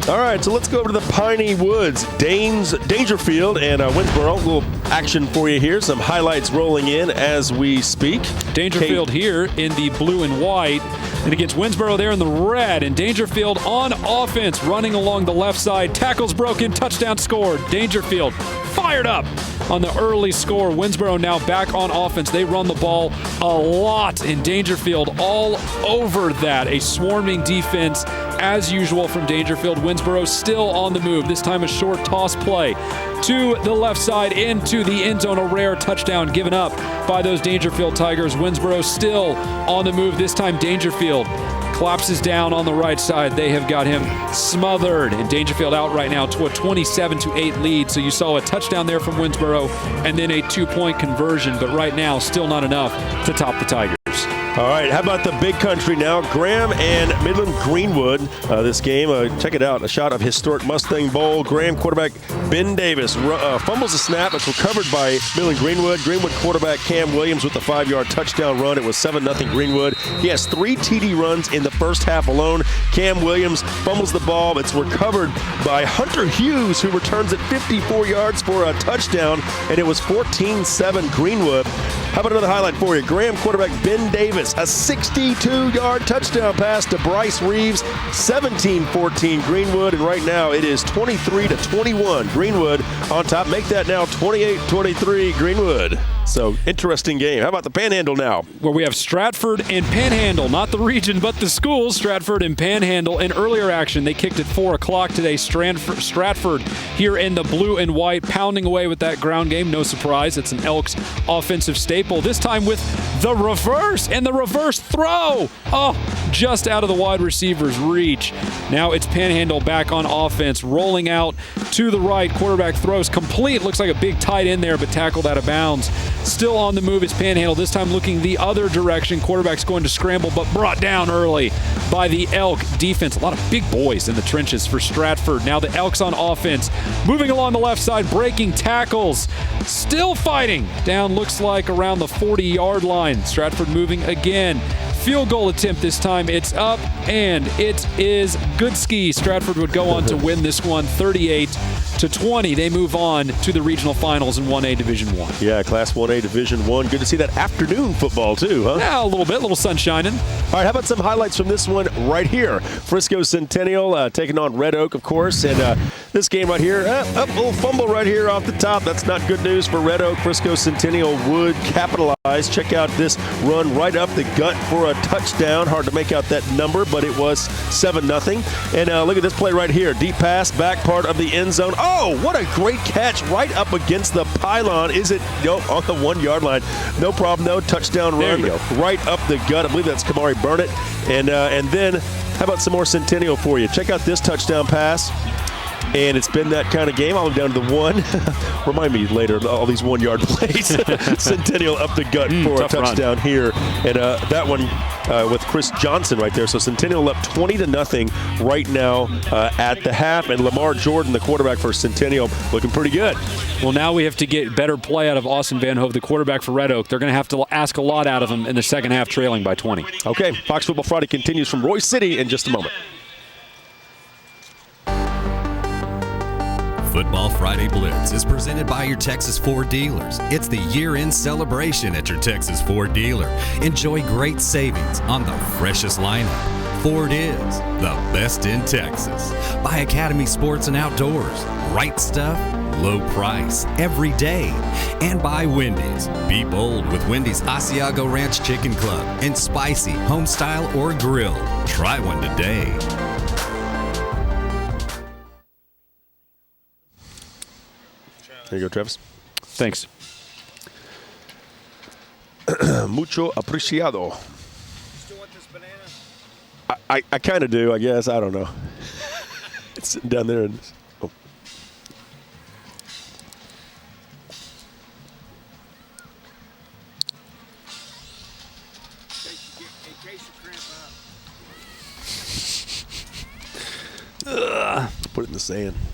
All right, so let's go over to the Piney Woods. Dangerfield and Winsboro. A little action for you here. Some highlights rolling in as we speak. Dangerfield here in the blue and white. And against Winsboro there in the red. And Dangerfield on offense, running along the left side. Tackles broken, touchdown scored. Dangerfield fired up on the early score. Winsboro now back on offense. They run the ball a lot in Dangerfield, all over that. A swarming defense as usual from Dangerfield. Winsboro still on the move. This time a short toss play to the left side into the end zone. A rare touchdown given up by those Dangerfield Tigers. Winsboro still on the move. This time Dangerfield collapses down on the right side. They have got him smothered. And Dangerfield out right now to a 27-8 lead. So you saw a touchdown there from Winsboro and then a 2-point conversion. But right now, still not enough to top the Tigers. All right, how about the big country now? Graham and Midland Greenwood. This game, check it out, a shot of historic Mustang Bowl. Graham quarterback Ben Davis fumbles the snap. It's recovered by Midland Greenwood. Greenwood quarterback Cam Williams with the 5-yard touchdown run. It was 7-0 Greenwood. He has 3 TD runs in the first half alone. Cam Williams fumbles the ball. It's recovered by Hunter Hughes, who returns it 54 yards for a touchdown, and it was 14-7 Greenwood. How about another highlight for you? Graham quarterback Ben Davis, a 62-yard touchdown pass to Bryce Reeves, 17-14 Greenwood, and right now it is 23-21 Greenwood on top. Make that now 28-23 Greenwood. So, interesting game. How about the Panhandle now? Where we have Stratford and Panhandle, not the region, but the schools. Stratford and Panhandle in earlier action. They kicked at 4 o'clock today. Stratford here in the blue and white, pounding away with that ground game. No surprise. It's an Elks offensive staple. This time with the reverse and the reverse throw. Oh, just out of the wide receiver's reach. Now it's Panhandle back on offense, rolling out to the right. Quarterback throws complete. Looks like a big tight end there, but tackled out of bounds. Still on the move, it's Panhandle, this time looking the other direction. Quarterback's going to scramble, but brought down early by the Elk defense. A lot of big boys in the trenches for Stratford. Now the Elks on offense, moving along the left side, breaking tackles, still fighting. Down looks like around the 40-yard line. Stratford moving again. Field goal attempt this time. It's up, and it is good ski. Stratford would go on to win this one 38-20. They move on to the regional finals in 1A Division I. Yeah, Class 1A Division I. Good to see that afternoon football, too, huh? Yeah, a little sun shining. All right, how about some highlights from this one right here? Frisco Centennial taking on Red Oak, of course, and this game right here, a little fumble right here off the top. That's not good news for Red Oak. Frisco Centennial would capitalize. Check out this run right up the gut for a touchdown. Hard to make out that number, but it was 7-0. And look at this play right here. Deep pass, back part of the end zone. Oh, what a great catch right up against the pylon. Is it on the 1-yard line? No problem, no touchdown run right up the gut. I believe that's Kamari Burnett. And then how about some more Centennial for you? Check out this touchdown pass. And it's been that kind of game. I'll down to the 1. Remind me later, all these 1-yard plays. Centennial up the gut for a touchdown here. And that one with Chris Johnson right there. So Centennial up 20-0 right now at the half. And Lamar Jordan, the quarterback for Centennial, looking pretty good. Well, now we have to get better play out of Austin Van Hove, the quarterback for Red Oak. They're going to have to ask a lot out of him in the second half, trailing by 20. Okay, Fox Football Friday continues from Royce City in just a moment. Football Friday Blitz is presented by your Texas Ford dealers. It's the year-end celebration at your Texas Ford dealer. Enjoy great savings on the freshest lineup. Ford is the best in Texas. By Academy Sports and Outdoors. Right stuff, low price, every day. And by Wendy's. Be bold with Wendy's Asiago Ranch Chicken Club and spicy, home style, or grilled. Try one today. There you go, Travis. Thanks. Mucho apreciado. Still want this banana? I kind of do, I guess. I don't know. It's sitting down there. Oh. Put it in the sand. Freels.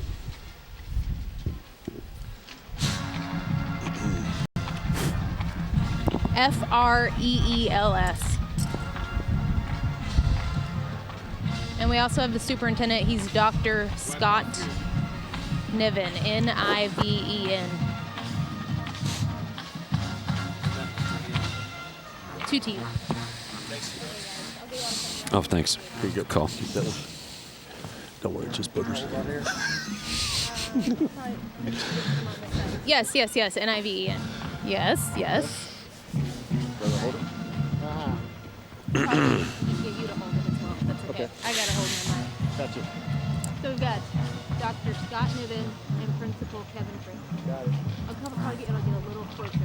And we also have the superintendent. He's Dr. Scott Niven, Niven. 2 T's. Oh, thanks. Here you go. Call. Keep that one. Don't worry, it's just boogers. Yes, Niven. Yes. Get you to hold it as well. That's okay. I gotta hold my mic. Gotcha. So we've got Dr. Scott Niven and Principal Kevin Frisco. Got it. I'll probably get a little closer.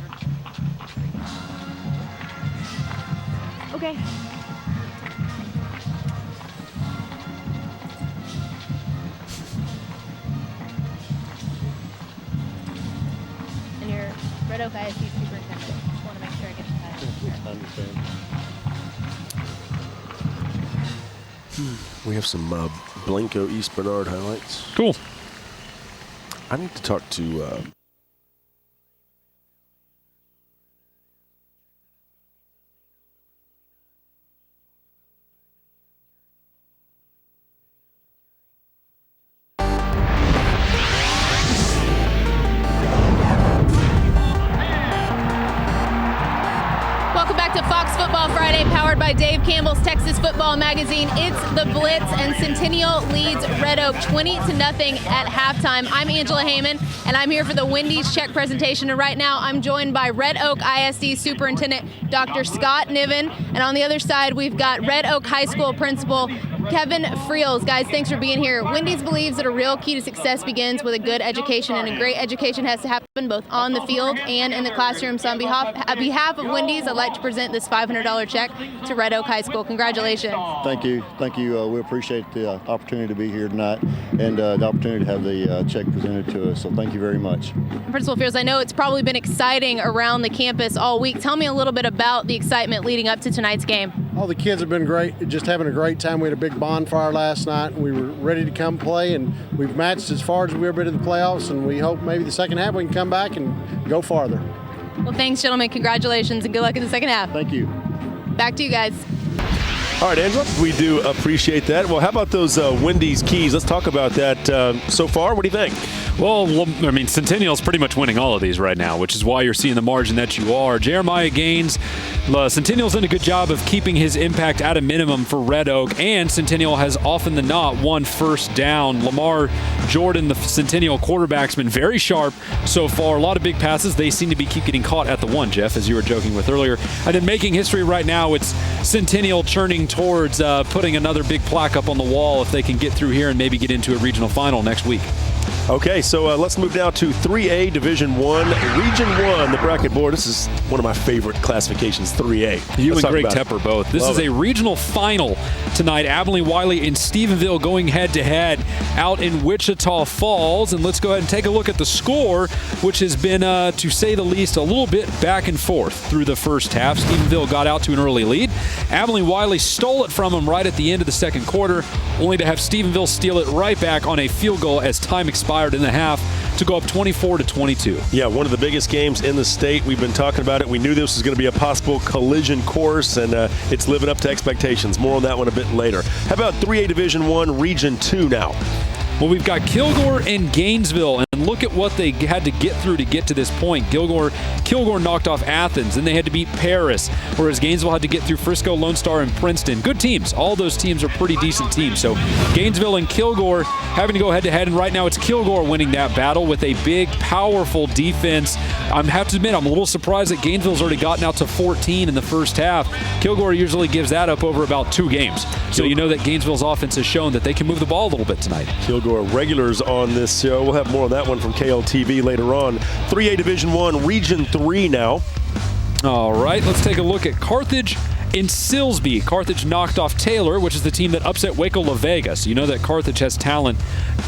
Okay. And your Red Oak ISD superintendent. Just want to make sure I get the title. I understand. We have some Blanco East Bernard highlights. Cool. I need to talk to by Dave Campbell's Texas Football Magazine. It's the Blitz, and Centennial leads Red Oak 20-0 at halftime. I'm Angela Heyman, and I'm here for the Wendy's check presentation. And right now, I'm joined by Red Oak ISD Superintendent Dr. Scott Niven, and on the other side, we've got Red Oak High School Principal Kevin Freels. Guys, thanks for being here. Wendy's believes that a real key to success begins with a good education, and a great education has to happen both on the field and in the classroom. So on behalf of Wendy's, I'd like to present this $500 check to Red Oak High School. Congratulations. Thank you. We appreciate the opportunity to be here tonight and the opportunity to have the check presented to us. So thank you very much. Principal Freels, I know it's probably been exciting around the campus all week. Tell me a little bit about the excitement leading up to tonight's game. All the kids have been great, just having a great time. We had a big bonfire last night, and we were ready to come play, and we've matched as far as we've ever been to the playoffs, and we hope maybe the second half we can come back and go farther. Well, thanks, gentlemen. Congratulations, and good luck in the second half. Thank you. Back to you guys. All right, Angela, we do appreciate that. Well, how about those Wendy's keys? Let's talk about that so far. What do you think? Well, I mean, Centennial's pretty much winning all of these right now, which is why you're seeing the margin that you are. Jeremiah Gaines, Centennial's done a good job of keeping his impact at a minimum for Red Oak, and Centennial has often than not won first down. Lamar Jordan, the Centennial quarterback's been very sharp so far. A lot of big passes. They seem to keep getting caught at the one, Jeff, as you were joking with earlier. And then making history right now, it's Centennial churning towards putting another big plaque up on the wall if they can get through here and maybe get into a regional final next week. Okay, so let's move now to 3A Division I, Region 1, the bracket board. This is one of my favorite classifications, 3A. You and Greg Tepper both. This is a regional final tonight. Abilene Wiley and Stephenville going head-to-head out in Wichita Falls. And let's go ahead and take a look at the score, which has been, to say the least, a little bit back and forth through the first half. Stephenville got out to an early lead. Abilene Wiley stole it from them right at the end of the second quarter, only to have Stephenville steal it right back on a field goal as time expired in the half to go up 24-22. Yeah, one of the biggest games in the state. We've been talking about it. We knew this was going to be a possible collision course, and it's living up to expectations. More on that one a bit later. How about 3A Division I, Region 2 now? Well, we've got Kilgore and Gainesville, and look at what they had to get through to get to this point. Kilgore knocked off Athens, and they had to beat Paris, whereas Gainesville had to get through Frisco, Lone Star, and Princeton. Good teams. All those teams are pretty decent teams. So Gainesville and Kilgore having to go head-to-head, and right now it's Kilgore winning that battle with a big, powerful defense. I have to admit, I'm a little surprised that Gainesville's already gotten out to 14 in the first half. Kilgore usually gives that up over about 2 games. So you know that Gainesville's offense has shown that they can move the ball a little bit tonight. Kilgore regulars on this show. We'll have more on that one from KLTV later on. 3A Division I, Region 3 now. All right, let's take a look at Carthage in Silsbee. Carthage knocked off Taylor, which is the team that upset Waco La Vega. So you know that Carthage has talent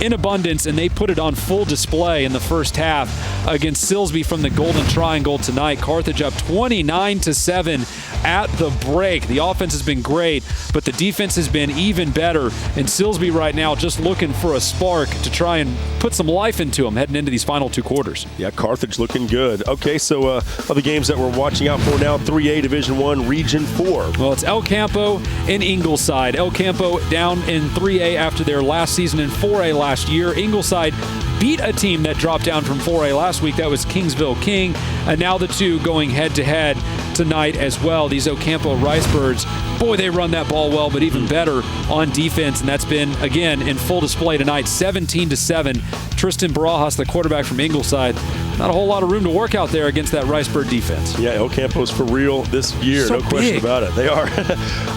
in abundance, and they put it on full display in the first half against Silsbee from the Golden Triangle tonight. Carthage up 29-7 at the break. The offense has been great, but the defense has been even better. And Silsbee right now just looking for a spark to try and put some life into them heading into these final 2 quarters. Yeah, Carthage looking good. Okay, so other games that we're watching out for now, 3A Division I, Region 4. Well, it's El Campo and Ingleside. El Campo down in 3A after their last season in 4A last year. Ingleside beat a team that dropped down from 4A last week. That was Kingsville King. And now the two going head-to-head tonight as well. These Ocampo Ricebirds, boy, they run that ball well, but even better on defense. And that's been, again, in full display tonight, 17-7. Tristan Barajas, the quarterback from Ingleside. Not a whole lot of room to work out there against that Ricebird defense. Yeah, El Campo's for real this year. So no question big. about it. They are.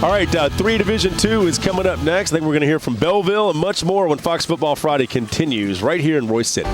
All right, 3 Division II is coming up next. I think we're going to hear from Belleville and much more when Fox Football Friday continues right here in Royce City.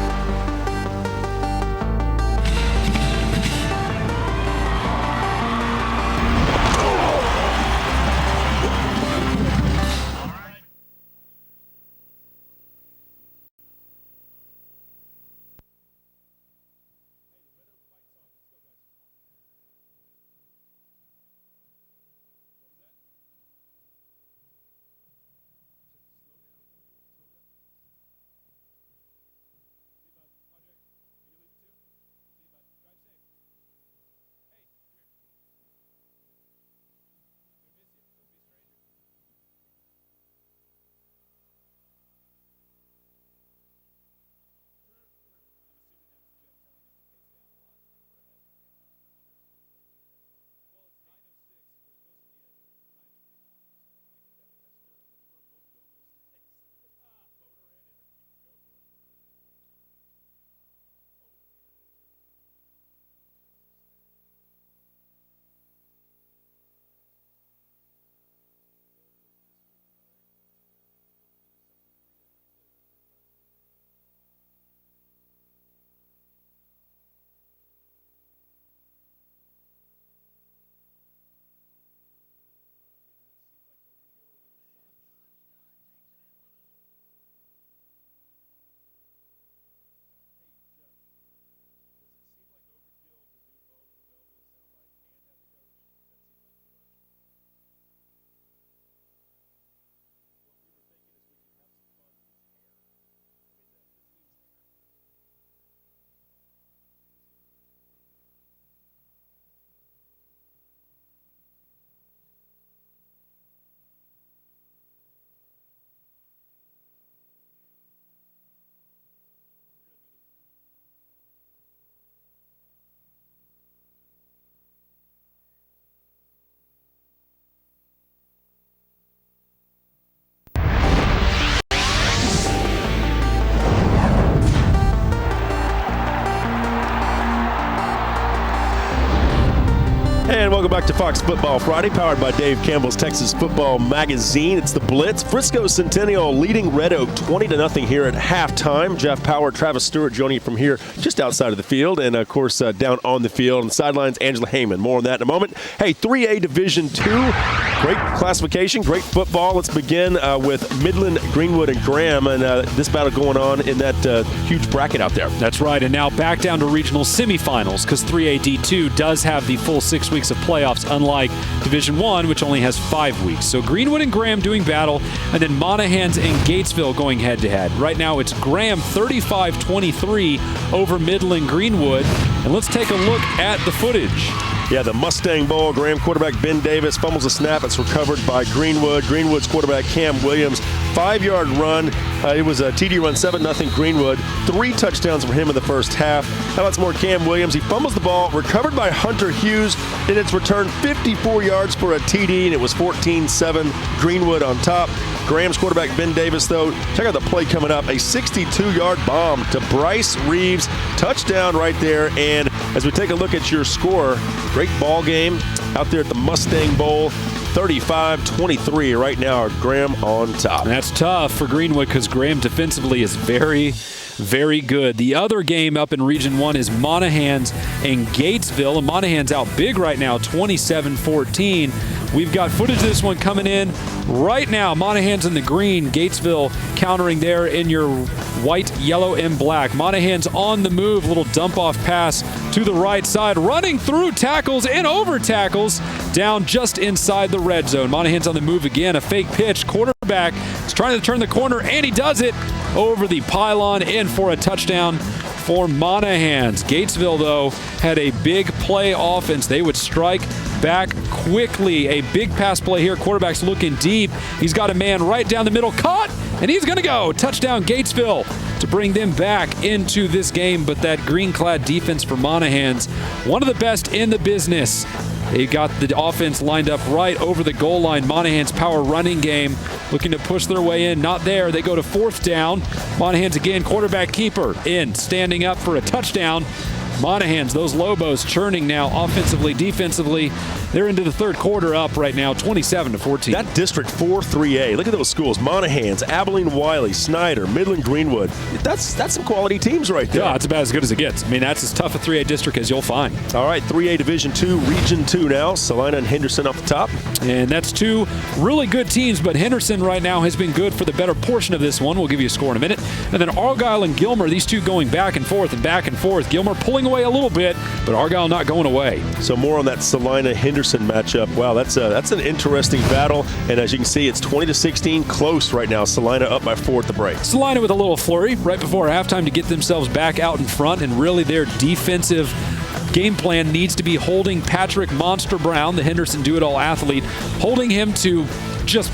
And welcome back to Fox Football Friday, powered by Dave Campbell's Texas Football Magazine. It's the Blitz. Frisco Centennial leading Red Oak 20-0 here at halftime. Jeff Power, Travis Stewart joining you from here just outside of the field. And, of course, down on the field on the sidelines, Angela Heyman. More on that in a moment. Hey, 3A Division II, great classification, great football. Let's begin with Midland, Greenwood, and Graham. And this battle going on in that huge bracket out there. That's right. And now back down to regional semifinals because 3A D2 does have the full 6 weeks of playoffs, unlike Division I, which only has 5 weeks. So Greenwood and Graham doing battle, and then Monahans and Gatesville going head-to-head. Right now it's Graham 35-23 over Midland Greenwood. And let's take a look at the footage. Yeah, the Mustang Bowl. Graham quarterback Ben Davis fumbles a snap. It's recovered by Greenwood. Greenwood's quarterback Cam Williams. 5-yard run. It was a TD run, 7-0 Greenwood. 3 touchdowns for him in the first half. How about some more Cam Williams? He fumbles the ball, recovered by Hunter Hughes. Then it's returned 54 yards for a TD, and it was 14-7 Greenwood on top. Graham's quarterback Ben Davis, though, check out the play coming up. A 62-yard bomb to Bryce Reeves. Touchdown right there. And as we take a look at your score, great ball game out there at the Mustang Bowl. 35-23 right now. Graham on top. That's tough for Greenwood because Graham defensively is very, very good. The other game up in Region 1 is Monahans and Gatesville. And Monahans out big right now, 27-14. We've got footage of this one coming in right now. Monahans in the green, Gatesville countering there in your white, yellow, and black. Monahans on the move, little dump-off pass to the right side, running through tackles and over tackles, down just inside the red zone. Monahans on the move again, a fake pitch. Quarterback is trying to turn the corner, and he does it over the pylon, in for a touchdown for Monahans. Gatesville, though, had a big play offense. They would strike back quickly. A big pass play here. Quarterback's looking deep. He's got a man right down the middle. Caught, and he's going to go. Touchdown, Gatesville, to bring them back into this game. But that green-clad defense for Monahans, one of the best in the business. They got the offense lined up right over the goal line. Monahans power running game looking to push their way in. Not there. They go to 4th down. Monahans again, quarterback keeper in, standing up for a touchdown. Monahans, those Lobos churning now offensively, defensively. They're into the third quarter up right now, 27-14. That District 4-3A, look at those schools. Monahans, Abilene Wiley, Snyder, Midland Greenwood. That's some quality teams right there. Yeah, it's about as good as it gets. I mean, that's as tough a 3A district as you'll find. All right, 3A Division 2, Region 2 now. Salina and Henderson off the top. And that's 2 really good teams, but Henderson right now has been good for the better portion of this one. We'll give you a score in a minute. And then Argyle and Gilmer, these 2 going back and forth and back and forth. Gilmer pulling away a little bit, but Argyle not going away. So more on that Salina-Henderson matchup. Wow, that's an interesting battle. And as you can see, it's 20-16, close right now. Salina up by 4 at the break. Salina with a little flurry right before halftime to get themselves back out in front, and really their defensive game plan needs to be holding Patrick Monster Brown, the Henderson do-it-all athlete, holding him to just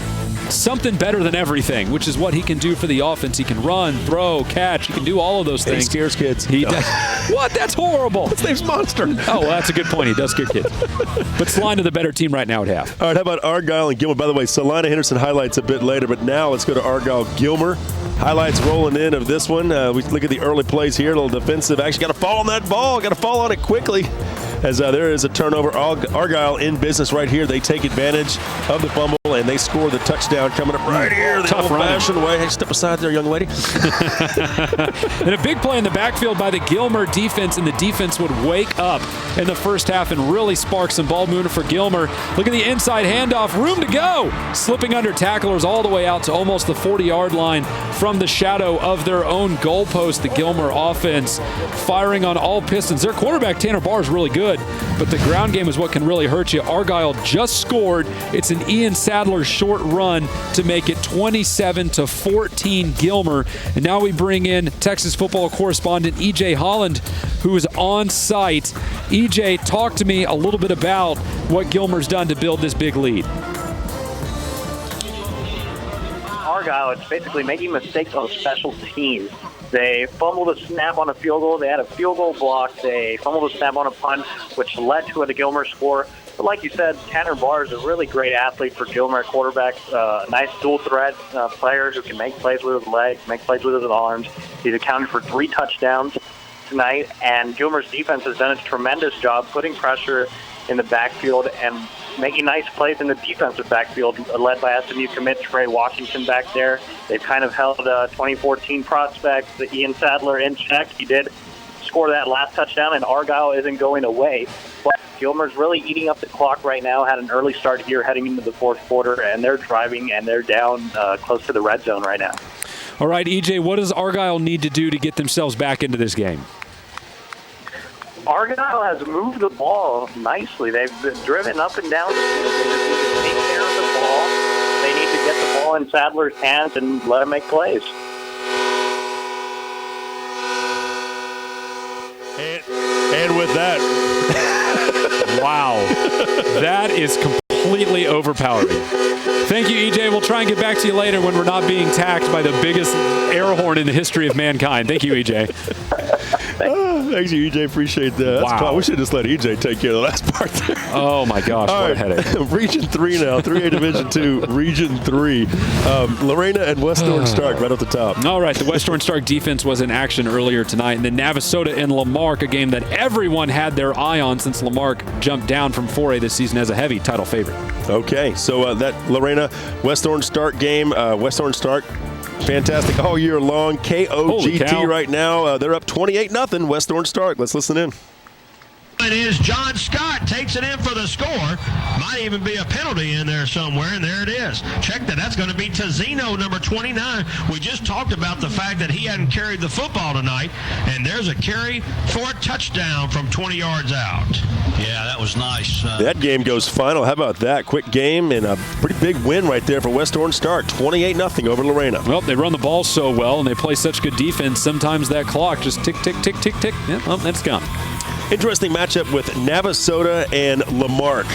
something better than everything, which is what he can do for the offense. He can run, throw, catch. He can do all of those things. He scares kids. He does. What? That's horrible. His name's Monster. Oh, well, that's a good point. He does scare kids. But Salina the better team right now at half. All right, how about Argyle and Gilmer? By the way, Salina Henderson highlights a bit later, but now let's go to Argyle Gilmer. Highlights rolling in of this one. We look at the early plays here. A little defensive action. Got to fall on that ball. Got to fall on it quickly. As there is a turnover. Argyle in business right here. They take advantage of the fumble, and they score the touchdown coming up right here. The old-fashioned way. Hey, step aside there, young lady. And a big play in the backfield by the Gilmer defense, and the defense would wake up in the first half and really spark some ball movement for Gilmer. Look at the inside handoff. Room to go. Slipping under tacklers all the way out to almost the 40-yard line from the shadow of their own goalpost. The Gilmer offense firing on all pistons. Their quarterback, Tanner Barr, is really good, but the ground game is what can really hurt you. Argyle just scored. It's an Ian Sadler short run to make it 27-14 Gilmer. And now we bring in Texas football correspondent E.J. Holland, who is on site. E.J., talk to me a little bit about what Gilmer's done to build this big lead. Argyle, it's basically making mistakes on special teams. They fumbled a snap on a field goal. They had a field goal block. They fumbled a snap on a punt, which led to a Gilmer score. But like you said, Tanner Barr is a really great athlete for Gilmer at quarterback. Nice dual threat player who can make plays with his legs, make plays with his arms. He's accounted for 3 touchdowns tonight, and Gilmer's defense has done a tremendous job putting pressure in the backfield and making nice plays in the defensive backfield, led by SMU commit Trey Washington back there. They've kind of held 2014 prospect, Ian Sadler, in check. He did score that last touchdown, and Argyle isn't going away. But Gilmer's really eating up the clock right now, had an early start here heading into the fourth quarter, and they're driving, and they're down close to the red zone right now. All right, EJ, what does Argyle need to do to get themselves back into this game? Argyle has moved the ball nicely. They've been driven up and down the field. They just need to take care of the ball. They need to get the ball in Sadler's hands and let him make plays. And with that? Wow. That is completely overpowering. Thank you, EJ. We'll try and get back to you later when we're not being tacked by the biggest air horn in the history of mankind. Thank you, EJ. Thanks, EJ. Appreciate that. That's wow. We should just let EJ take care of the last part there. Oh, my gosh. All what right. a headache. Region 3 now. 3A Division 2, Region 3. Lorena and West Orange Stark right at the top. All right. The West Orange Stark defense was in action earlier tonight. And then Navasota and Lamarck, a game that everyone had their eye on since Lamarck jumped down from 4A this season as a heavy title favorite. Okay. So that Lorena West Orange Stark game, West Orange Stark, fantastic all year long. KOGT right now. They're up 28-0. West Orange Stark. Let's listen in. It is John Scott takes it in for the score. Might even be a penalty in there somewhere, and there it is. Check that. That's going to be Tazzino, number 29. We just talked about the fact that he hadn't carried the football tonight, and there's a carry for a touchdown from 20 yards out. Yeah, that was nice. That game goes final. How about that? Quick game and a pretty big win right there for West Orange Stark. 28-0 over Lorena. Well, they run the ball so well, and they play such good defense. Sometimes that clock just tick, tick, tick, tick, tick. Yeah, well, that's gone. Interesting matchup with Navasota and Lamarck.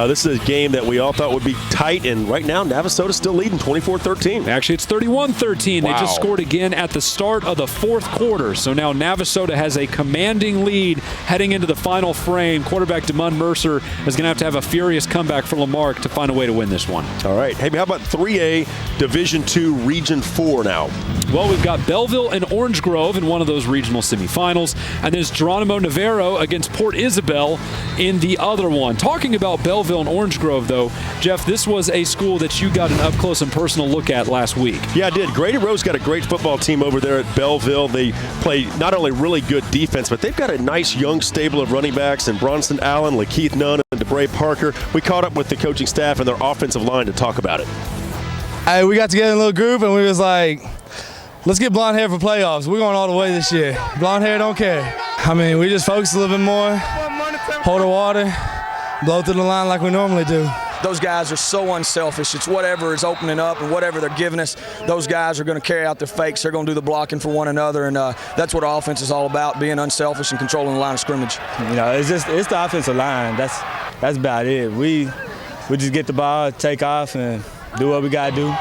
This is a game that we all thought would be tight, and right now Navasota's still leading 24-13. Actually, it's 31-13. Wow. They just scored again at the start of the fourth quarter. So now Navasota has a commanding lead heading into the final frame. Quarterback DeMund Mercer is going to have a furious comeback for Lamarck to find a way to win this one. All right. Hey, how about 3A Division 2 Region 4 now? Well, we've got Belleville and Orange Grove in one of those regional semifinals, and there's Geronimo Navarro against Port Isabel in the other one. Talking about Belleville and Orange Grove, though, Jeff, this was a school that you got an up-close and personal look at last week. Yeah, I did. Grady Rose got a great football team over there at Belleville. They play not only really good defense, but they've got a nice young stable of running backs in Bronson Allen, Lakeith Nunn, and DeBray Parker. We caught up with the coaching staff and their offensive line to talk about it. Hey, we got together in a little group, and we was like, let's get blonde hair for playoffs. We're going all the way this year. Blonde hair don't care. I mean, we just focus a little bit more, hold the water, blow through the line like we normally do. Those guys are so unselfish. It's whatever is opening up and whatever they're giving us, those guys are going to carry out their fakes. They're going to do the blocking for one another, and that's what our offense is all about, being unselfish and controlling the line of scrimmage. You know, it's the offensive line. That's about it. We just get the ball, take off, and do what we got to do.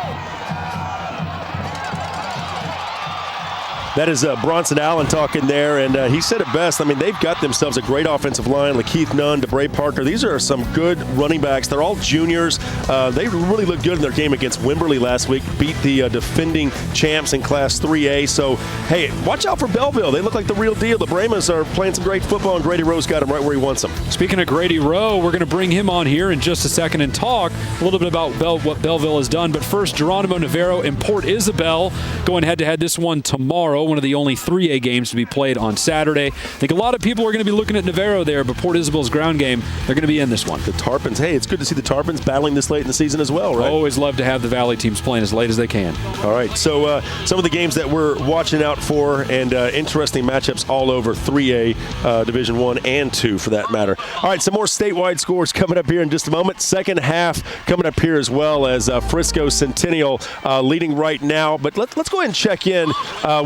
That is Bronson Allen talking there, and he said it best. I mean, they've got themselves a great offensive line. Lakeith Nunn, DeBray Parker. These are some good running backs. They're all juniors. They really looked good in their game against Wimberley last week. Beat the defending champs in Class 3A. So, hey, watch out for Belleville. They look like the real deal. The Brahmas are playing some great football, and Grady Rowe got them right where he wants them. Speaking of Grady Rowe, we're going to bring him on here in just a second and talk a little bit about what Belleville has done. But first, Geronimo Navarro and Port Isabel going head-to-head this one tomorrow. One of the only 3A games to be played on Saturday. I think a lot of people are going to be looking at Navarro there, but Port Isabel's ground game, they're going to be in this one. The Tarpons, hey, it's good to see the Tarpons battling this late in the season as well, right? Always love to have the Valley teams playing as late as they can. All right, so some of the games that we're watching out for, and interesting matchups all over 3A Division 1 and 2 for that matter. All right, some more statewide scores coming up here in just a moment. Second half coming up here as well, as Frisco Centennial leading right now. But let's go ahead and check in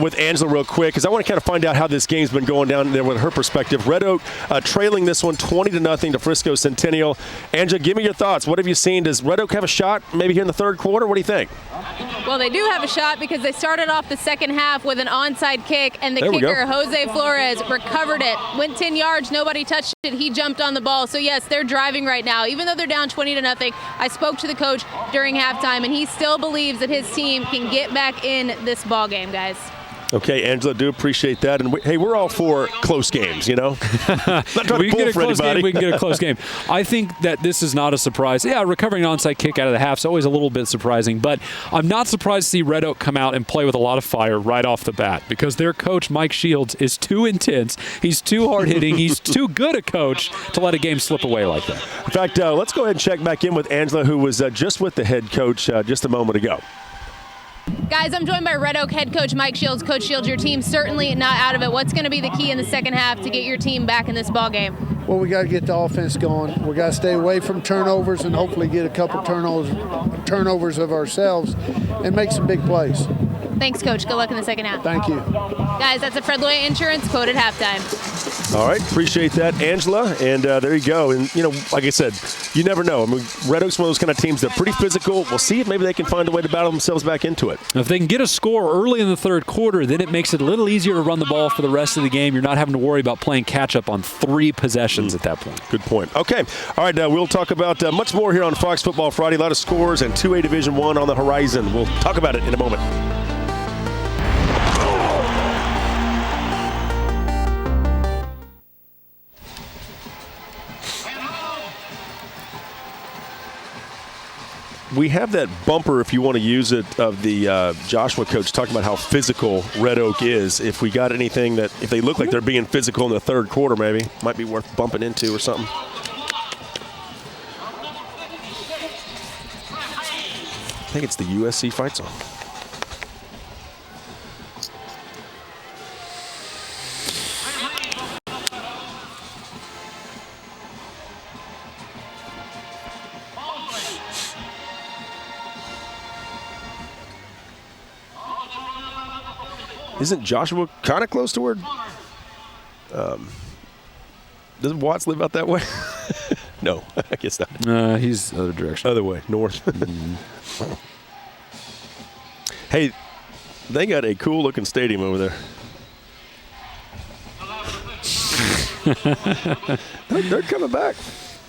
with Angela real quick, because I want to kind of find out how this game's been going down there with her perspective. Red Oak trailing this one 20-0 to Frisco Centennial. Angela, give me your thoughts. What have you seen? Does Red Oak have a shot maybe here in the third quarter? What do you think? Well, they do have a shot because they started off the second half with an onside kick, and the kicker, Jose Flores, recovered it. Went 10 yards, nobody touched it. He jumped on the ball. So, yes, they're driving right now. Even though they're down 20-0, I spoke to the coach during halftime, and he still believes that his team can get back in this ball game, guys. Okay, Angela, do appreciate that. And hey, we're all for close games, you know? Not trying we to pull can get a for close anybody. game. We can get a close game. I think that this is not a surprise. Yeah, recovering an onside kick out of the half is always a little bit surprising, but I'm not surprised to see Red Oak come out and play with a lot of fire right off the bat, because their coach, Mike Shields, is too intense. He's too hard-hitting. He's too good a coach to let a game slip away like that. In fact, let's go ahead and check back in with Angela, who was just with the head coach just a moment ago. Guys, I'm joined by Red Oak head coach Mike Shields. Coach Shields, your team's certainly not out of it. What's going to be the key in the second half to get your team back in this ball game? Well, we got to get the offense going. We got to stay away from turnovers and hopefully get a couple turnovers of ourselves and make some big plays. Thanks, Coach. Good luck in the second half. Thank you. Guys, that's a Fred Lloyd Insurance quote at halftime. All right, appreciate that, Angela. And there you go. And, like I said, you never know. I mean, Red Oak's one of those kind of teams that are pretty physical. We'll see if maybe they can find a way to battle themselves back into it. If they can get a score early in the third quarter, then it makes it a little easier to run the ball for the rest of the game. You're not having to worry about playing catch-up on 3 possessions at that point. Good point. Okay. All right, we'll talk about much more here on Fox Football Friday. A lot of scores and 2A Division I on the horizon. We'll talk about it in a moment. We have that bumper, if you want to use it, of the Joshua coach talking about how physical Red Oak is. If we got anything that, if they look like they're being physical in the third quarter, maybe, might be worth bumping into or something. I think it's the USC fight song. Isn't Joshua kind of close to where? Doesn't Watts live out that way? No, I guess not. He's the other direction. Other way, north. Mm-hmm. Hey, they got a cool-looking stadium over there. They're coming back.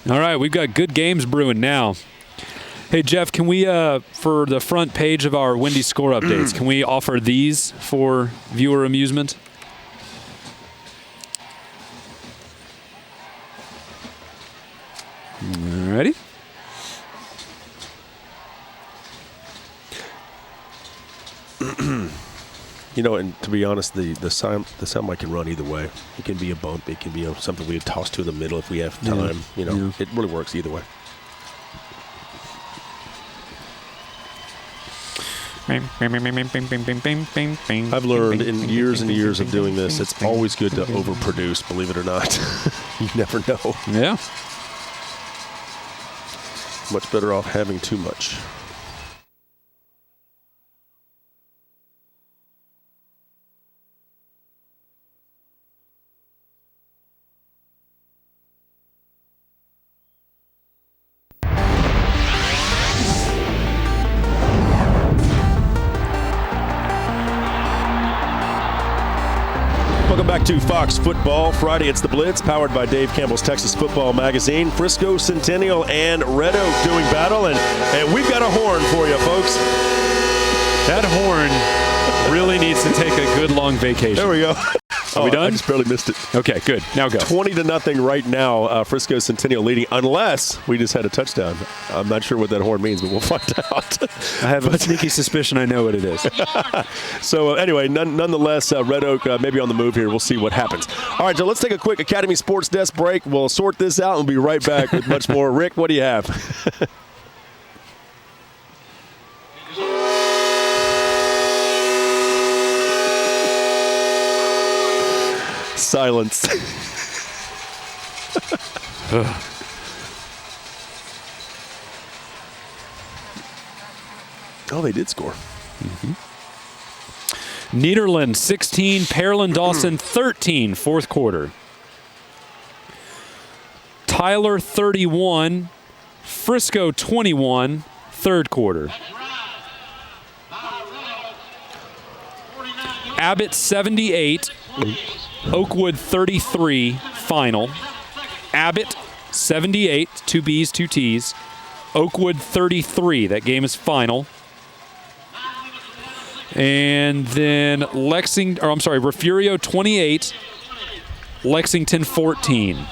All right, we've got good games brewing now. Hey, Jeff, can we, for the front page of our Wendy score updates, can we offer these for viewer amusement? Ready? And to be honest, the sound mic can run either way. It can be a bump. It can be something we toss to the middle if we have time. It really works either way. I've learned in years and years of doing this, it's always good to overproduce, believe it or not. You never know. Yeah. Much better off having too much. Welcome back to Fox Football Friday. It's the Blitz, powered by Dave Campbell's Texas Football Magazine. Frisco, Centennial, and Red Oak doing battle, and we've got a horn for you, folks. That horn really needs to take a good long vacation. There we go. Are we done? I just barely missed it. Okay, good. Now go. 20-0 right now. Frisco Centennial leading, unless we just had a touchdown. I'm not sure what that horn means, but we'll find out. I have a sneaky suspicion I know what it is. So anyway, nonetheless, Red Oak maybe on the move here. We'll see what happens. All right, so let's take a quick Academy Sports Desk break. We'll sort this out and we'll be right back with much more. Rick, what do you have? Silence. Oh, they did score. Mm-hmm. Nederland 16, Pearland Dawson 13, fourth quarter. Tyler 31, Frisco 21, third quarter. Abbott 78, Oakwood 33, final. Abbott 78, 2 B's, 2 T's. Oakwood 33, that game is final. And then Refugio 28, Lexington 14.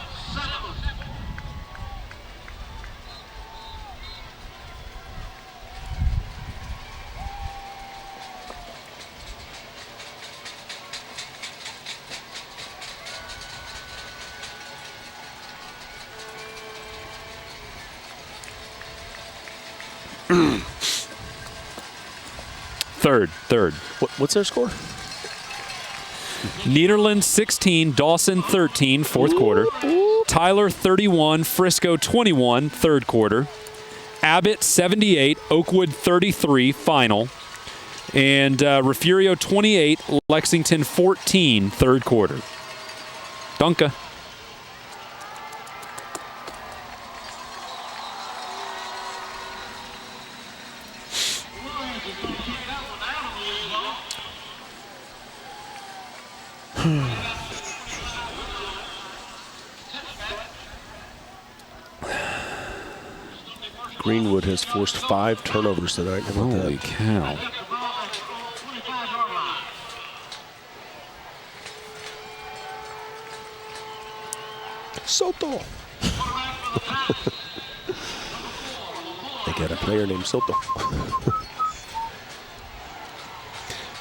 Third. What's their score? Nederland 16, Dawson 13, fourth quarter. Tyler 31, Frisco 21, third quarter. Abbott 78, Oakwood 33, final. And Refugio 28, Lexington 14, third quarter. Dunka. Greenwood has forced 5 turnovers tonight. Holy cow. Soto. They got a player named Soto.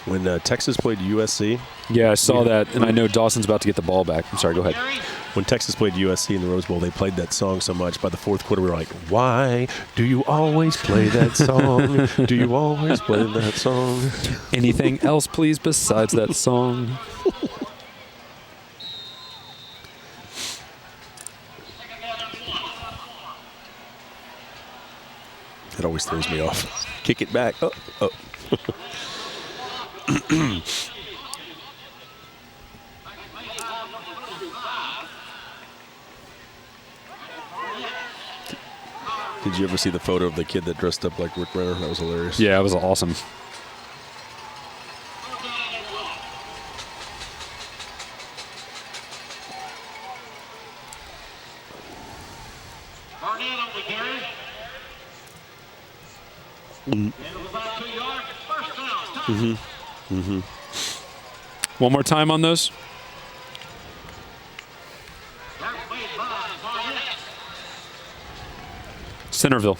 When Texas played USC. Yeah, I saw that, and I know Dawson's about to get the ball back. I'm sorry, go ahead. When Texas played USC in the Rose Bowl, they played that song so much. By the fourth quarter, we were like, why do you always play that song? Do you always play that song? Anything else, please, besides that song? That always throws me off. Kick it back. Oh. Did you ever see the photo of the kid that dressed up like Rick Renner? That was hilarious. Yeah, it was awesome. One more time on those. Centerville.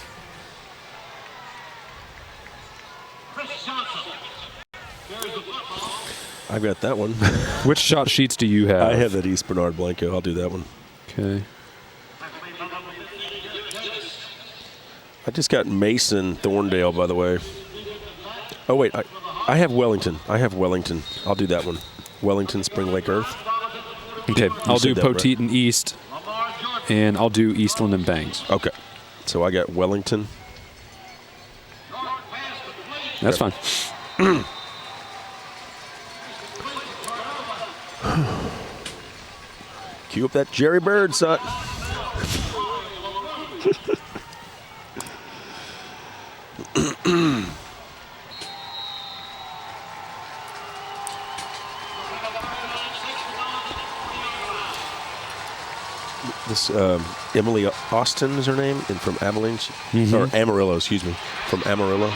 I've got that one. Which shot sheets do you have? I have that East Bernard Blanco. I'll do that one. Okay. I just got Mason Thorndale, by the way. Oh, wait. I have Wellington. I'll do that one. Wellington, Spring Lake Earth. Okay. I'll do Poteet and East, and I'll do Eastland and Bangs. Okay. So I got Wellington. That's fine. Cue up that Jerry Bird, son. This Emily Austin is her name, and from Abilene, or Amarillo, excuse me, from Amarillo.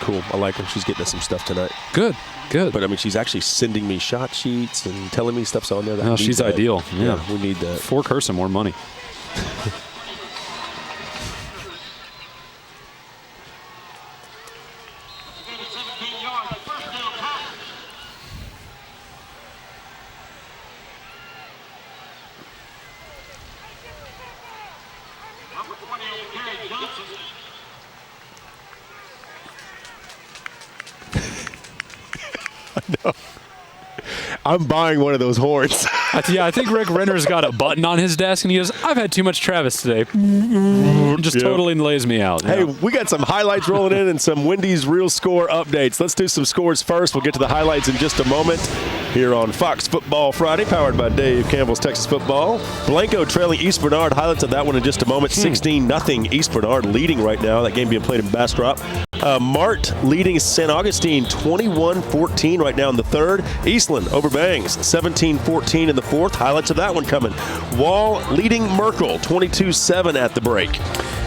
Cool, I like her. She's getting us some stuff tonight. Good. But I mean, she's actually sending me shot sheets and telling me stuff's on there. No, she's ideal. Yeah, we need that. Fork her some more money. I'm buying one of those horns. Yeah, I think Rick Renner's got a button on his desk, and he goes, I've had too much Travis today. Just totally lays me out. Hey, we got some highlights rolling in and some Wendy's real score updates. Let's do some scores first. We'll get to the highlights in just a moment here on Fox Football Friday, powered by Dave Campbell's Texas Football. Blanco trailing East Bernard. Highlights of that one in just a moment. 16-0 East Bernard leading right now. That game being played in Bastrop. Mart leading San Augustine 21-14 right now in the third. Eastland over Bangs 17-14 in the fourth. Highlights of that one coming. Wall leading Merkel 22-7 at the break.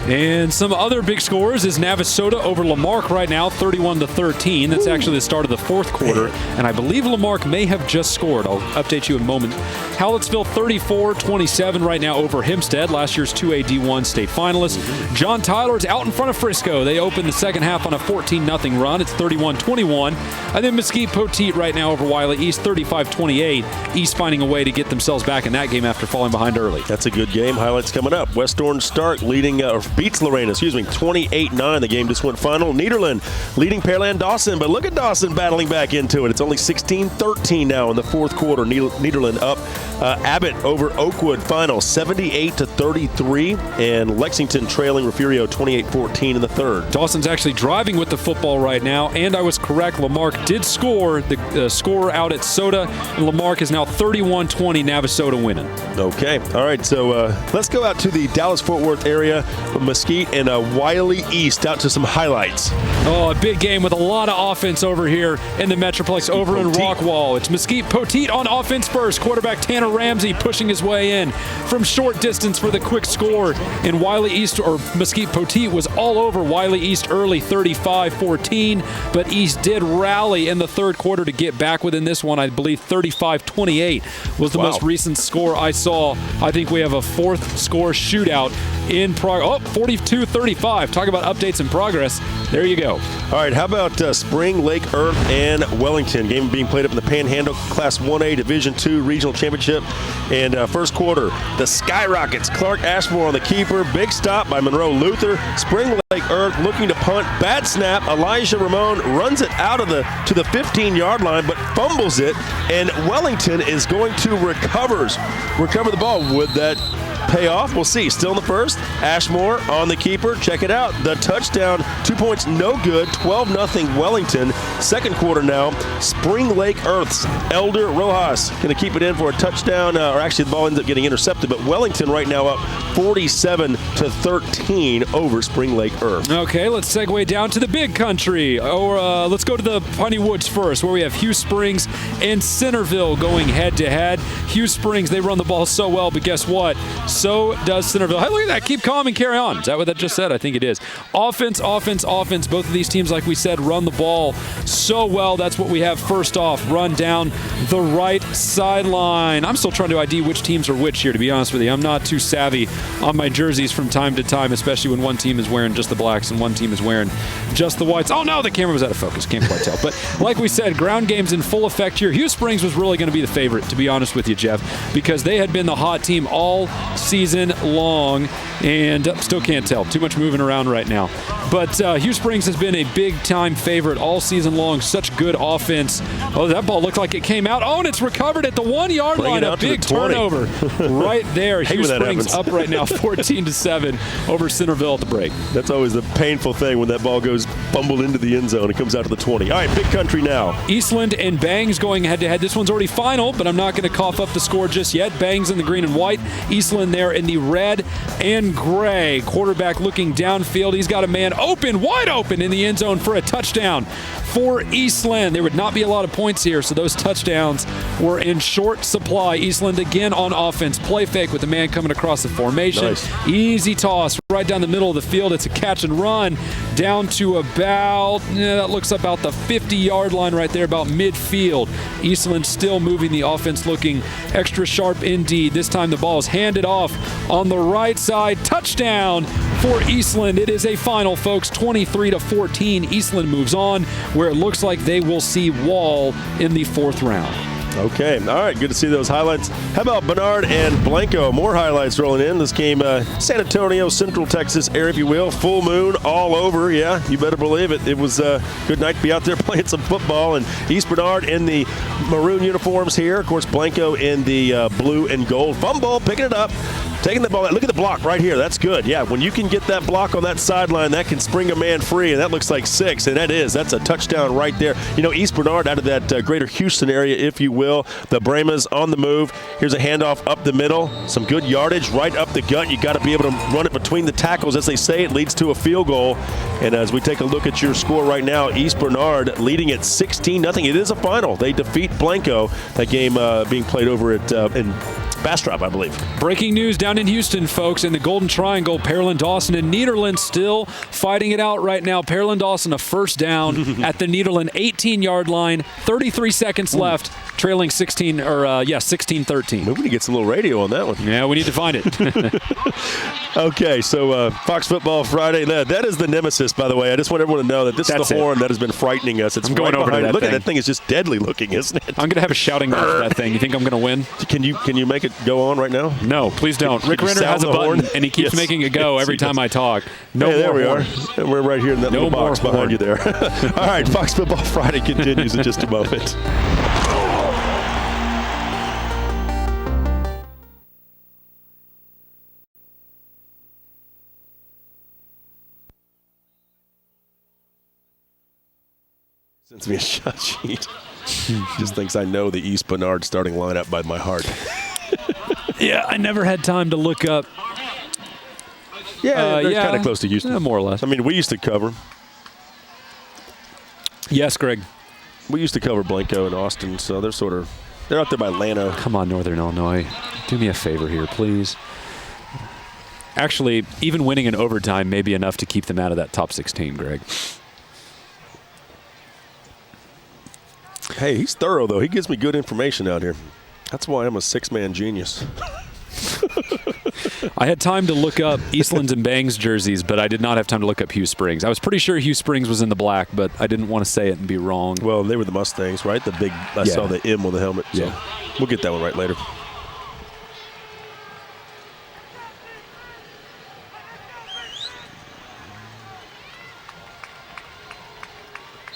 And some other big scores is Navasota over Lamarck right now, 31-13. That's actually the start of the fourth quarter, and I believe Lamarck may have just scored. I'll update you in a moment. Howlettsville 34-27 right now over Hempstead, last year's 2A D1 state finalist. John Tyler's out in front of Frisco. They opened the second half on a 14-0 run. It's 31-21. And then Mesquite Poteet right now over Wiley East, 35-28. East finding a way to get themselves back in that game after falling behind early. That's a good game. Highlights coming up. West Orange Stark leading, beats Lorena, 28-9. The game just went final. Nederland leading Pearland Dawson, but look at Dawson battling back into it. It's only 16-13 now in the fourth quarter. Nederland up Abbott over Oakwood final 78-33, and Lexington trailing Refugio 28-14 in the third. Dawson's actually driving with the football right now, and I was correct. Lamarck did score. The score out at Soda, and Lamarck is now 31-20. Navasota winning. Okay. All right. So let's go out to the Dallas-Fort Worth area from Mesquite and Wiley East out to some highlights. Oh, a big game with a lot of offense over here in the Metroplex over in Rockwall. It's Mesquite Poteet on offense first. Quarterback Tanner Ramsey pushing his way in from short distance for the quick score. And Wiley East, or Mesquite Poteet, was all over Wiley East early, 35-14. But East did rally in the third quarter to get back within this one. I believe 35-28 was the most recent score I saw. I think we have a fourth score shootout in progress. Oh, 42-35. Talk about updates in progress. There you go. All right, how about Spring, Lake Earth, and Wellington? Game being played up in the Panhandle Class 1A Division II Regional Championship. And first quarter, the Skyrockets, Clark Ashmore on the keeper. Big stop by Monroe Luther. Spring, Lake Earth looking to punt. Bad snap. Elijah Ramon runs it out of to the 15-yard line, but fumbles it. And Wellington is going to recover the ball. Would that pay off? We'll see. Still in the first. Ashmore on the keeper. Check it out. The touchdown. 2 points, no good. 12-0 Wellington. Second quarter now. Spring Lake Earth's Elder Rojas going to keep it in for a touchdown. Or actually, the ball ends up getting intercepted. But Wellington right now up 47-13 over Spring Lake Earth. Okay, let's segue down to the big country. Let's go to the Piney Woods first, where we have Hugh Springs and Centerville going head-to-head. Hugh Springs, they run the ball so well, but guess what? So does Centerville. Hey, look at that. Keep calm and carry on. Is that what that just said? I think it is. Offense. Both of these teams, like we said, run the ball so well. That's what we have first off. Run down the right sideline. I'm still trying to ID which teams are which here, to be honest with you. I'm not too savvy on my jerseys from time to time, especially when one team is wearing just the blacks and one team is wearing just the whites. Oh, no, the camera was out of focus. Can't quite tell. But like we said, ground game's in full effect here. Hugh Springs was really going to be the favorite, to be honest with you, Jeff, because they had been the hot team all season long, and still can't tell. Too much moving around right now. But Hugh Springs has been a big-time favorite all season long. Such good offense. Oh, that ball looked like it came out. Oh, and it's recovered at the 1-yard line. A big turnover right there. Hugh Springs up right now 14-7 over Centerville at the break. That's always the painful thing when that ball goes bumbled into the end zone. It comes out to the 20. All right, big country now. Eastland and Bangs going head-to-head. This one's already final, but I'm not going to cough up the score just yet. Bangs in the green and white. Eastland there in the red and gray. Quarterback looking downfield. He's got a man open, wide open in the end zone for a touchdown for Eastland. There would not be a lot of points here, so those touchdowns were in short supply. Eastland again on offense. Play fake with the man coming across the formation. Nice. Easy toss right down the middle of the field. It's a catch and run down to about, that looks about the 50-yard line right there, about midfield. Eastland still moving the offense, looking extra sharp indeed. This time the ball is handed off on the right side. Touchdown for Eastland. It is a final, folks, 23-14. Eastland moves on, where it looks like they will see Wall in the fourth round. Okay. All right. Good to see those highlights. How about Bernard and Blanco? More highlights rolling in. This game, San Antonio, Central Texas area, if you will. Full moon all over. Yeah, you better believe it. It was a good night to be out there playing some football. And East Bernard in the maroon uniforms here. Of course, Blanco in the blue and gold. Fumble, picking it up. Taking the ball. Look at the block right here. That's good. Yeah, when you can get that block on that sideline, that can spring a man free, and that looks like 6, and that's a touchdown right there. You know, East Bernard out of that greater Houston area, if you will. The Brahmas on the move. Here's a handoff up the middle. Some good yardage right up the gut. You got to be able to run it between the tackles. As they say, it leads to a field goal. And as we take a look at your score right now, East Bernard leading at 16-0. It is a final. They defeat Blanco. That game being played over at in Bastrop, I believe. Breaking news down in Houston, folks, in the Golden Triangle. Pearland Dawson and Nederland still fighting it out right now. Pearland Dawson a first down at the Nederland 18-yard line. 33 seconds left, trailing 16-13. Maybe we get some little radio on that one. Yeah, we need to find it. Okay, so Fox Football Friday. That is the nemesis, by the way. I just want everyone to know that this is the horn that has been frightening us. It's I'm going over to that Look thing. At that thing. It's just deadly looking, isn't it? I'm going to have a shouting match for that thing. You think I'm going to win? Can you make it go on right now? No, please don't. Rick Renner has a button, and he keeps making it go every time I talk. No there we horn. are. And we're right here in that little box behind you there. All right, Fox Football Friday continues in just a moment. Sends me a shot sheet. Just thinks I know the East Bernard starting lineup by my heart. Yeah, I never had time to look up. Yeah, they're kind of close to Houston. Yeah, more or less. I mean, we used to cover. Yes, Greg. We used to cover Blanco and Austin, so they're out there by Llano. Come on, Northern Illinois. Do me a favor here, please. Actually, even winning in overtime may be enough to keep them out of that top 16, Greg. Hey, he's thorough, though. He gives me good information out here. That's why I'm a six-man genius. I had time to look up Eastland's and Bangs jerseys, but I did not have time to look up Hugh Springs. I was pretty sure Hugh Springs was in the black, but I didn't want to say it and be wrong. Well, they were the Mustangs, right? The big, I saw the M on the helmet. So yeah. We'll get that one right later.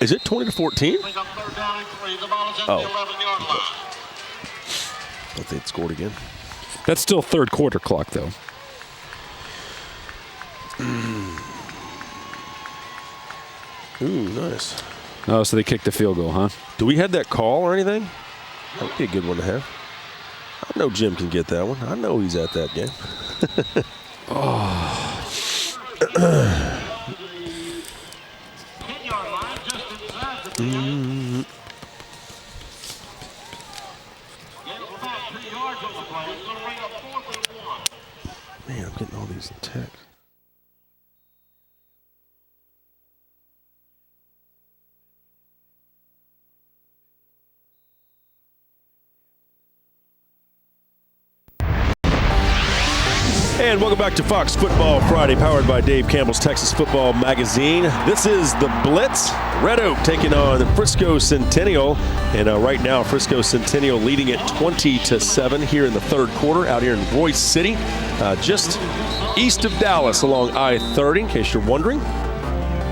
Is it 20-14? Oh. I thought they'd scored again. That's still third quarter clock, though. Ooh, nice. Oh, so they kicked the field goal, huh? Do we have that call or anything? That would be a good one to have. I know Jim can get that one. I know he's at that game. Man, I'm getting all these texts. And welcome back to Fox Football Friday, powered by Dave Campbell's Texas Football Magazine. This is the Blitz. Red Oak taking on the Frisco Centennial. And right now, Frisco Centennial leading it 20-7 here in the third quarter out here in Royce City, just east of Dallas along I-30, in case you're wondering.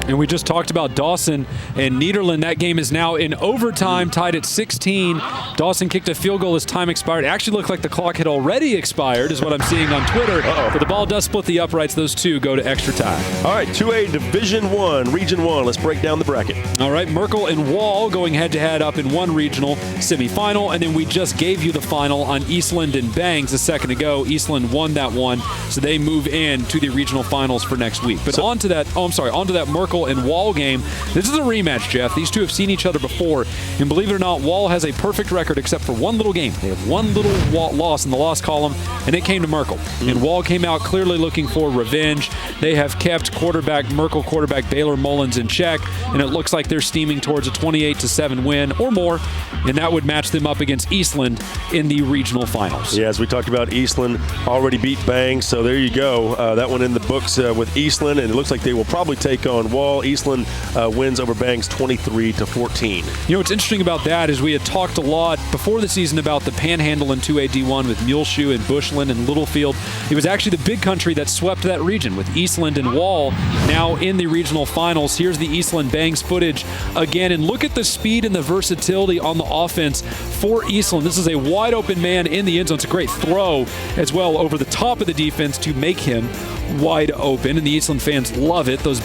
And we just talked about Dawson and Nederland. That game is now in overtime, tied at 16. Dawson kicked a field goal as time expired. It actually looked like the clock had already expired, is what I'm seeing on Twitter. But the ball does split the uprights. Those two go to extra time. All right, 2A Division I, Region 1. Let's break down the bracket. All right, Merkel and Wall going head-to-head up in one regional semifinal. And then we just gave you the final on Eastland and Bangs a second ago. Eastland won that one, so they move in to the regional finals for next week. But onto that Merkel and Wall game. This is a rematch, Jeff. These two have seen each other before, and believe it or not, Wall has a perfect record except for one little game. They have one little loss in the loss column, and it came to Merkel. And Wall came out clearly looking for revenge. They have kept Merkel quarterback Baylor Mullins in check, and it looks like they're steaming towards a 28-7 win or more, and that would match them up against Eastland in the regional finals. Yeah, as we talked about, Eastland already beat Bangs, so there you go. That one in the books with Eastland, and it looks like they will probably take on Wall. Eastland wins over Bangs 23-14. You know what's interesting about that is we had talked a lot before the season about the Panhandle in 2A D1 with Muleshoe and Bushland and Littlefield. It was actually the Big Country that swept that region with Eastland and Wall now in the regional finals. Here's the Eastland Bangs footage again, and look at the speed and the versatility on the offense for Eastland. This is a wide open man in the end zone. It's a great throw as well over the top of the defense to make him wide open, and the Eastland fans love it. Those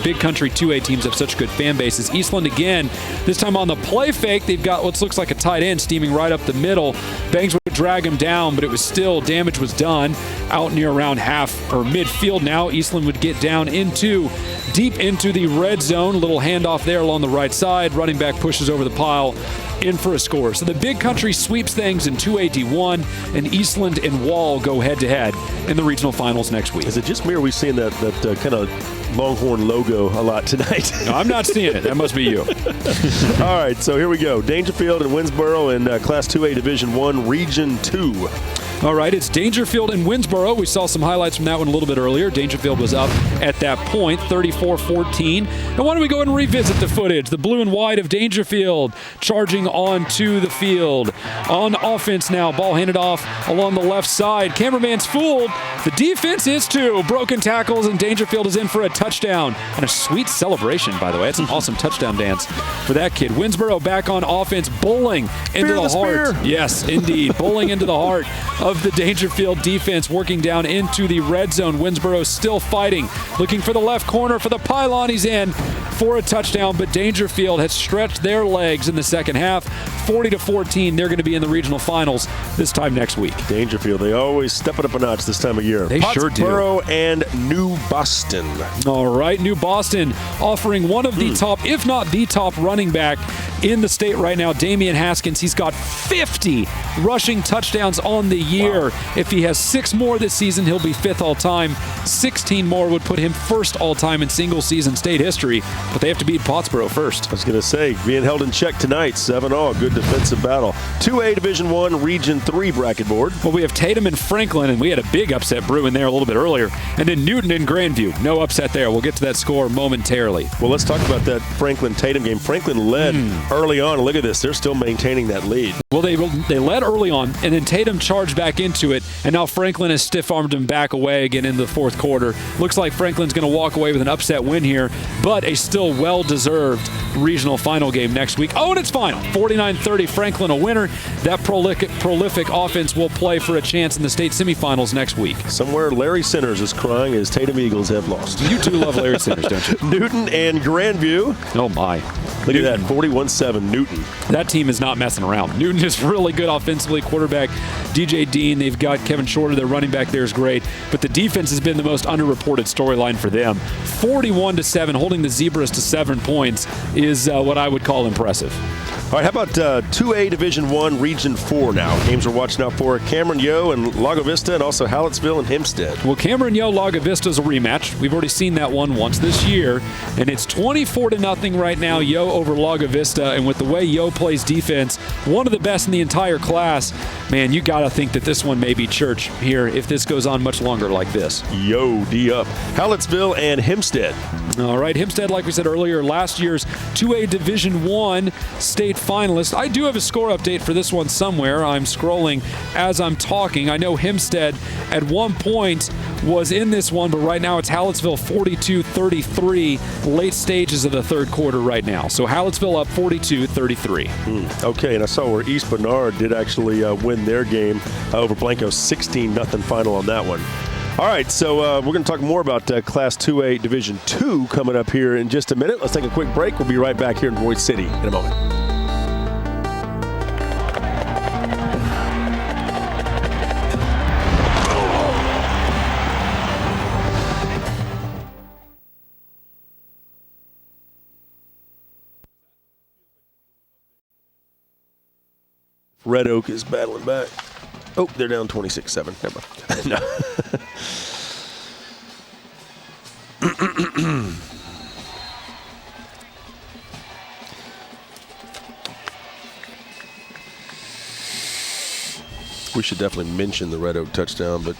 Big Country 2A teams have such good fan bases. Eastland again, this time on the play fake, they've got what looks like a tight end steaming right up the middle. Bangs would drag him down, but it was still, damage was done out near around half or midfield now. Eastland would get down deep into the red zone. Little handoff there along the right side. Running back pushes over the pile in for a score. So the Big Country sweeps things in 2A D1, and Eastland and Wall go head-to-head in the regional finals next week. Is it just me, or are we seeing that kind of Longhorn logo a lot tonight? No, I'm not seeing it. That must be you. All right, so here we go. Dangerfield and Winsboro in Class 2A Division I, Region 2. All right, it's Dangerfield and Winsboro. We saw some highlights from that one a little bit earlier. Dangerfield was up at that point, 34-14. And why don't we go ahead and revisit the footage? The blue and white of Dangerfield charging onto the field. On offense now, ball handed off along the left side. Cameraman's fooled. The defense is too. Broken tackles, and Dangerfield is in for a touchdown. And a sweet celebration, by the way. That's an awesome touchdown dance for that kid. Winsboro back on offense, bowling into the heart. Spear. Yes, indeed. Bowling into the heart of the Dangerfield defense working down into the red zone. Winsboro still fighting, looking for the left corner for the pylon. He's in for a touchdown, but Dangerfield has stretched their legs in the second half. 40-14, they're going to be in the regional finals this time next week. Dangerfield, they always step it up a notch this time of year. They sure do. Pottsboro and New Boston. All right, New Boston offering one of the top, if not the top running back in the state right now, Damian Haskins. He's got 50 rushing touchdowns on the year. Wow. If he has 6 more this season, he'll be 5th all-time. 16 more would put him 1st all-time in single-season state history, but they have to beat Pottsboro first. I was going to say, being held in check tonight, 7-all, good defensive battle. 2A Division I, Region 3 bracket board. Well, we have Tatum and Franklin, and we had a big upset brewing there a little bit earlier. And then Newton and Grandview, no upset there. We'll get to that score momentarily. Well, let's talk about that Franklin-Tatum game. Franklin led early on. Look at this. They're still maintaining that lead. Well, they led early on, and then Tatum charged back into it, and now Franklin has stiff-armed him back away again in the 4th quarter. Looks like Franklin's going to walk away with an upset win here, but a still well-deserved regional final game next week. Oh, and it's final. 49-30, Franklin a winner. That prolific offense will play for a chance in the state semifinals next week. Somewhere Larry Centers is crying as Tatum Eagles have lost. You two love Larry Centers, don't you? Newton and Grandview. Oh, my. Look at that, 41-7, Newton. That team is not messing around. Newton is really good offensively. Quarterback DJ Dean. They've got Kevin Shorter. Their running back there is great. But the defense has been the most underreported storyline for them. 41-7, holding the Zebras to 7 points is what I would call impressive. All right, how about 2A Division I, Region 4 now? Games we're watching out for Cameron Yo and Lago Vista, and also Hallettsville and Hempstead. Well, Cameron Yo, Lago Vista is a rematch. We've already seen that one once this year, and it's 24-0 right now, Yo over Lago Vista. And with the way Yo plays defense, one of the best in the entire class, man, you got to think that this one may be church here if this goes on much longer like this. Yo, D up. Hallettsville and Hempstead. All right, Hempstead, like we said earlier, last year's 2A Division I state finalist. I do have a score update for this one somewhere. I'm scrolling as I'm talking. I know Hempstead at one point was in this one, but right now it's Hallettsville 42-33, late stages of the 3rd quarter right now. So Hallettsville up 42-33. Okay, and I saw where East Bernard did actually win their game over Blanco, 16-0 final on that one. All right, so we're going to talk more about Class 2A Division II coming up here in just a minute. Let's take a quick break. We'll be right back here in Royce City in a moment. Red Oak is battling back. Oh, they're down 26-7. Never mind. No. We should definitely mention the Red Oak touchdown, but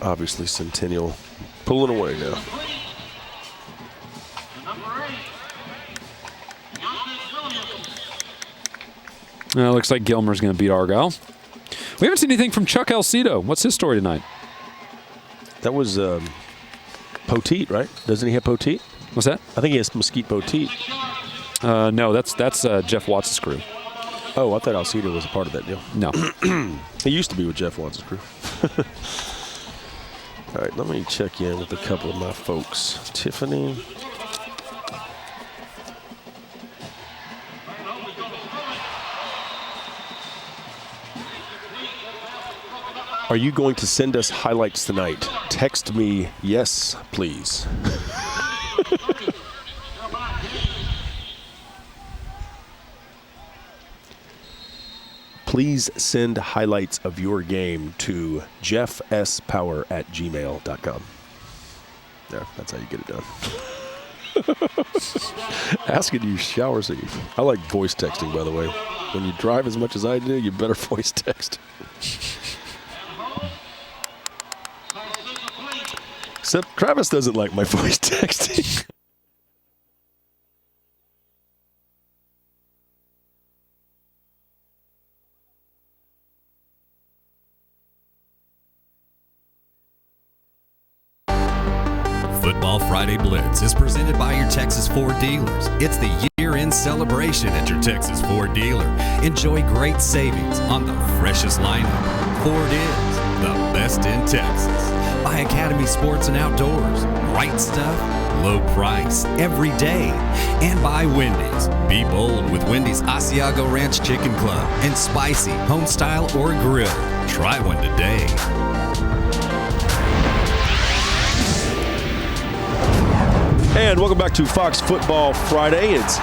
obviously Centennial pulling away now. Looks like Gilmer's going to beat Argyle. We haven't seen anything from Chuck Alcido. What's his story tonight? That was Poteet, right? Doesn't he have Poteet? What's that? I think he has Mesquite Poteet. No, that's Jeff Watts' crew. Oh, I thought Alcido was a part of that deal. No. He used to be with Jeff Watts' crew. All right, let me check in with a couple of my folks. Tiffany. Are you going to send us highlights tonight? Text me, yes, please. Please send highlights of your game to jeffspower@gmail.com. There, that's how you get it done. Asking you shower scene. I like voice texting, by the way. When you drive as much as I do, you better voice text. Except Travis doesn't like my voice texting. Football Friday Blitz is presented by your Texas Ford dealers. It's the year-end celebration at your Texas Ford dealer. Enjoy great savings on the freshest lineup. Ford is the best in Texas. By Academy Sports and Outdoors. Right stuff, low price, every day. And by Wendy's. Be bold with Wendy's Asiago Ranch Chicken Club and spicy, home style, or grill. Try one today. And welcome back to Fox Football Friday. It's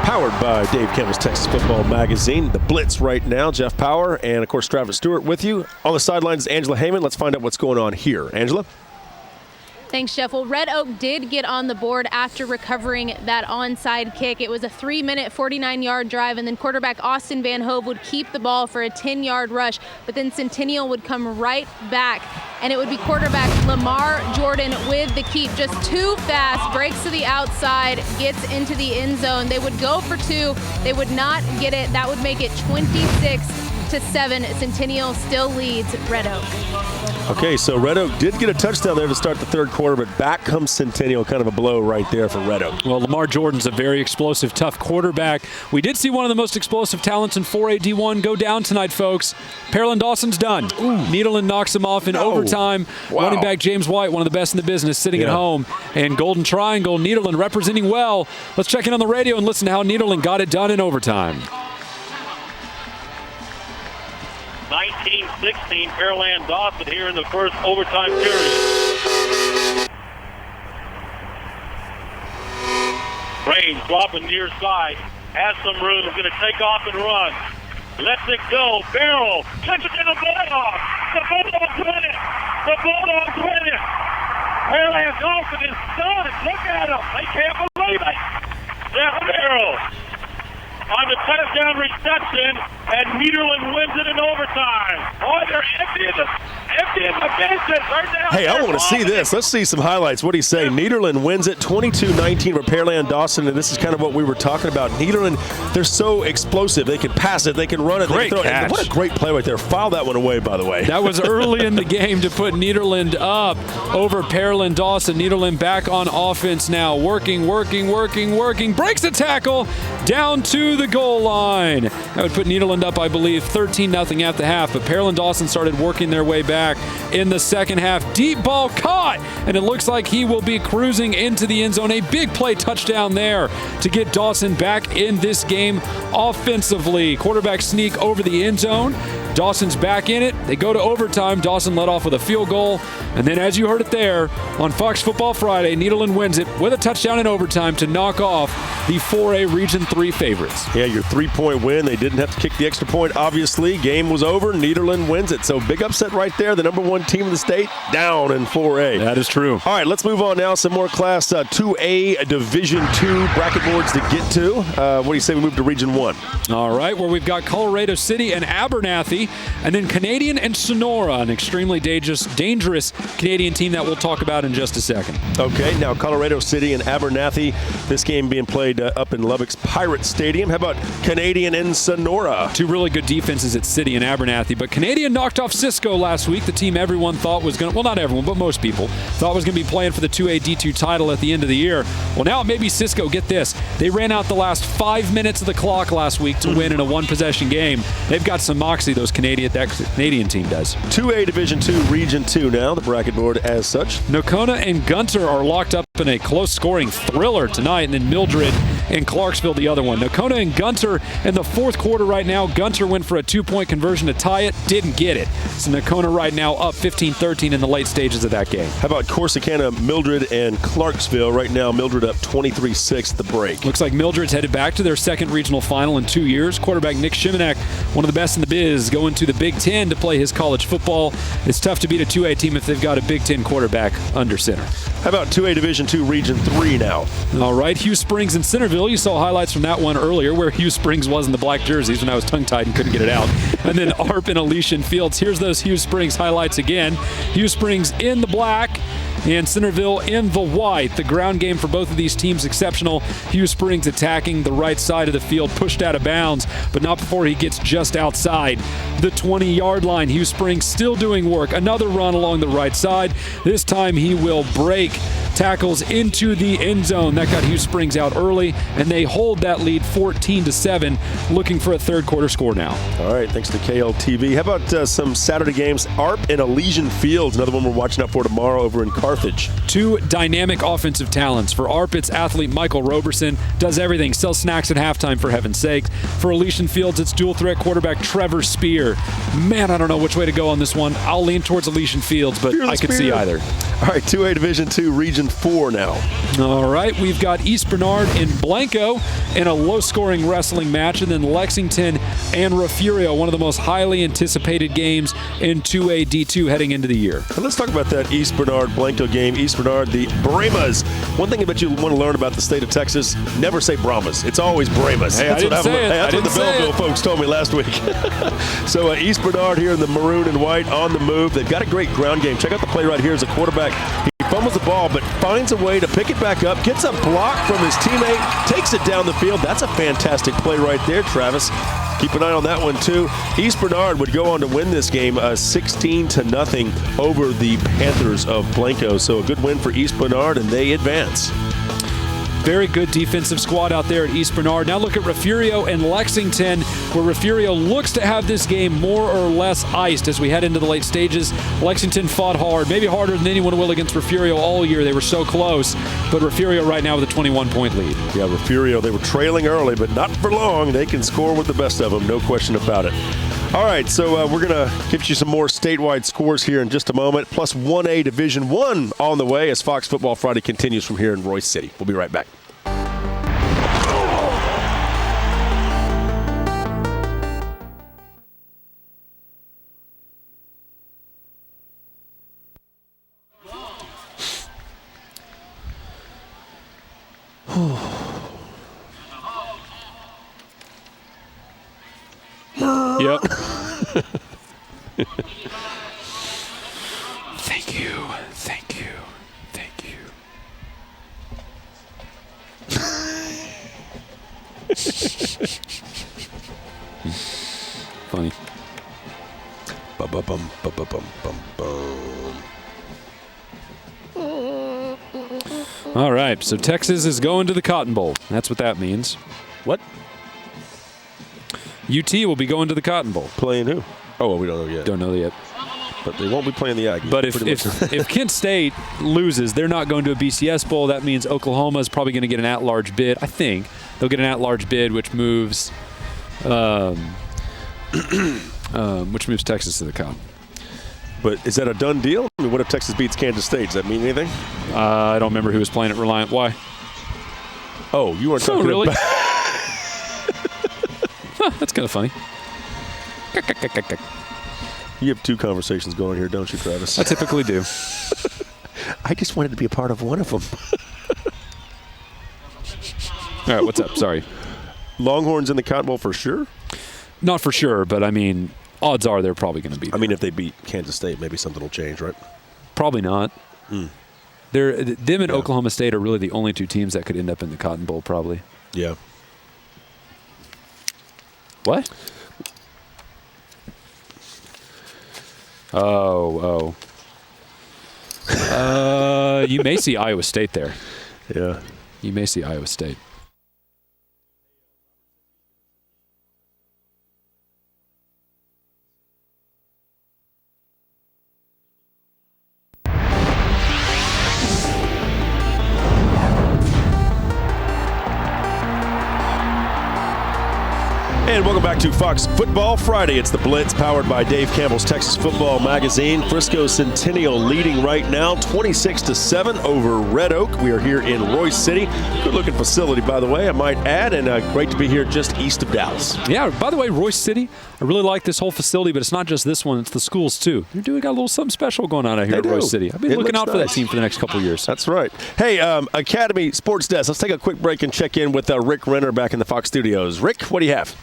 powered by Dave Campbell's Texas Football Magazine. The Blitz right now, Jeff Power, and of course Travis Stewart with you. On the sidelines, Angela Heyman. Let's find out what's going on here. Angela? Thanks, Jeff. Well, Red Oak did get on the board after recovering that onside kick. It was a 3-minute, 49-yard drive, and then quarterback Austin Van Hove would keep the ball for a 10-yard rush, but then Centennial would come right back, and it would be quarterback Lamar Jordan with the keep. Just too fast, breaks to the outside, gets into the end zone. They would go for 2. They would not get it. That would make it 26-7. Centennial still leads Red Oak. Okay, so Red Oak did get a touchdown there to start the third quarter, but back comes Centennial. Kind of a blow right there for Red Oak. Well, Lamar Jordan's a very explosive, tough quarterback. We did see one of the most explosive talents in 4A D1 go down tonight, folks. Pearland Dawson's done. Needleland knocks him off in overtime. Wow. Running back James White, one of the best in the business, sitting at home. And Golden Triangle, Needleland representing well. Let's check in on the radio and listen to how Needleland got it done in overtime. 19-16, Pearland Dawson here in the first overtime period. Range dropping near side, has some room, is going to take off and run. Lets it go, barrel, catches it in the Bulldogs. The Bulldogs win it. The Bulldogs win it. Pearland Dawson is done. Look at him. They can't believe it. That barrel on the touchdown reception, and Nederland wins it in overtime. Oh, they're emptying the benches. Hey, I want to see this. Let's see some highlights. What do you say? Nederland wins it 22-19 for Pearland Dawson, and this is kind of what we were talking about. Nederland, they're so explosive. They can pass it. They can run it. Great they can throw catch. it. What a great play right there. File that one away, by the way. That was early in the game to put Nederland up over Pearland Dawson. Nederland back on offense now. Working. Breaks the tackle down to the goal line. That would put Nederland up, I believe, 13-0 at the half. But Pearland Dawson started working their way back in the second half. Deep ball caught, and it looks like he will be cruising into the end zone. A big play touchdown there to get Dawson back in this game offensively. Quarterback sneak over the end zone. Dawson's back in it. They go to overtime. Dawson led off with a field goal. And then, as you heard it there, on Fox Football Friday, Nederland wins it with a touchdown in overtime to knock off the 4A Region 3 favorites. Yeah, your 3-point win. They didn't have to kick the extra point, obviously. Game was over. Nederland wins it. So big upset right there. The number 1 team in the state down in 4A. That is true. All right, let's move on now. Some more Class 2A Division 2 bracket boards to get to. What do you say we move to Region 1? All right, where we've got Colorado City and Abernathy, and then Canadian and Sonora, an extremely dangerous Canadian team that we'll talk about in just a second. Okay, now Colorado City and Abernathy. This game being played up in Lubbock's Pirate Stadium. How about Canadian and Sonora? Two really good defenses at City and Abernathy, but Canadian knocked off Cisco last week, the team everyone thought was going to, well, not everyone, but most people thought was going to be playing for the 2A D2 title at the end of the year. Well, now it may be Cisco. Get this. They ran out the last 5 minutes of the clock last week to win in a one-possession game. They've got some moxie, that Canadian team does. 2A Division 2, Region 2 now, the bracket board as such. Nocona and Gunter are locked up in a close-scoring thriller tonight, and then Mildred and Clarksville the other one. Nocona and Gunter in the fourth quarter right now. Gunter went for a 2-point conversion to tie it, didn't get it. So Nocona right now up 15-13 in the late stages of that game. How about Corsicana, Mildred, and Clarksville? Right now, Mildred up 23-6 at the break. Looks like Mildred's headed back to their second regional final in 2 years. Quarterback Nick Shimanek, one of the best in the biz, going to the Big Ten to play his college football. It's tough to beat a 2A team if they've got a Big Ten quarterback under center. How about 2A Division 2, Region 3 now? All right, Hugh Springs and Centerville. You saw highlights from that one earlier where Hugh Springs was in the black jerseys when I was tongue-tied and couldn't get it out. And then ARP and Elysian Fields. Here's those Hugh Springs highlights again. Hugh Springs in the black. And Centerville in the white. The ground game for both of these teams exceptional. Hugh Springs attacking the right side of the field, pushed out of bounds, but not before he gets just outside the 20-yard line. Hugh Springs still doing work. Another run along the right side. This time he will break tackles into the end zone. That got Hugh Springs out early, and they hold that lead 14-7, looking for a third quarter score now. All right, thanks to KLTV. How about some Saturday games? ARP and Elysian Fields, another one we're watching out for tomorrow over in Carthage. Two dynamic offensive talents. For ARP, it's athlete Michael Roberson, does everything, sells snacks at halftime for heaven's sake. For Elysian Fields, it's dual threat quarterback Trevor Spear. Man, I don't know which way to go on this one. I'll lean towards Elysian Fields, but I could see either. All right, 2A Division II, Region 4 now. All right, we've got East Bernard and Blanco in a low-scoring wrestling match, and then Lexington and Refugio, one of the most highly anticipated games in 2A D2 heading into the year. And let's talk about that East Bernard-Blanco game. East Bernard, the Brahmas. One thing that you want to learn about the state of Texas, never say Brahmas. It's always Brahmas. Hey, That's what the Belleville folks told me last week. So East Bernard here in the maroon and white on the move. They've got a great ground game. Check out the play right here as a quarterback. He fumbles the ball, but finds a way to pick it back up, gets a block from his teammate, takes it down the field. That's a fantastic play right there, Travis. Keep an eye on that one, too. East Bernard would go on to win this game 16-0 over the Panthers of Blanco. So a good win for East Bernard, and they advance. Very good defensive squad out there at East Bernard. Now look at Refugio and Lexington, where Refugio looks to have this game more or less iced as we head into the late stages. Lexington fought hard, maybe harder than anyone will against Refugio all year. They were so close, but Refugio right now with a 21-point lead. Yeah, Refugio, they were trailing early, but not for long. They can score with the best of them, no question about it. All right, so we're going to give you some more statewide scores here in just a moment, plus 1A Division I on the way as Fox Football Friday continues from here in Royce City. We'll be right back. Yep. Thank you. Thank you. Thank you. Funny. Ba-ba-bum, ba-ba-bum, bum, bum. All right, so Texas is going to the Cotton Bowl. That's what that means. What? UT will be going to the Cotton Bowl. Playing who? Oh, well, we don't know yet. Don't know yet. But they won't be playing the Aggies. But if Kent State loses, they're not going to a BCS Bowl. That means Oklahoma is probably going to get an at-large bid. I think they'll get an at-large bid, which moves Texas to the Cotton. But is that a done deal? I mean, what if Texas beats Kansas State? Does that mean anything? I don't remember who was playing at Reliant. Why? Oh, you weren't talking really? about... That's kind of funny. You have two conversations going here, don't you, Travis? I typically do. I just wanted to be a part of one of them. All right, what's up? Sorry. Longhorns in the Cotton Bowl for sure? Not for sure, but I mean, odds are they're probably going to be there. I mean, if they beat Kansas State, maybe something will change, right? Probably not. Them and Oklahoma State are really the only two teams that could end up in the Cotton Bowl, probably. Yeah. What? Oh. You may see Iowa State there. Yeah. You may see Iowa State. And welcome back to Fox Football Friday. It's the Blitz powered by Dave Campbell's Texas Football Magazine. Frisco Centennial leading right now 26-7 over Red Oak. We are here in Royce City. Good looking facility, by the way, I might add, and great to be here just east of Dallas. Yeah, by the way, Royce City, I really like this whole facility, but it's not just this one, it's the schools too. You're doing got a little something special going on out here at Royce City. I've been looking out for that team for the next couple of years. That's right. Hey, Academy Sports Desk, let's take a quick break and check in with Rick Renner back in the Fox studios. Rick, what do you have?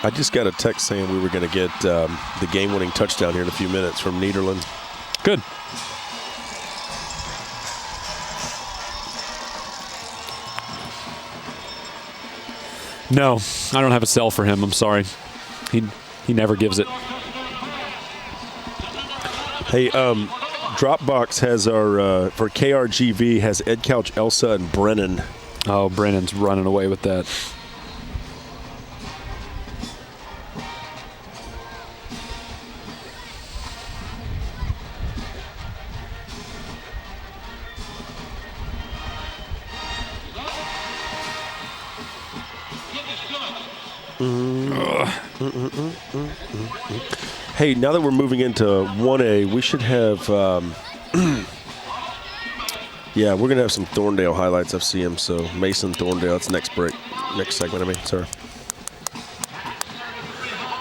I just got a text saying we were going to get the game-winning touchdown here in a few minutes from Nederland. Good. No, I don't have a cell for him. I'm sorry. He never gives it. Hey, Dropbox has our, for KRGV, has Ed Couch, Elsa, and Brennan. Oh, Brennan's running away with that. Hey, now that we're moving into 1A, we should have, yeah, we're going to have some Thorndale highlights. I've seen them. So Mason, Thorndale, that's next segment, sorry.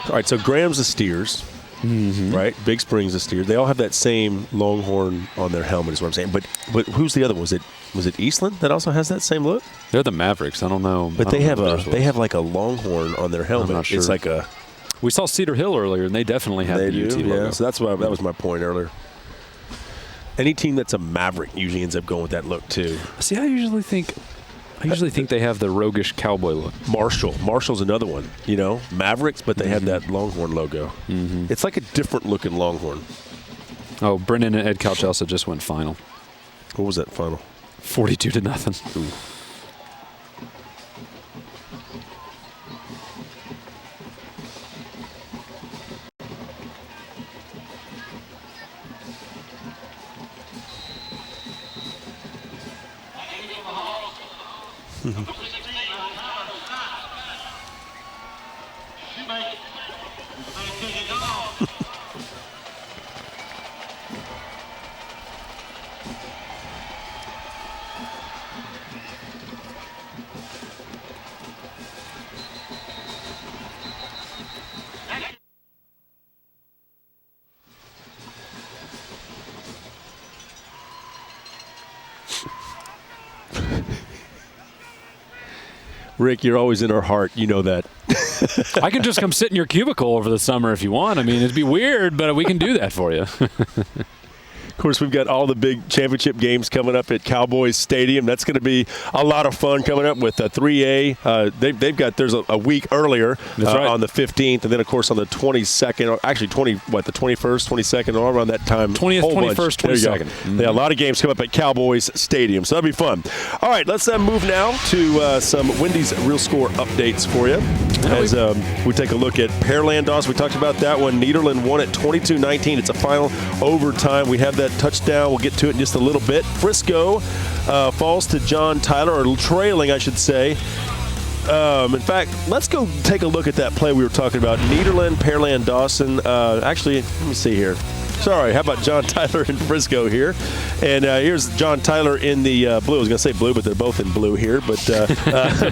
All right, so Graham's the Steers, right? Big Spring's the Steers. They all have that same Longhorn on their helmet is what I'm saying. But who's the other one? Was it Eastland that also has that same look? They're the Mavericks. I don't know. But they have like a Longhorn on their helmet. I'm not sure. It's like a. We saw Cedar Hill earlier, and they definitely have the UT logo. Yeah, so that was my point earlier. Any team that's a Maverick usually ends up going with that look too. See, I usually think they have the roguish cowboy look. Marshall's another one. You know, Mavericks, but they have that Longhorn logo. It's like a different looking Longhorn. Oh, Brennan and Ed Couch Elsa just went final. What was that final? 42-0. Ooh. Rick, you're always in our heart. You know that. I can just come sit in your cubicle over the summer if you want. I mean, it'd be weird, but we can do that for you. Of course, we've got all the big championship games coming up at Cowboys Stadium. That's going to be a lot of fun coming up with 3A. There's a week earlier on the 15th, and then, of course, on the 22nd, or actually the 21st, 22nd, or around that time. 20th, 21st, 22nd. Yeah, a lot of games come up at Cowboys Stadium, so that'll be fun. All right, let's move now to some Wendy's Real Score updates for you. As we take a look at Pearland Dawson. We talked about that one. Nederland won at 22-19. It's a final overtime. We have that touchdown. We'll get to it in just a little bit. Frisco falls to John Tyler, or trailing, I should say. In fact, let's go take a look at that play we were talking about. Nederland, Pearland Dawson. Actually, let me see here. Sorry, how about John Tyler in Frisco here? And here's John Tyler in the blue. I was going to say blue, but they're both in blue here. But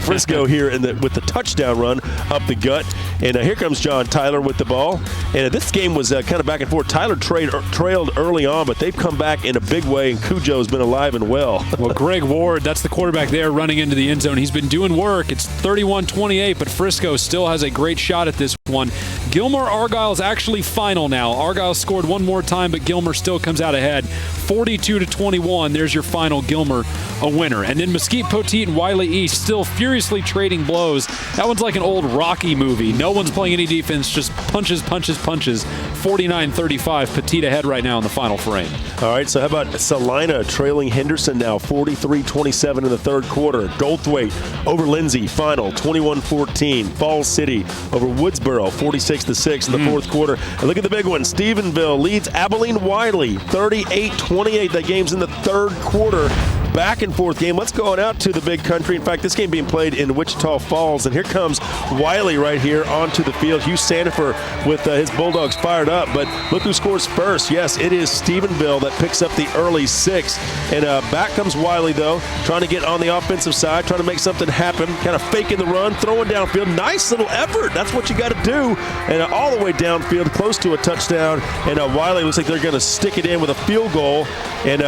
Frisco here with the touchdown run up the gut. And here comes John Tyler with the ball. And this game was kind of back and forth. Tyler trailed early on, but they've come back in a big way, and Cujo's been alive and well. Well, Greg Ward, that's the quarterback there running into the end zone. He's been doing work. It's 31-28, but Frisco still has a great shot at this one. Gilmer-Argyle is actually final now. Argyle scored one more time, but Gilmer still comes out ahead. 42-21. There's your final. Gilmer a winner. And then Mesquite Poteet and Wiley East still furiously trading blows. That one's like an old Rocky movie. No one's playing any defense, just punches. 49-35. Poteet ahead right now in the final frame. All right, so how about Salina trailing Henderson now 43-27 in the third quarter. Goldthwaite over Lindsay, final 21-14. Falls City over Woodsboro 46-6 in the fourth quarter. And look at the big one. Stephenville leads Abilene Wiley 38-28. That game's in the third quarter. Back and forth game. Let's go on out to the big country. In fact, this game being played in Wichita Falls. And here comes Wiley right here onto the field. Hugh Sandifer with his Bulldogs fired up. But look who scores first. Yes, it is Stephenville that picks up the early 6. And back comes Wiley, though, trying to get on the offensive side, trying to make something happen, kind of faking the run, throwing downfield. Nice little effort. That's what you got to do. And all the way downfield, close to a touchdown. And Wiley looks like they're going to stick it in with a field goal. And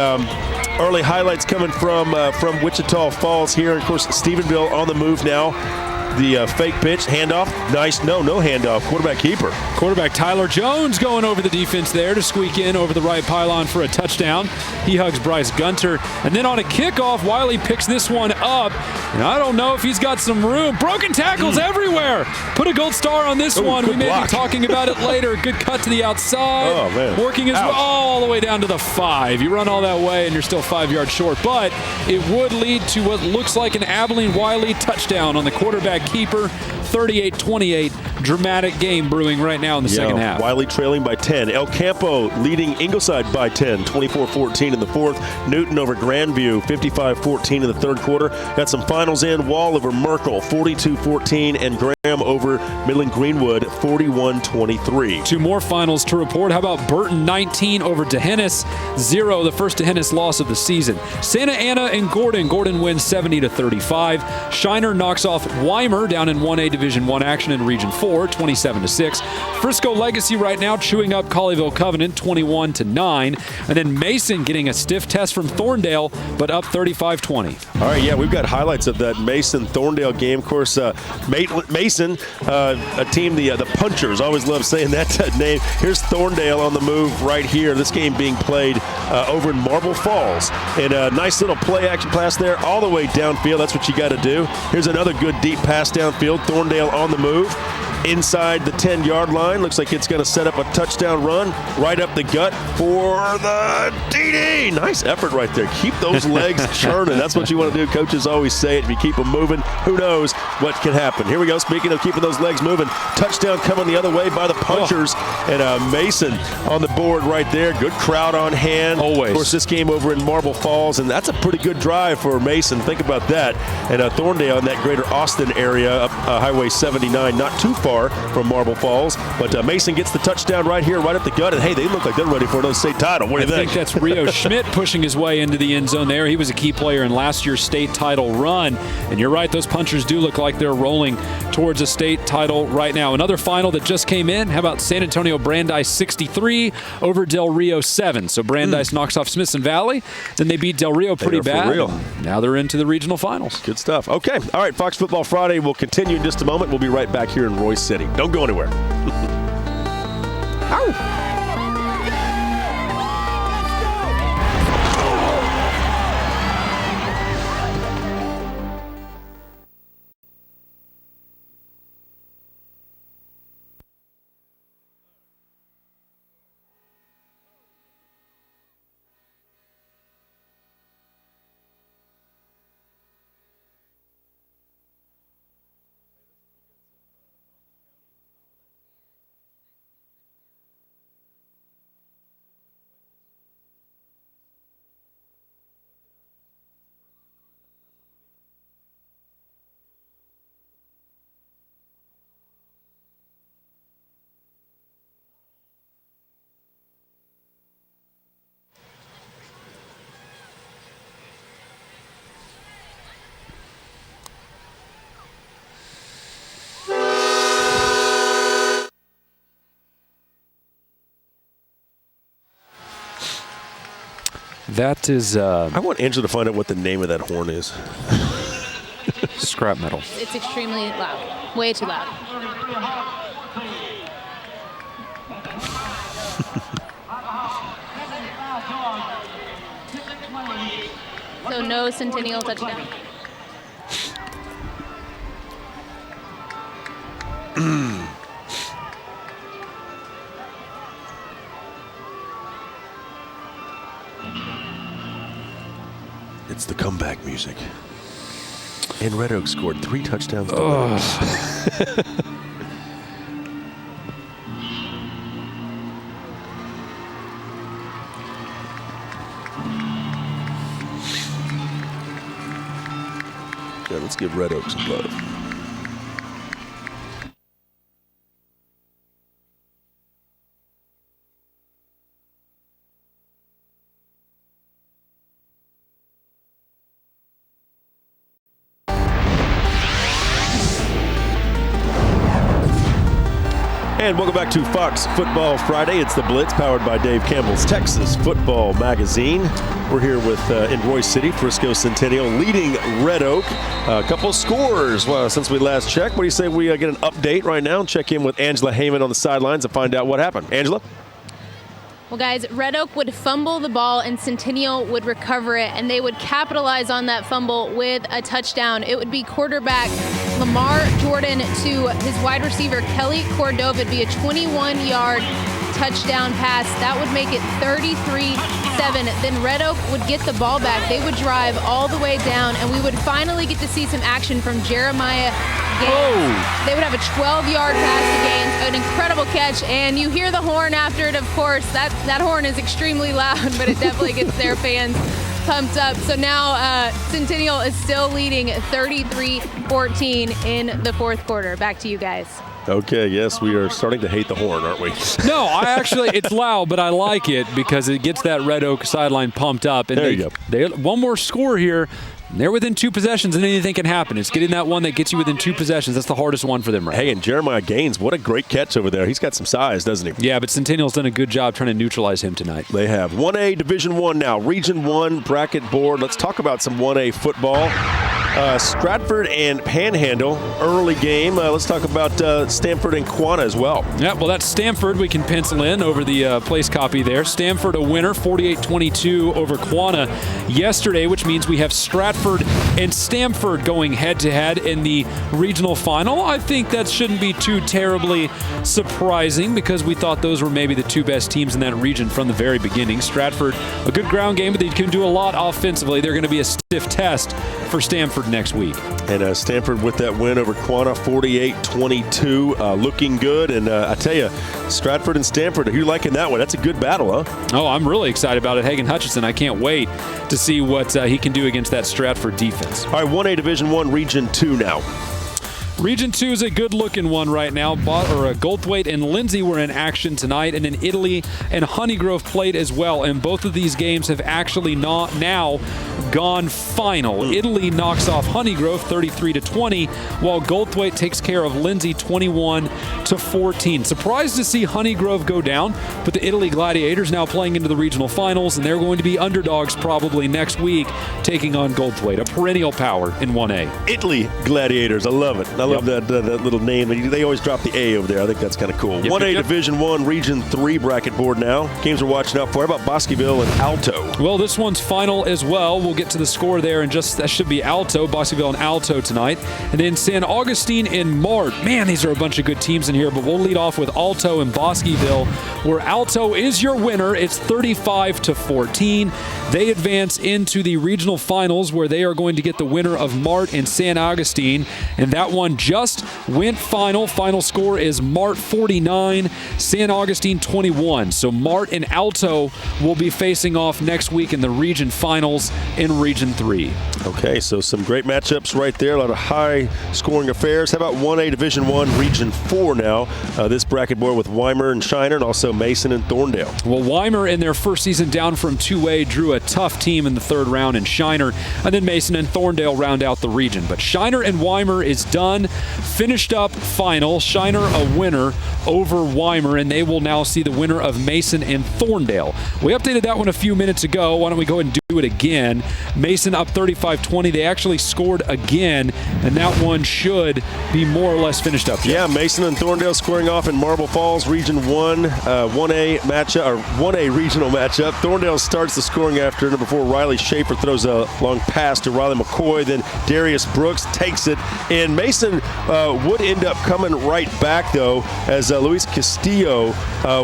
early highlights coming from Wichita Falls here. Of course, Stephenville on the move now. The fake pitch, handoff, nice, no handoff, quarterback keeper. Quarterback Tyler Jones going over the defense there to squeak in over the right pylon for a touchdown. He hugs Bryce Gunter. And then on a kickoff, Wiley picks this one up. And I don't know if he's got some room. Broken tackles everywhere. Put a gold star on this one. We may be talking about it later. Good cut to the outside. Oh, man. Working his way all the way down to the 5. You run all that way and you're still 5 yards short. But it would lead to what looks like an Abilene Wiley touchdown on the quarterback keeper. 38-28. Dramatic game brewing right now in the second half. Wiley trailing by 10. El Campo leading Ingleside by 10. 24-14 in the fourth. Newton over Grandview. 55-14 in the third quarter. Got some finals in. Wall over Merkel. 42-14. And Graham over Midland Greenwood. 41-23. 2 more finals to report. How about Burton 19 over D'Hanis 0. The first D'Hanis loss of the season. Santa Ana and Gordon. Gordon wins 70-35. Shiner knocks off Weimer down in 1A Division I action in Region 4, 27-6. Frisco Legacy right now chewing up Colleyville Covenant, 21-9. And then Mason getting a stiff test from Thorndale, but up 35-20. All right, yeah, we've got highlights of that Mason-Thorndale game. Of course, Mason, a team, the Punchers, always love saying that name. Here's Thorndale on the move right here. This game being played over in Marble Falls. And a nice little play-action pass there all the way downfield. That's what you got to do. Here's another good deep pass downfield. Thorndale on the move. Inside the 10-yard line. Looks like it's going to set up a touchdown run right up the gut for the DD. Nice effort right there. Keep those legs churning. That's what you want to do. Coaches always say it. If you keep them moving, who knows what can happen. Here we go. Speaking of keeping those legs moving, touchdown coming the other way by the Punchers. And Mason on the board right there. Good crowd on hand. Always. Of course, this game over in Marble Falls, and that's a pretty good drive for Mason. Think about that. And Thorndale in that greater Austin area, up Highway 79, not too far from Marble Falls, but Mason gets the touchdown right here, right up the gut, and hey, they look like they're ready for another state title. What do you think? I think that's Rio Schmidt pushing his way into the end zone there. He was a key player in last year's state title run, and you're right, those Punchers do look like they're rolling towards a state title right now. Another final that just came in, how about San Antonio Brandeis 63 over Del Rio 7. So Brandeis knocks off Smithson Valley, then they beat Del Rio pretty bad. For real. Now they're into the regional finals. Good stuff. Okay, all right, Fox Football Friday will continue in just a moment. We'll be right back here in Royce City. Don't go anywhere. Ow. That is... I want Angela to find out what the name of that horn is. Scrap metal. It's extremely loud. Way too loud. So no Centennial touchdown. It's the comeback music. And Red Oak scored 3 touchdowns. Yeah, let's give Red Oak some love. And welcome back to Fox Football Friday. It's the Blitz, powered by Dave Campbell's Texas Football Magazine. We're here with in Royce City, Frisco Centennial leading Red Oak. A couple scores since we last checked. What do you say we get an update right now and check in with Angela Heyman on the sidelines and find out what happened? Angela? Well, guys, Red Oak would fumble the ball and Centennial would recover it, and they would capitalize on that fumble with a touchdown. It would be quarterback Lamar Jordan to his wide receiver Kelly Cordova. It'd be a 21-yard touchdown pass. That would make it 33-7. Then Red Oak would get the ball back. They would drive all the way down, and we would finally get to see some action from Jeremiah Gaines. They would have a 12-yard pass to Gaines, an incredible catch, and you hear the horn after it, of course. That horn is extremely loud, but it definitely gets their fans pumped up. So now Centennial is still leading 33-14 in the fourth quarter. Back to you guys. Okay, yes, we are starting to hate the horn, aren't we? No, it's loud, but I like it because it gets that Red Oak sideline pumped up. And there you go. One more score here. They're within 2 possessions, and anything can happen. It's getting that one that gets you within 2 possessions. That's the hardest one for them right now. Hey, and Jeremiah Gaines, what a great catch over there. He's got some size, doesn't he? Yeah, but Centennial's done a good job trying to neutralize him tonight. They have. 1A Division I now. Region 1 bracket board. Let's talk about some 1A football. Stratford and Panhandle, early game. Let's talk about Stanford and Quanah as well. Yeah, well, that's Stanford we can pencil in over the place copy there. Stanford a winner, 48-22 over Quanah yesterday, which means we have Stratford and Stanford going head-to-head in the regional final. I think that shouldn't be too terribly surprising because we thought those were maybe the 2 best teams in that region from the very beginning. Stratford, a good ground game, but they can do a lot offensively. They're going to be a stiff test for Stanford next week. And Stanford with that win over Quanah, 48-22, looking good. And I tell you, Stratford and Stanford, who you liking that one? That's a good battle, huh? Oh, I'm really excited about it. Hagen Hutchinson, I can't wait to see what he can do against that Stratford defense. All right, 1A Division I, Region 2 now. Region 2 is a good-looking one right now. Goldthwaite and Lindsay were in action tonight, and then Italy and Honeygrove played as well. And both of these games have actually now gone final. Italy knocks off Honeygrove 33-20, while Goldthwaite takes care of Lindsay 21-14. Surprised to see Honeygrove go down, but the Italy Gladiators now playing into the regional finals, and they're going to be underdogs probably next week, taking on Goldthwaite, a perennial power in 1A. Italy Gladiators, I love it. I love that little name. They always drop the A over there. I think that's kind of cool. 1A Division I, Region 3 bracket board now. Games we're watching out for. How about Bosqueville and Alto? Well, this one's final as well. We'll get to the score there and that should be Alto, Bosqueville and Alto tonight. And then San Augustine and Mart. Man, these are a bunch of good teams in here, but we'll lead off with Alto and Bosqueville, where Alto is your winner. It's 35-14. They advance into the regional finals where they are going to get the winner of Mart and San Augustine. And that one just went final. Final score is Mart 49, San Augustine 21. So Mart and Alto will be facing off next week in the region finals in Region 3. Okay, so some great matchups right there. A lot of high-scoring affairs. How about 1A Division I, Region 4 now? This bracket board with Weimar and Shiner, and also Mason and Thorndale. Well, Weimar in their first season down from 2A drew a tough team in the third round in Shiner, and then Mason and Thorndale round out the region. But Shiner and Weimar is done. Finished up final. Shiner a winner over Weimar, and they will now see the winner of Mason and Thorndale. We updated that one a few minutes ago. Why don't we go ahead and do it again? Mason up 35-20. They actually scored again, and that one should be more or less finished up. Yeah, Mason and Thorndale squaring off in Marble Falls, Region 1, 1A matchup, or 1A regional matchup. Thorndale starts the scoring after number 4, Riley Schaefer throws a long pass to Riley McCoy. Then Darius Brooks takes it, and Mason would end up coming right back, though, as Luis Castillo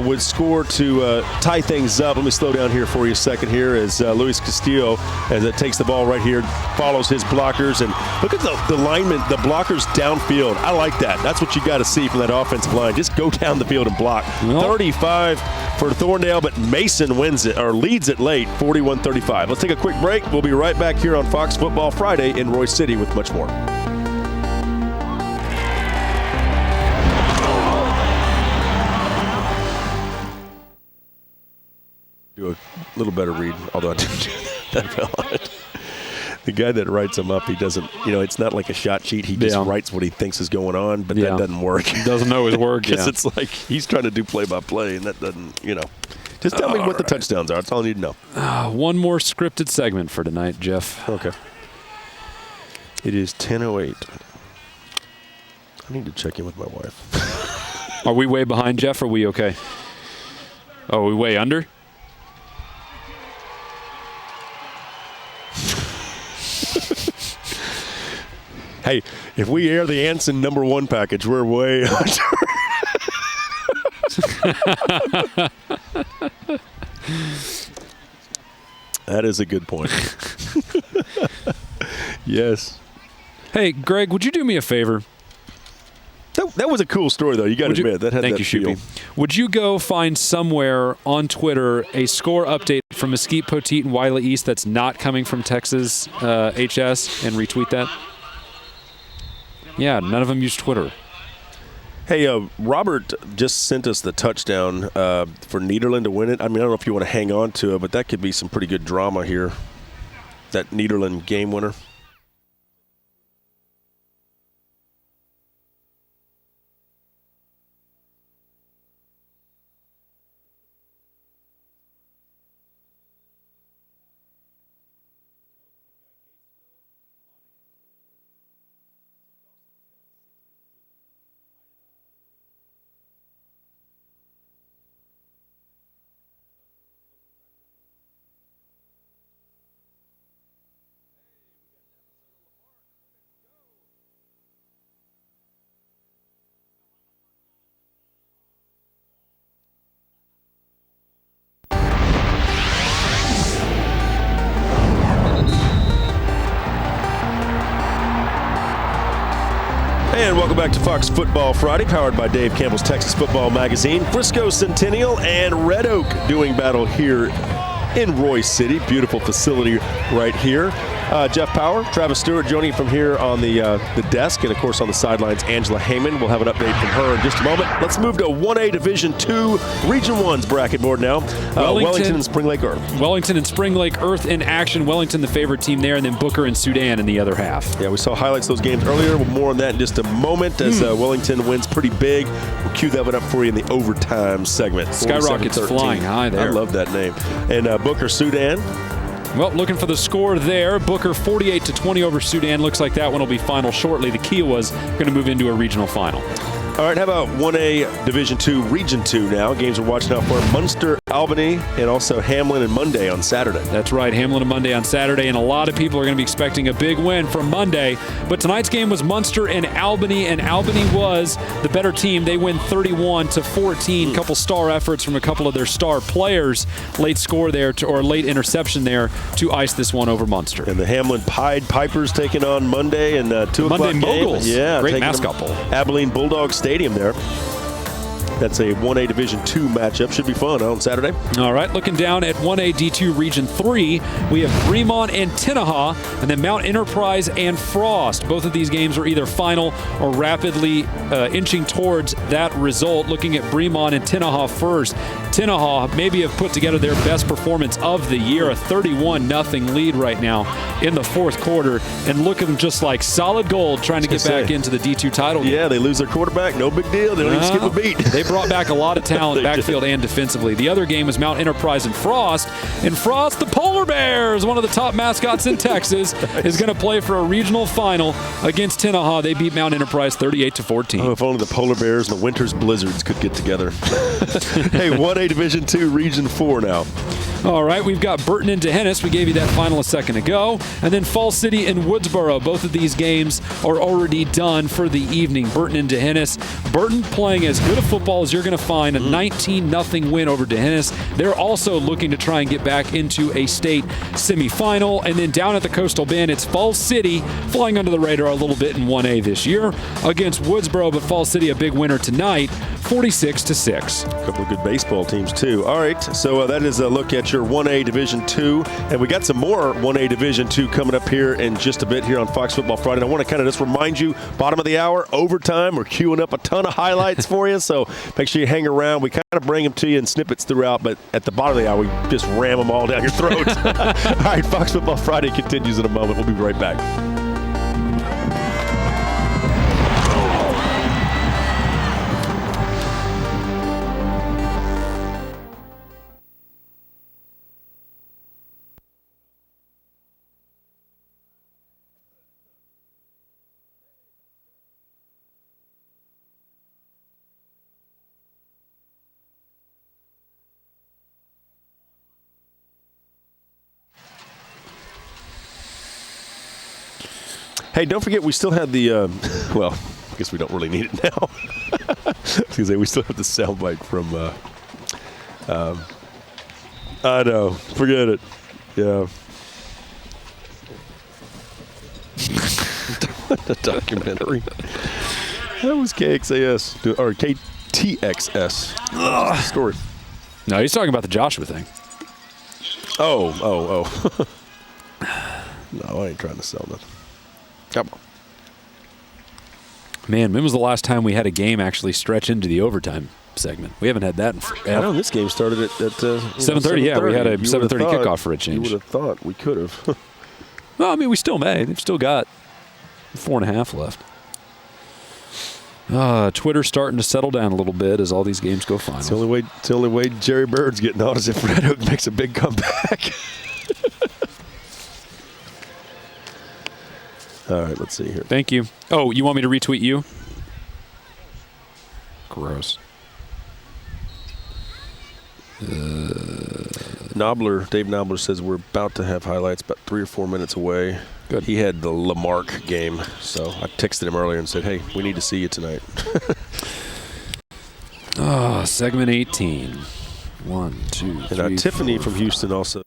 would score to tie things up. Let me slow down here for you a second here as Luis Castillo, as it takes the ball right here, follows his blockers, and look at the linemen, the blockers downfield. I like that. That's what you got to see from that offensive line. Just go down the field and block. 35 for Thorndale, but Mason wins it, or leads it late, 41-35. Let's take a quick break. We'll be right back here on Fox Football Friday in Royce City with much more. Do a little better read, although I didn't do that. The guy that writes them up, he doesn't, it's not like a shot sheet. He just writes what he thinks is going on, but that doesn't work. He doesn't know his work, Because it's like he's trying to do play-by-play, and that doesn't, Just tell me what the touchdowns are. That's all I need to know. One more scripted segment for tonight, Jeff. Okay. It is 10:08. I need to check in with my wife. Are we way behind, Jeff, or are we okay? Oh, are we way under? Hey, if we air the Anson #1 package, we're way under. That is a good point. Yes. Hey, Greg, would you do me a favor? That was a cool story, though. You got to admit. That had thank that you, feel. Shoopy. Would you go find somewhere on Twitter a score update from Mesquite, Poteet, and Wiley East that's not coming from Texas HS and retweet that? Yeah, none of them use Twitter. Hey, Robert just sent us the touchdown for Nederland to win it. I mean, I don't know if you want to hang on to it, but that could be some pretty good drama here. That Nederland game winner. And welcome back to Fox Football Friday, powered by Dave Campbell's Texas Football Magazine. Frisco Centennial and Red Oak doing battle here in Royce City. Beautiful facility right here. Jeff Power, Travis Stewart joining from here on the desk, and of course on the sidelines, Angela Heyman. We'll have an update from her in just a moment. Let's move to 1A Division II Region 1's bracket board now. Wellington and Spring Lake Earth. Wellington and Spring Lake Earth in action. Wellington the favorite team there, and then Booker and Sudan in the other half. Yeah, we saw highlights of those games earlier. More on that in just a moment as Wellington wins pretty big. We'll cue that one up for you in the overtime segment. Skyrockets flying high there. I love that name. And Booker, Sudan. Well, looking for the score there. Booker 48-20 over Sudan. Looks like that one will be final shortly. The Kiowas going to move into a regional final. All right, how about 1A Division II Region 2 now? Games we're watching out for: Munster, Albany, and also Hamlin and Monday on Saturday. That's right, Hamlin and Monday on Saturday, and a lot of people are going to be expecting a big win from Monday. But tonight's game was Munster and Albany was the better team. They win 31-14. Couple star efforts from a couple of their star players. Late score there, or late interception there to ice this one over Munster. And the Hamlin Pied Pipers taking on Monday and 2 o'clock Monday Moguls. Game. Yeah, great mascot bowl. Abilene Bulldogs Stadium there. That's a 1A Division II matchup. Should be fun on Saturday. All right, looking down at 1A D2 Region 3, we have Bremont and Tinnaha, and then Mount Enterprise and Frost. Both of these games are either final or rapidly inching towards that result. Looking at Bremont and Tinnaha first. Tinnaha maybe have put together their best performance of the year, a 31-0 lead right now in the fourth quarter, and looking just like solid gold trying to get back into the D2 title game. Yeah, they lose their quarterback. No big deal. They don't even skip a beat. They brought back a lot of talent backfield and defensively. The other game was Mount Enterprise and Frost. And Frost, the Polar Bears, one of the top mascots in Texas, is going to play for a regional final against Tinnaha. They beat Mount Enterprise 38-14. Oh, if only the Polar Bears and the Winter's Blizzards could get together. Hey, 1A Division II Region 4 now. All right, we've got Burton and D'Hanis. We gave you that final a second ago. And then Falls City and Woodsboro. Both of these games are already done for the evening. Burton and D'Hanis. Burton playing as good a football as you're going to find. A 19-0 win over D'Hanis. They're also looking to try and get back into a state semifinal. And then down at the Coastal Bend, it's Falls City flying under the radar a little bit in 1A this year against Woodsboro. But Falls City a big winner tonight, 46-6. A couple of good baseball teams, too. All right, so that is a look at your Major 1A Division II. And we got some more 1A Division II coming up here in just a bit here on Fox Football Friday. And I want to kind of just remind you, bottom of the hour, overtime, we're queuing up a ton of highlights for you. So make sure you hang around. We kind of bring them to you in snippets throughout, but at the bottom of the hour, we just ram them all down your throat. All right, Fox Football Friday continues in a moment. We'll be right back. Hey, don't forget we still have the, well, I guess we don't really need it now. I was going to say we still have the soundbite from, I know, forget it. Yeah. The documentary. That was KXAS, or KTXS. Story. No, he's talking about the Joshua thing. Oh. No, I ain't trying to sell nothing. Come on. Man, when was the last time we had a game actually stretch into the overtime segment? We haven't had that in forever. I know this game started at 7:30. Yeah, we had a 7:30 kickoff for a change. You would have thought we could have. Well, I mean, we still may. They've still got 4.5 left. Twitter's starting to settle down a little bit as all these games go final. It's the only way Jerry Bird's getting out is if Red Oak makes a big comeback. All right, let's see here. Thank you. Oh, you want me to retweet you? Gross. Dave Knobler says we're about to have highlights about 3 or 4 minutes away. Good. He had the Lamarck game, so I texted him earlier and said, hey, we need to see you tonight. Segment 18. 1, 2, 3, and Tiffany 4, from Houston also.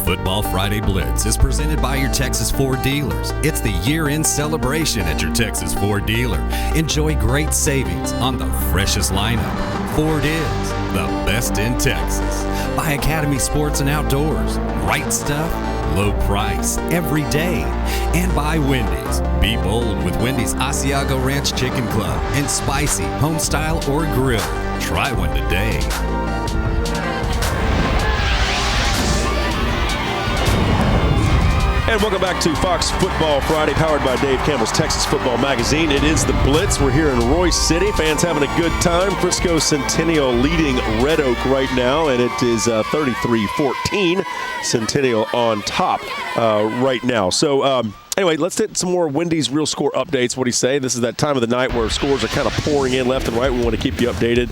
Football Friday Blitz is presented by your Texas Ford dealers. It's the year-end celebration at your Texas Ford dealer. Enjoy great savings on the freshest lineup. Ford is the best in Texas. By Academy Sports and Outdoors. Right stuff, low price, every day. And by Wendy's. Be bold with Wendy's Asiago Ranch Chicken Club and spicy, home style, or grill. Try one today. And welcome back to Fox Football Friday, powered by Dave Campbell's Texas Football Magazine. It is the Blitz. We're here in Royce City. Fans having a good time. Frisco Centennial leading Red Oak right now, and it is 33-14. Centennial on top right now. So, anyway, let's get some more Wendy's real score updates. What do you say? This is that time of the night where scores are kind of pouring in left and right. We want to keep you updated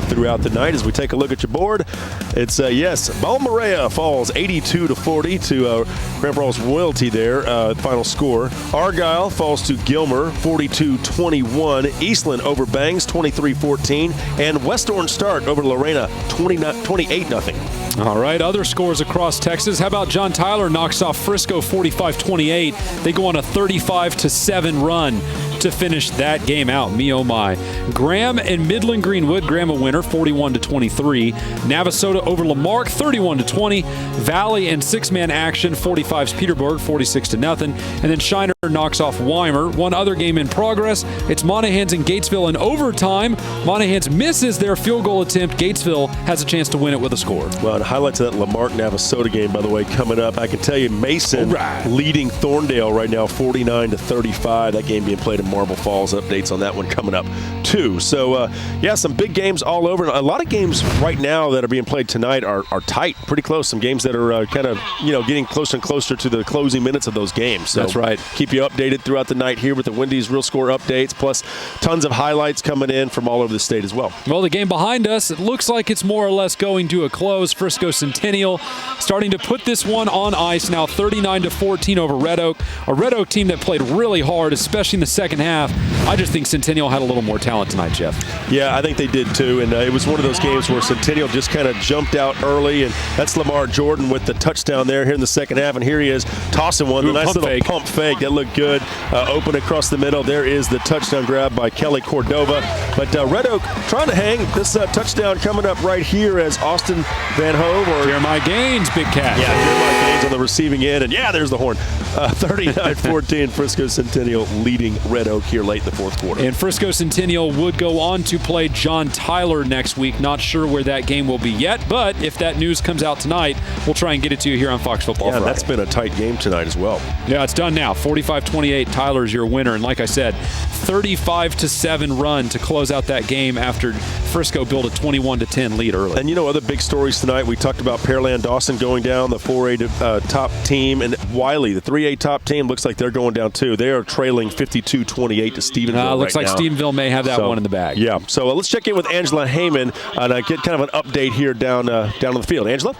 throughout the night as we take a look at your board. It's, yes, Balmarea falls 82-40 to Grand Brawl's Royalty there, final score. Argyle falls to Gilmer 42-21. Eastland over Bangs 23-14. And West Orange Start over Lorena 28-0. All right, other scores across Texas. How about John Tyler knocks off Frisco 45-28. They go on a 35-7 run to finish that game out. Me oh my. Graham and Midland Greenwood. Graham a winner, 41-23. Navasota over Lamarck, 31-20. Valley and six-man action, 45's Petersburg, 46-0. And then Shiner knocks off Weimer. One other game in progress. It's Monahans and Gatesville in overtime. Monahans misses their field goal attempt. Gatesville has a chance to win it with a score. Well, and highlights of that Lamarck-Navasota game, by the way, coming up. I can tell you Mason leading Thorndale right now, 49-35. That game being played in Marble Falls. Updates on that one coming up, too. So, yeah, some big games all over. A lot of games right now that are being played tonight are tight, pretty close. Some games that are kind of, getting closer and closer to the closing minutes of those games. So that's right. Keep you updated throughout the night here with the Wendy's Real Score updates, plus tons of highlights coming in from all over the state as well. Well, the game behind us, it looks like it's more or less going to a close. Frisco Centennial starting to put this one on ice now, 39-14 over Red Oak. A Red Oak team that played really hard, especially in the second half. I just think Centennial had a little more talent tonight, Jeff. Yeah, I think they did too. And it was one of those games where Centennial just kind of jumped out early. And that's Lamar Jordan with the touchdown there here in the second half. And here he is tossing one. The nice little pump fake. That looked good. Open across the middle. There is the touchdown grab by Kelly Cordova. But Red Oak trying to hang this touchdown coming up right here as Austin Van Hove or Jeremiah Gaines, big catch. Yeah, Jeremiah Gaines on the receiving end. And yeah, there's the horn. 39-14, Frisco Centennial leading Red Oak here late in the fourth quarter. And Frisco Centennial would go on to play John Tyler next week. Not sure where that game will be yet, but if that news comes out tonight, we'll try and get it to you here on Fox Football Friday. That's been a tight game tonight as well. Yeah, it's done now. 45-28, Tyler's your winner. And like I said, 35-7 run to close out that game after Frisco built a 21-10 lead early. And other big stories tonight. We talked about Pearland Dawson going down, the 4A top team, and Wiley, the 3A top team, looks like they're going down too. They are trailing 52-28 to Stephenville. Looks like Stephenville may have that one in the bag. Yeah. So let's check in with Angela Heyman and get kind of an update here down on the field. Angela?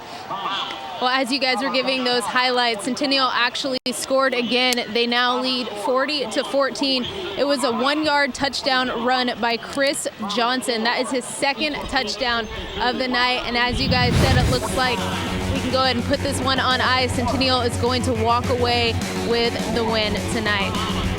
Well, as you guys were giving those highlights, Centennial actually scored again. They now lead 40-14. It was a 1-yard touchdown run by Chris Johnson. That is his second touchdown of the night. And as you guys said, it looks like we can go ahead and put this one on ice. Centennial is going to walk away with the win tonight.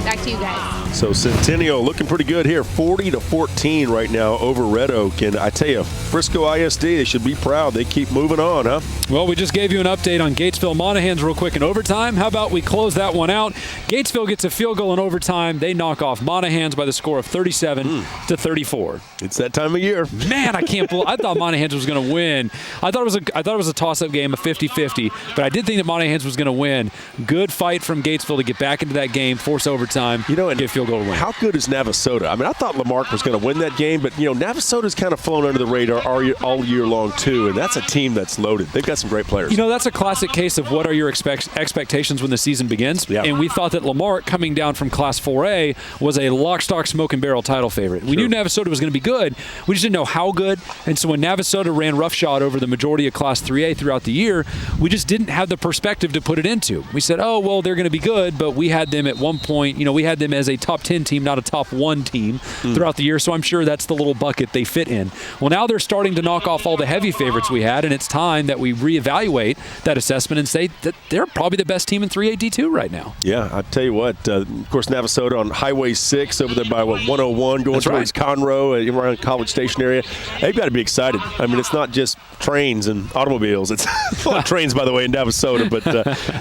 Back to you guys. So Centennial looking pretty good here, 40-14 right now over Red Oak. And I tell you, Frisco ISD, they should be proud. They keep moving on, huh? Well, we just gave you an update on Gatesville Monahans real quick in overtime. How about we close that one out? Gatesville gets a field goal in overtime. They knock off Monahans by the score of 37-34. It's that time of year. Man, I can't believe I thought Monahans was going to win. I thought it was a toss-up game, a 50-50, but I did think that Monahans was going to win. Good fight from Gatesville to get back into that game, force overtime, and get a field goal to win. How good is Navasota? I mean, I thought Lamarck was going to win that game, but Navasota's kind of flown under the radar all year long too, and that's a team that's loaded. They've got some great players. That's a classic case of what are your expectations when the season begins. Yeah. And we thought that Lamarck coming down from Class 4A was a lock, stock, smoke, and barrel title favorite. We knew Navasota was going to be good. We just didn't know how good. And so when Navasota ran roughshod over the majority of Class 3A throughout the year, we just didn't have the perspective to put it into. We said, oh, well, they're going to be good, but we had them at one point, we had them as a top 10 team, not a top 1 team throughout the year. So I'm sure that's the little bucket they fit in. Well, now they're starting to knock off all the heavy favorites we had, and it's time that we reevaluate that assessment and say that they're probably the best team in 3A D2 right now. Yeah, I'll tell you what, of course, Navasota on Highway 6 over there by 101 going towards Conroe, around College Station area. They've got to be excited. I mean, it's not just trains and automobiles. It's a lot of trains, by the way, in Navasota, but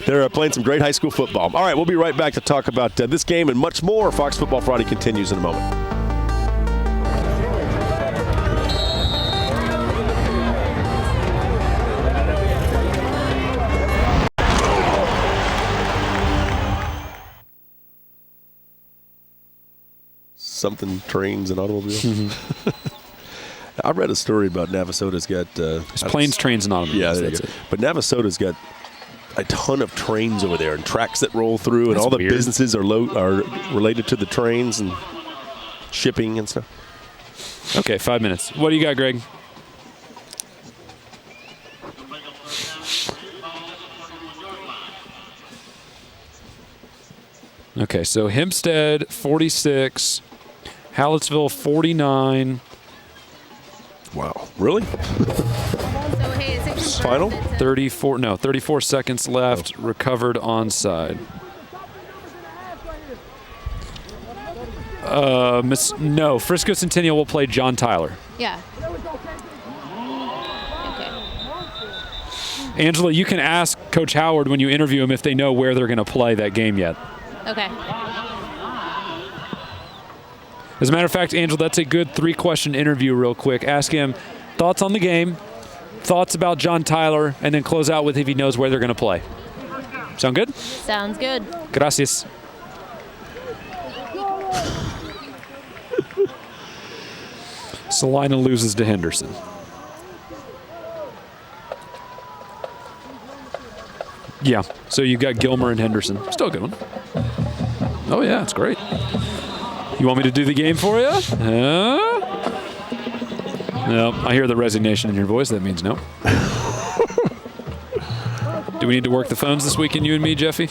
they're playing some great high school football. All right, we'll be right back to talk about this game and much more. Fox Football Friday continues in a moment. Something trains and automobiles. I read a story about Navasota's got it's planes, trains, and automobiles. Yeah, that's it. But Navasota's got a ton of trains over there and tracks that roll through, and all the businesses are related to the trains and shipping and stuff. Okay, 5 minutes. What do you got, Greg? Okay, so Hempstead 46, Hallettsville 49. Wow, really? Final? 34 seconds left. Recovered onside. No, Frisco Centennial will play John Tyler. Yeah. Angela, you can ask Coach Howard when you interview him if they know where they're going to play that game yet. Okay. As a matter of fact, Angela, that's a good 3-question interview real quick. Ask him thoughts on the game, thoughts about John Tyler, and then close out with if he knows where they're going to play. Sound good? Sounds good. Gracias. Salina loses to Henderson. Yeah, so you've got Gilmer and Henderson. Still a good one. Oh, yeah, it's great. You want me to do the game for you? No, I hear the resignation in your voice. That means no. Do we need to work the phones this weekend, you and me, Jeffy?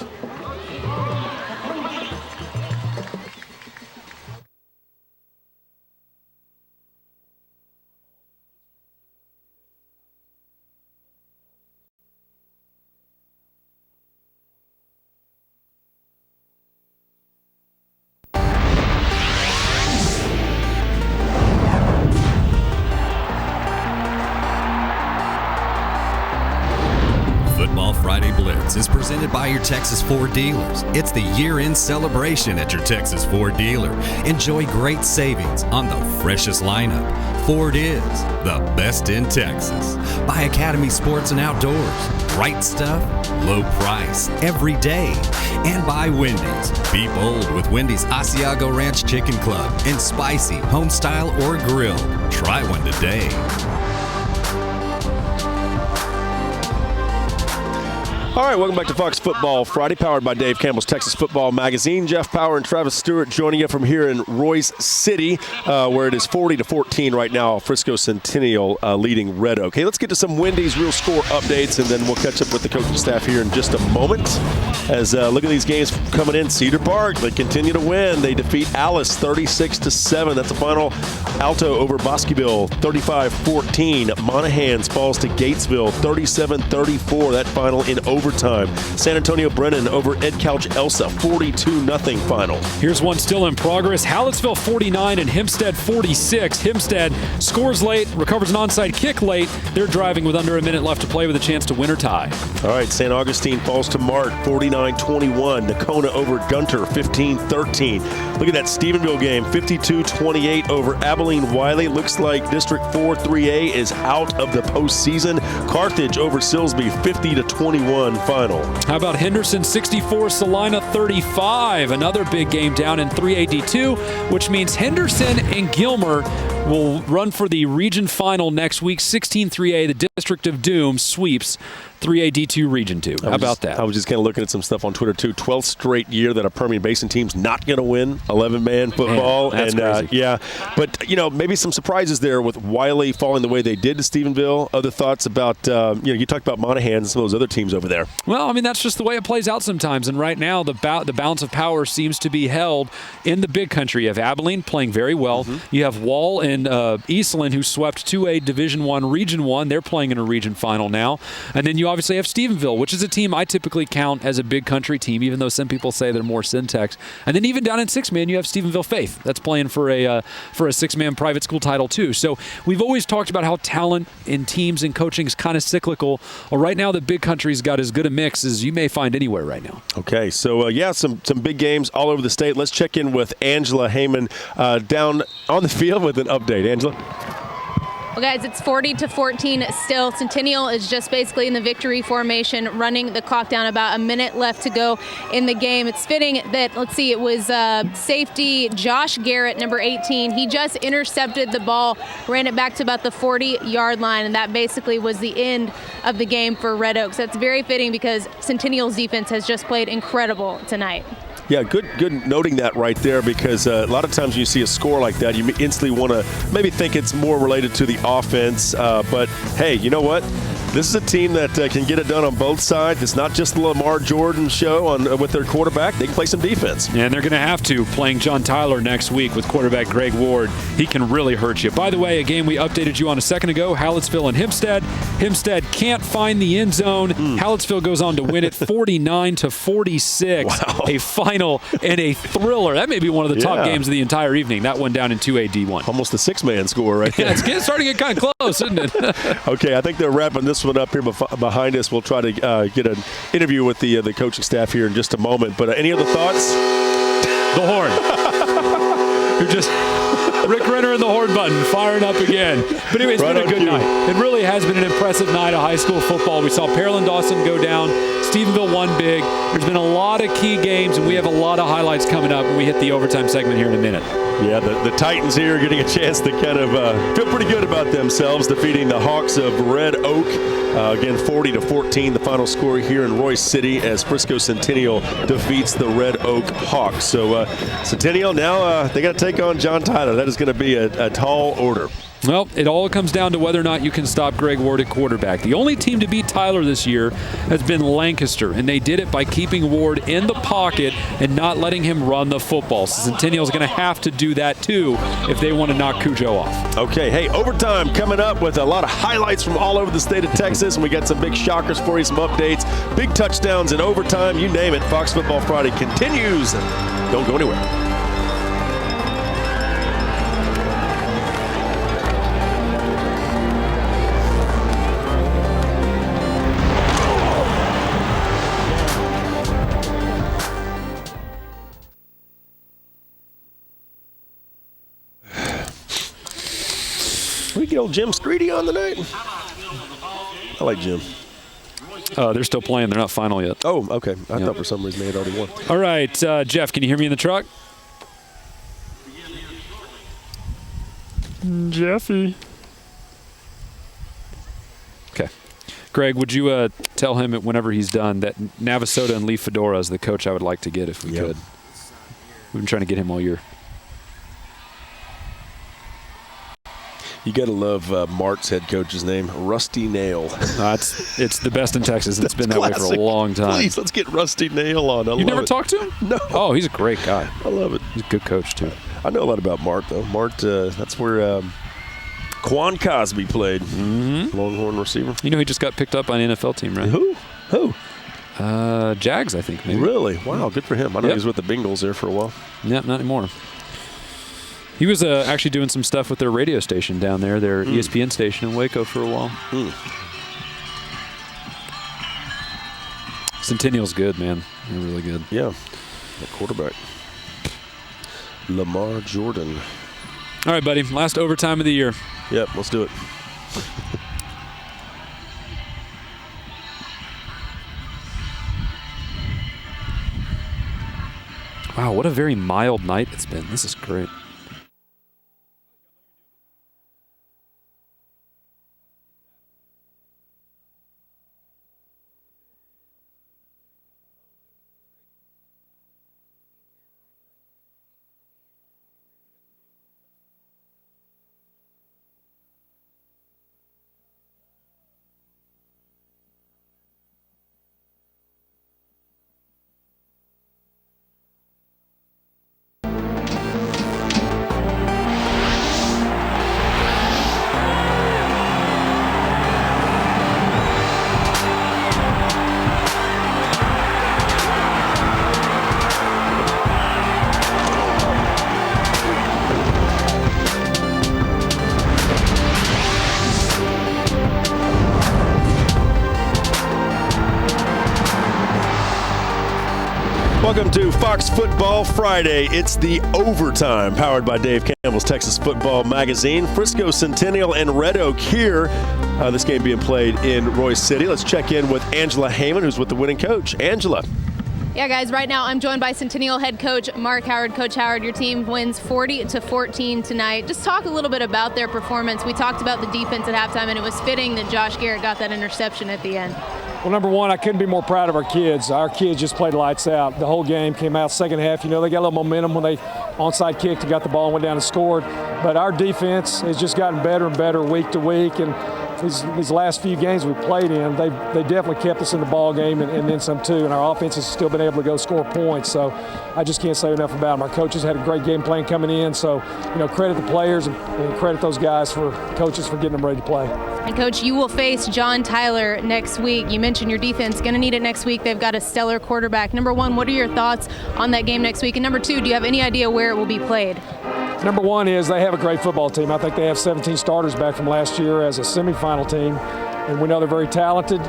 by your Texas Ford dealers. It's the year-end celebration at your Texas Ford dealer. Enjoy great savings on the freshest lineup. Ford is the best in Texas. By Academy Sports and Outdoors. Right stuff, low price, every day. And by Wendy's. Be bold with Wendy's Asiago Ranch Chicken Club and spicy, home style, or grilled. Try one today. All right, welcome back to Fox Football Friday, powered by Dave Campbell's Texas Football Magazine. Jeff Power and Travis Stewart joining you from here in Royce City, where it is 40-14 right now. Frisco Centennial leading Red Oak. Hey, let's get to some Wendy's real score updates, and then we'll catch up with the coaching staff here in just a moment. As look at these games coming in. Cedar Park, they continue to win. They defeat Alice 36-7. That's the final. Alto over Bosqueville 35-14. Monahans falls to Gatesville 37-34. That final in overtime. San Antonio Brennan over Ed Couch Elsa 42-0 final. Here's one still in progress. Hallettsville 49 and Hempstead 46. Hempstead scores late, recovers an onside kick late. They're driving with under a minute left to play with a chance to win or tie. All right, St. Augustine falls to Mart 49-21. Nakona over Gunter 15-13. Look at that Stephenville game 52-28 over Abilene Wiley. Looks like District 4-3A is out of the postseason. Carthage over Silsbee 50-21 final. How about Henderson 64, Salina 35? Another big game down in 3AD2, which means Henderson and Gilmer will run for the region final next week. 16-3A, the District of Doom sweeps 3AD2 Region 2. How about that? I was just kind of looking at some stuff on Twitter, too. 12th straight year that a Permian Basin team's not going to win 11-man football. Man, that's crazy. Yeah, but, maybe some surprises there with Wiley falling the way they did to Stephenville. Other thoughts about, you talked about Monahan and some of those other teams over there. Well, that's just the way it plays out sometimes. And right now, the balance of power seems to be held in the big country. You have Abilene playing very well. Mm-hmm. You have Wall and Eastland, who swept 2A Division I Region 1. They're playing in a region final now. And then you obviously have Stephenville, which is a team I typically count as a big country team, even though some people say they're more Syntax. And then even down in 6-man, you have Stephenville Faith. That's playing for a 6-man private school title, too. So we've always talked about how talent in teams and coaching is kind of cyclical. Well, right now, the big country's got as good a mix as you may find anywhere right now. Okay, so, some big games all over the state. Let's check in with Angela Heyman down on the field with an update. Angela? Well, guys, it's 40-14 still. Centennial is just basically in the victory formation, running the clock down. About a minute left to go in the game. It's fitting that, it was safety Josh Garrett, number 18. He just intercepted the ball, ran it back to about the 40-yard line, and that basically was the end of the game for Red Oaks. That's very fitting because Centennial's defense has just played incredible tonight. Yeah, good noting that right there, because a lot of times when you see a score like that, you instantly want to maybe think it's more related to the offense. But, hey, you know what? This is a team that can get it done on both sides. It's not just the Lamar Jordan show with their quarterback. They can play some defense. And they're going to have to, playing John Tyler next week with quarterback Greg Ward. He can really hurt you. By the way, a game we updated you on a second ago, Hallettsville and Hempstead. Hempstead can't find the end zone. Hallettsville goes on to win it 49-46. Wow. A final and a thriller. That may be one of the top games of the entire evening. That one down in 2AD1. Almost a 6-man score right there. Yeah, it's starting to get kind of close, isn't it? Okay, I think they're wrapping this one up here behind us. We'll try to get an interview with the coaching staff here in just a moment. But any other thoughts? The horn. Rick Renner and the horn button firing up again. But anyway, it's been a good night. It really has been an impressive night of high school football. We saw Pearland Dawson go down. Stephenville won big. There's been a lot of key games, and we have a lot of highlights coming up when we hit the overtime segment here in a minute. Yeah, the Titans here are getting a chance to kind of feel pretty good about themselves, defeating the Hawks of Red Oak. Again, 40-14, the final score here in Royce City as Frisco Centennial defeats the Red Oak Hawks. So Centennial now they got to take on John Tyler. That is going to be a tall order. Well, it all comes down to whether or not you can stop Greg Ward at quarterback. The only team to beat Tyler this year has been Lancaster, and they did it by keeping Ward in the pocket and not letting him run the football. So Centennial's going to have to do that, too, if they want to knock Cujo off. Okay, hey, overtime coming up with a lot of highlights from all over the state of Texas, and we got some big shockers for you, some updates, big touchdowns in overtime, you name it. Fox Football Friday continues. Don't go anywhere. we get old Jim Streety on tonight? I like Jim. They're still playing. They're not final yet. Oh, okay. I thought for some reason they had already won. All right, Jeff, can you hear me in the truck? Jeffy. Okay. Greg, would you tell him whenever he's done that Navasota and Lee Fedora is the coach I would like to get if we could? We've been trying to get him all year. You got to love Mart's head coach's name, Rusty Nail. It's the best in Texas. It's been that way for a long time. Please, let's get Rusty Nail on. You never talked to him? No. Oh, he's a great guy. I love it. He's a good coach, too. I know a lot about Mart, though. Mart, that's where Quan Cosby played. Mm-hmm. Longhorn receiver. You know he just got picked up by an NFL team, right? Who? Jags, I think, maybe. Really? Wow, good for him. I know he was with the Bengals there for a while. Yep, not anymore. He was actually doing some stuff with their radio station down there, their ESPN station in Waco for a while. Centennial's good, man. They're really good. Yeah, that quarterback. Lamar Jordan. All right, buddy. Last overtime of the year. Yep, let's do it. Wow, what a very mild night it's been. This is great. Welcome to Fox Football Friday. It's the overtime, powered by Dave Campbell's Texas Football Magazine. Frisco Centennial and Red Oak here. This game being played in Royce City. Let's check in with Angela Heyman, who's with the winning coach. Angela. Yeah, guys, right now I'm joined by Centennial head coach Mark Howard. Coach Howard, your team wins 40-14 tonight. Just talk a little bit about their performance. We talked about the defense at halftime, and it was fitting that Josh Garrett got that interception at the end. Well, number one, I couldn't be more proud of our kids. Our kids just played lights out. The whole game came out second half. You know, they got a little momentum when they onside kicked and got the ball and went down and scored. But our defense has just gotten better and better week to week. And these last few games we played in, they definitely kept us in the ball game and then some too. And our offense has still been able to go score points. So I just can't say enough about them. Our coaches had a great game plan coming in. So, you know, credit the players and credit those guys coaches for getting them ready to play. And, Coach, you will face John Tyler next week. You mentioned your defense going to need it next week. They've got a stellar quarterback. Number one, what are your thoughts on that game next week? And number two, do you have any idea where it will be played? Number one is they have a great football team. I think they have 17 starters back from last year as a semifinal team, and we know they're very talented.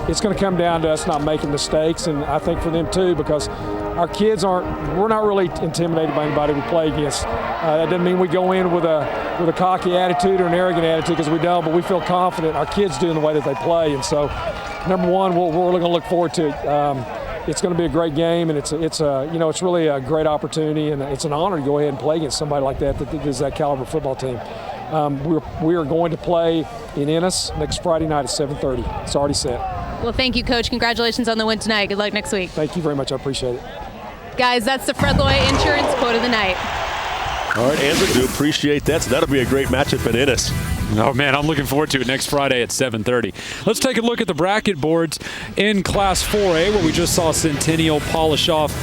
It's going to come down to us not making mistakes, and I think for them too, because our kids we're not really intimidated by anybody we play against. That doesn't mean we go in with a cocky attitude or an arrogant attitude, because we don't, but we feel confident our kids do in the way that they play. And so, number one, we're really going to look forward to it. It's going to be a great game, and it's really a great opportunity, and it's an honor to go ahead and play against somebody like that is that caliber football team. We are going to play in Ennis next Friday night at 7:30. It's already set. Well, thank you, Coach. Congratulations on the win tonight. Good luck next week. Thank you very much. I appreciate it. Guys, that's the Fred Loy Insurance Quote of the Night. All right, Andrew, do appreciate that. So that'll be a great matchup in Ennis. Oh, man, I'm looking forward to it next Friday at 7:30. Let's take a look at the bracket boards in Class 4A, where we just saw Centennial polish off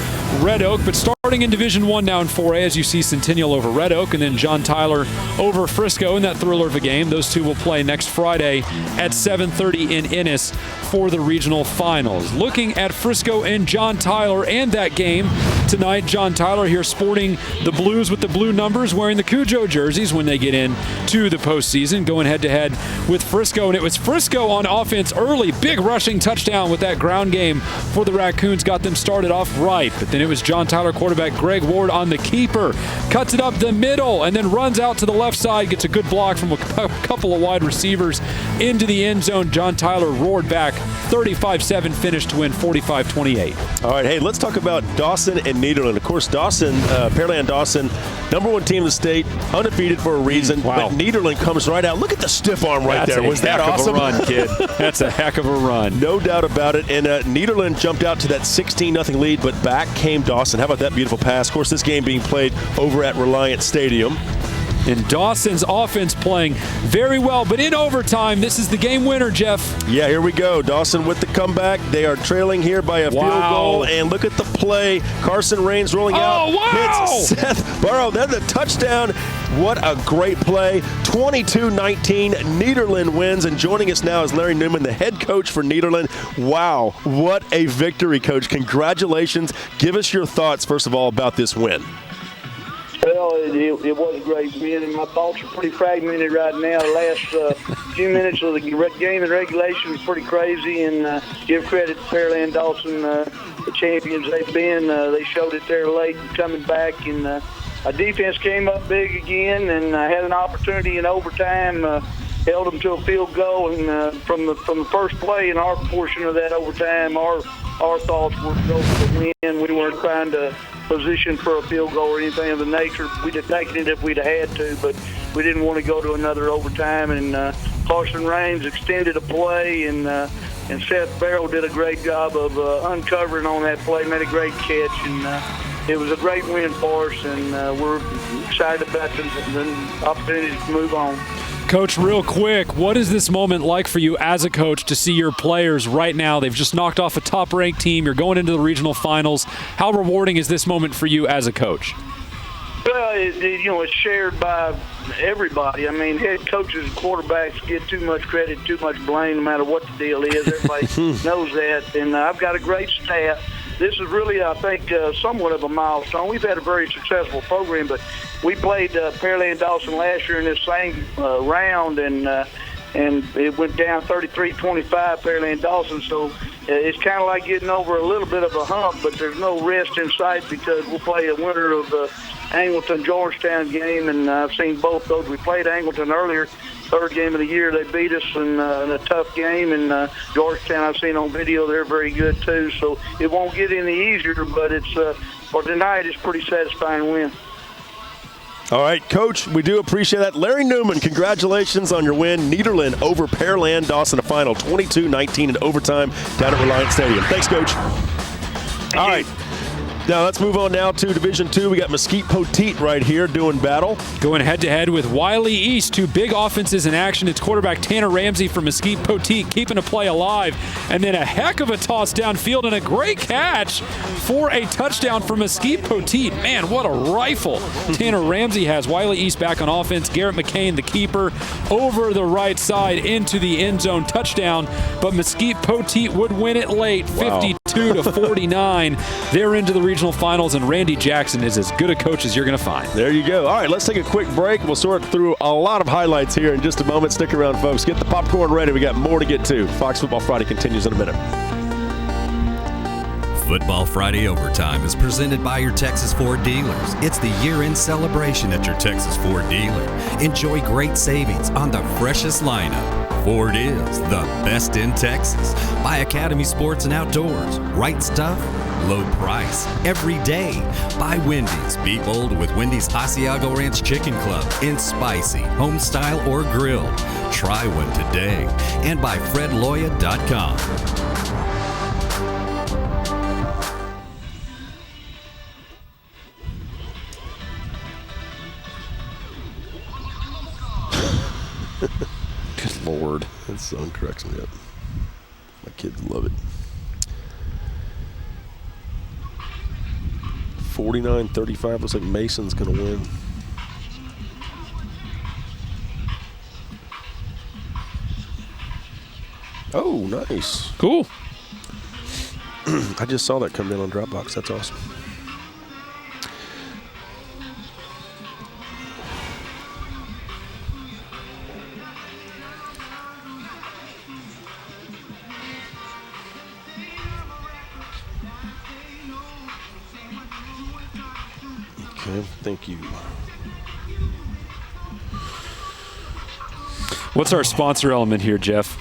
Red Oak. But starting in Division I now in 4A, as you see Centennial over Red Oak and then John Tyler over Frisco in that thriller of a game. Those two will play next Friday at 7:30 in Ennis for the regional finals. Looking at Frisco and John Tyler and that game tonight, John Tyler here sporting the blues with the blue numbers, wearing the Cujo jerseys when they get in to the postseason, going head-to-head with Frisco. And it was Frisco on offense early. Big rushing touchdown with that ground game for the Raccoons. Got them started off right, but then and it was John Tyler quarterback Greg Ward on the keeper. Cuts it up the middle and then runs out to the left side, gets a good block from a couple of wide receivers into the end zone. John Tyler roared back, 35-7 finish to win 45-28. All right, hey, let's talk about Dawson and Nederland. Of course, Dawson, Pearland Dawson, #1 team in the state, undefeated for a reason. Wow. But Nederland comes right out. Look at the stiff arm right there. Was that awesome? That's a heck of a run, kid. That's a heck of a run. No doubt about it. And Nederland jumped out to that 16-0 lead, but back came Dawson. How about that beautiful pass? Of course, this game being played over at Reliant Stadium. And Dawson's offense playing very well, but in overtime, this is the game winner, Jeff. Yeah, here we go. Dawson with the comeback. They are trailing here by a field goal, and look at the play. Carson Raines rolling out. Wow! Hits Seth Burrow. Then the touchdown. What a great play. 22-19. Nederland wins, and joining us now is Larry Newman, the head coach for Nederland. Wow, what a victory, Coach. Congratulations. Give us your thoughts, first of all, about this win. Well, it was a great win, and my thoughts are pretty fragmented right now. The last few minutes of the game in regulation was pretty crazy, and give credit to Pearland Dawson, the champions they've been. They showed it there late and coming back, and our defense came up big again and had an opportunity in overtime, held them to a field goal, and from the first play in our portion of that overtime, our thoughts were to go for the win. We weren't trying to position for a field goal or anything of the nature. We'd have taken it if we'd have had to, but we didn't want to go to another overtime. And Carson Raines extended a play, and Seth Barrow did a great job of uncovering on that play, made a great catch, and it was a great win for us, and we're excited about the opportunity to move on. Coach, real quick, what is this moment like for you as a coach to see your players right now? They've just knocked off a top-ranked team. You're going into the regional finals. How rewarding is this moment for you as a coach? Well, it's shared by everybody. I mean, head coaches and quarterbacks get too much credit, too much blame, no matter what the deal is. Everybody knows that, and I've got a great staff. This is really, I think, somewhat of a milestone. We've had a very successful program, but we played Pearland Dawson last year in this same round, and it went down 33-25 Pearland Dawson. So it's kind of like getting over a little bit of a hump, but there's no rest in sight because we'll play a winner of the Angleton-Georgetown game, and I've seen both those. We played Angleton earlier, third game of the year. They beat us in a tough game, and Georgetown I've seen on video. They're very good too, so it won't get any easier, but it's for tonight it's a pretty satisfying win. All right, Coach, we do appreciate that. Larry Newman, congratulations on your win. Nederland over Pearland Dawson, a final 22-19 in overtime down at Reliant Stadium. Thanks, Coach. All right. Now let's move on now to Division II. We got Mesquite Poteet right here doing battle. Going head-to-head with Wiley East, two big offenses in action. It's quarterback Tanner Ramsey from Mesquite Poteet keeping a play alive. And then a heck of a toss downfield and a great catch for a touchdown for Mesquite Poteet. Man, what a rifle Tanner Ramsey has. Wiley East back on offense. Garrett McCain, the keeper, over the right side into the end zone touchdown. But Mesquite Poteet would win it late, 52-49. They're into the regional finals, and Randy Jackson is as good a coach as you're going to find. There you go. All right, let's take a quick break. We'll sort through a lot of highlights here in just a moment. Stick around, folks. Get the popcorn ready. We got more to get to. Fox Football Friday continues in a minute. Football Friday Overtime is presented by your Texas Ford dealers. It's the year-end celebration at your Texas Ford dealer. Enjoy great savings on the freshest lineup. Ford is the best in Texas. By Academy Sports and Outdoors. Right stuff, low price, every day. By Wendy's. Be bold with Wendy's Asiago Ranch Chicken Club in spicy, home style, or grilled. Try one today. And by FredLoya.com. Good Lord. That song cracks me up. My kids love it. 49-35. Looks like Mason's going to win. Oh, nice. Cool. I just saw that come in on Dropbox. That's awesome. Okay, thank you. What's our sponsor element here, Jeff?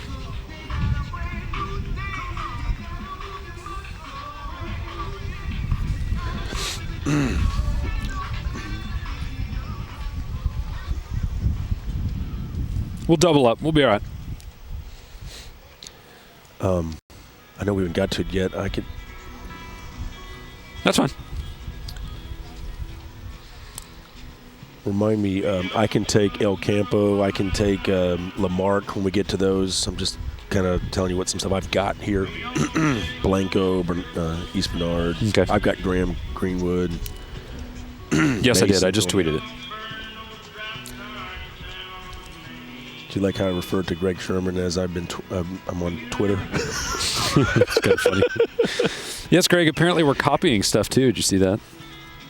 We'll double up. We'll be all right. I know we haven't got to it yet. I could. That's fine. Remind me, I can take El Campo. I can take Lamarck when we get to those. I'm just kind of telling you what some stuff I've got here. Blanco, East Bernard. Okay. I've got Graham Greenwood. Yes, I did. I just tweeted it. Do you like how I referred to Greg Sherman as I've been? I'm on Twitter. It's kind of funny. Yes, Greg. Apparently, we're copying stuff too. Did you see that?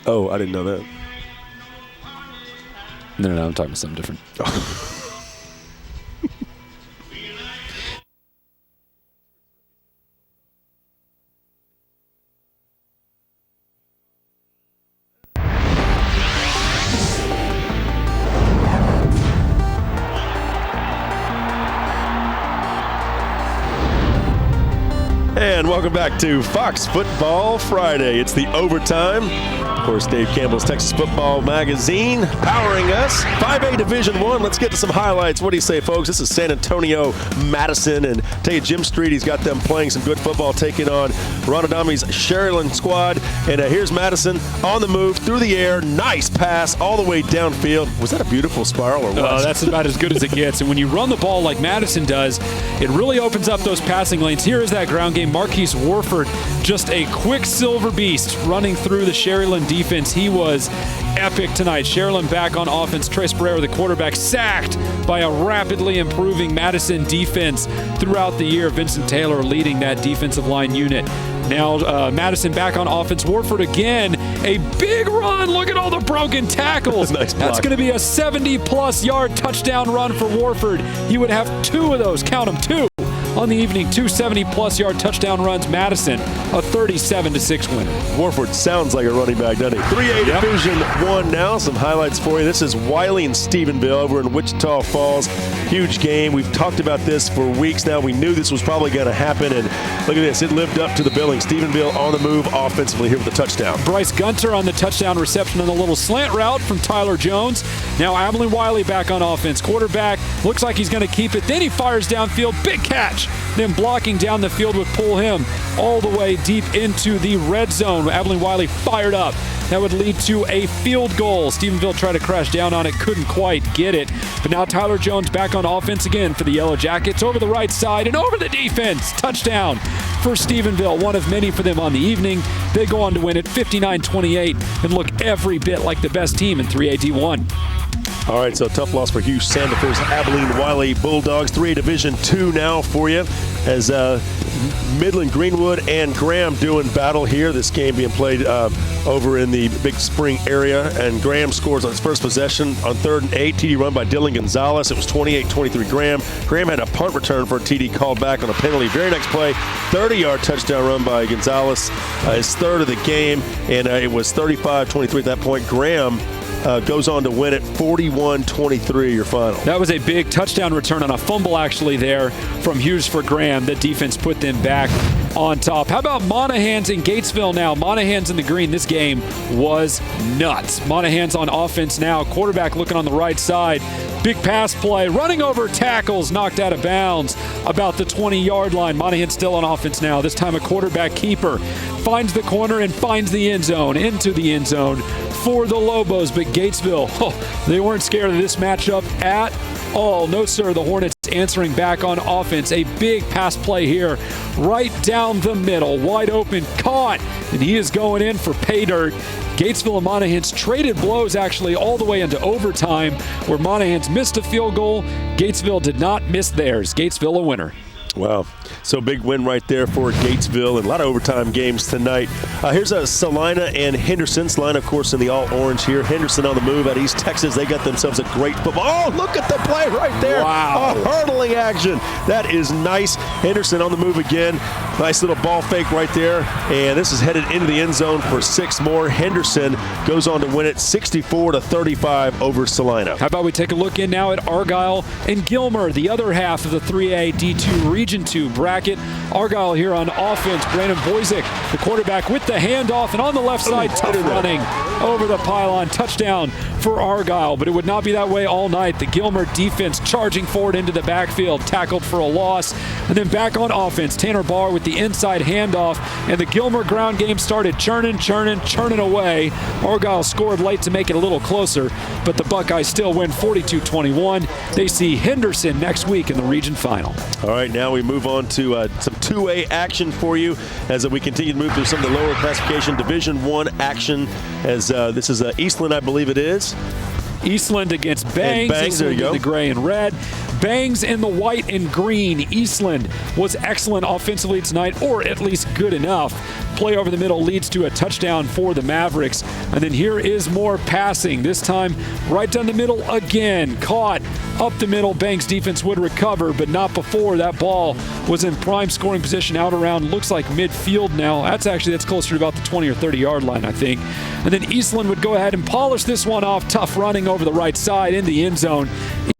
Oh, I didn't know that. No. I'm talking about something different. And welcome back to Fox Football Friday. It's the overtime. Of course, Dave Campbell's Texas Football Magazine powering us. 5A Division I. Let's get to some highlights. What do you say, folks? This is San Antonio Madison. And I tell you, Jim Street, he's got them playing some good football, taking on Ronadami's Sherryland squad. And here's Madison on the move, through the air. Nice pass all the way downfield. Was that a beautiful spiral or what? That's about as good as it gets. And when you run the ball like Madison does, it really opens up those passing lanes. Here is that ground game. Marquise Warford, just a quicksilver beast running through the Sherryland defense. He was epic tonight. Sherryland back on offense. Trace Barrera, the quarterback, sacked by a rapidly improving Madison defense throughout the year. Vincent Taylor leading that defensive line unit. Now Madison back on offense. Warford again, a big run. Look at all the broken tackles. Nice block. That's going to be a 70-plus yard touchdown run for Warford. He would have two of those. Count them, two. On the evening, 2 70-plus yard touchdown runs. Madison, a 37-6 winner. Warford sounds like a running back, doesn't he? 3A Division I now. Some highlights for you. This is Wiley and Stephenville over in Wichita Falls. Huge game. We've talked about this for weeks now. We knew this was probably going to happen, and look at this. It lived up to the billing. Stephenville on the move offensively here with the touchdown. Bryce Gunter on the touchdown reception on the little slant route from Tyler Jones. Now Abilene Wiley back on offense. Quarterback looks like he's going to keep it. Then he fires downfield. Big catch. Then blocking down the field would pull him all the way deep into the red zone. Abilene Wiley fired up. That would lead to a field goal. Stephenville tried to crash down on it, couldn't quite get it. But now Tyler Jones back on offense again for the Yellow Jackets, over the right side and over the defense. Touchdown for Stephenville, one of many for them on the evening. They go on to win it 59-28 and look every bit like the best team in 3A D1. All right, so tough loss for Hugh Sandifer's Abilene Wiley Bulldogs. 3A Division II now for you as Midland, Greenwood, and Graham doing battle here. This game being played over in the Big Spring area, and Graham scores on his first possession on 3rd and 8. TD run by Dylan Gonzalez. It was 28-23 Graham. Graham had a punt return for a TD called back on a penalty. Very next play, 30-yard touchdown run by Gonzalez, his third of the game, and it was 35-23 at that point. Graham goes on to win it 41-23, your final. That was a big touchdown return on a fumble actually there from Hughes for Graham. The defense put them back on top. How about Monaghan's in Gatesville now? Monaghan's in the green. This game was nuts. Monaghan's on offense now. Quarterback looking on the right side. Big pass play. Running over tackles. Knocked out of bounds about the 20-yard line. Monaghan still on offense now. This time a quarterback keeper. Finds the corner and finds the end zone. Into the end zone for the Lobos. But Gatesville, they weren't scared of this matchup at all. No, sir. The Hornets answering back on offense. A big pass play here right down the middle. Wide open. Caught. And he is going in for pay dirt. Gatesville and Monaghan's traded blows actually all the way into overtime, where Monaghan's missed a field goal. Gatesville did not miss theirs. Gatesville a winner. Wow. So big win right there for Gatesville, and a lot of overtime games tonight. Here's a Salina and Henderson. Salina, of course, in the all-orange here. Henderson on the move at East Texas. They got themselves a great football. Oh, look at the play right there. Wow. A hurdling action. That is nice. Henderson on the move again. Nice little ball fake right there. And this is headed into the end zone for 6 more. Henderson goes on to win it 64-35 over Salina. How about we take a look in now at Argyle and Gilmer, the other half of the 3A D2 Region 2 bracket. Argyle here on offense. Brandon Boyzik, the quarterback, with the handoff, and on the left side, tough running over the pylon. Touchdown for Argyle, but it would not be that way all night. The Gilmer defense charging forward into the backfield, tackled for a loss, and then back on offense. Tanner Barr with the inside handoff, and the Gilmer ground game started churning away. Argyle scored late to make it a little closer, but the Buckeyes still win 42-21. They see Henderson next week in the region final. All right, now we move on to some 2A action for you as we continue to move through some of the lower classification Division I action, as this is Eastland, I believe it is. Eastland against Bangs. Bangs, there you go. The gray and red. Bangs in the white and green. Eastland was excellent offensively tonight, or at least good enough. Play over the middle leads to a touchdown for the Mavericks. And then here is more passing. This time right down the middle again. Caught up the middle. Bangs defense would recover, but not before. That ball was in prime scoring position out around, looks like midfield now. That's closer to about the 20 or 30 yard line, I think. And then Eastland would go ahead and polish this one off. Tough running over the right side in the end zone.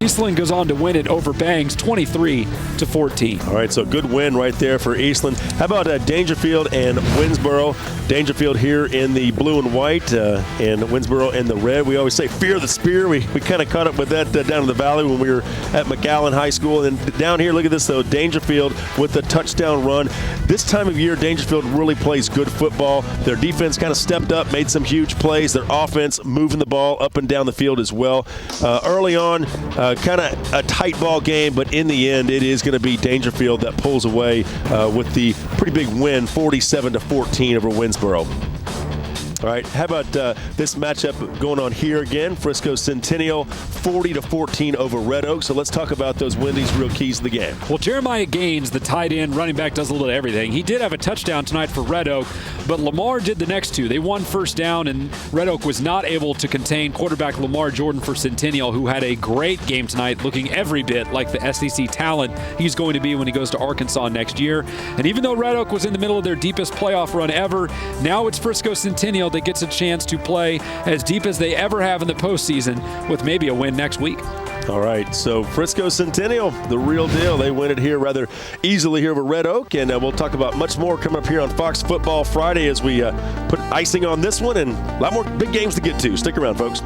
Eastland goes on to win it over Bangs 23-14. All right, so good win right there for Eastland. How about Dangerfield and Winsboro? Dangerfield here in the blue and white, and Winsboro in the red. We always say fear the spear. We kind of caught up with that down in the valley when we were at McAllen High School. And down here, look at this though, Dangerfield with the touchdown run. This time of year, Dangerfield really plays good football. Their defense kind of stepped up, made some huge plays. Their offense moving the ball up and down the field as well. Early on, kind of a tight ball game, but in the end, it is going to be Dangerfield that pulls away with the pretty big win, 47-14 over Winsboro. All right, how about this matchup going on here again? Frisco Centennial 40-14 over Red Oak. So let's talk about those Wendy's real keys to the game. Well, Jeremiah Gaines, the tight end, running back, does a little bit of everything. He did have a touchdown tonight for Red Oak, but Lamar did the next two. They won first down, and Red Oak was not able to contain quarterback Lamar Jordan for Centennial, who had a great game tonight, looking every bit like the SEC talent he's going to be when he goes to Arkansas next year. And even though Red Oak was in the middle of their deepest playoff run ever, now it's Frisco Centennial that gets a chance to play as deep as they ever have in the postseason, with maybe a win next week. All right, so Frisco Centennial, the real deal. They win it here rather easily here over Red Oak, and we'll talk about much more coming up here on Fox Football Friday as we put icing on this one, and a lot more big games to get to. Stick around, folks.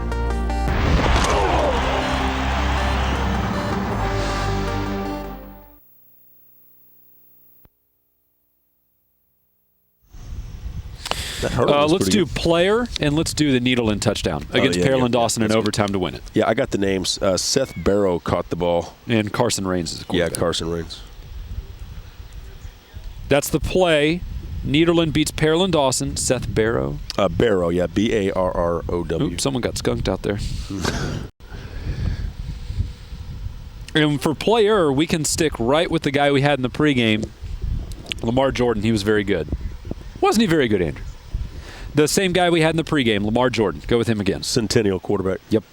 Let's do player, and let's do the needle and touchdown against Pearland Dawson in overtime to win it. Yeah, I got the names. Seth Barrow caught the ball. And Carson Raines is the quarterback. Yeah, Carson Raines. That's the play. Nederland beats Pearland Dawson. Seth Barrow. Barrow, yeah, Barrow. Oops, someone got skunked out there. And for player, we can stick right with the guy we had in the pregame, Lamar Jordan. He was very good. Wasn't he very good, Andrew? The same guy we had in the pregame, Lamar Jordan. Go with him again. Centennial quarterback. Yep.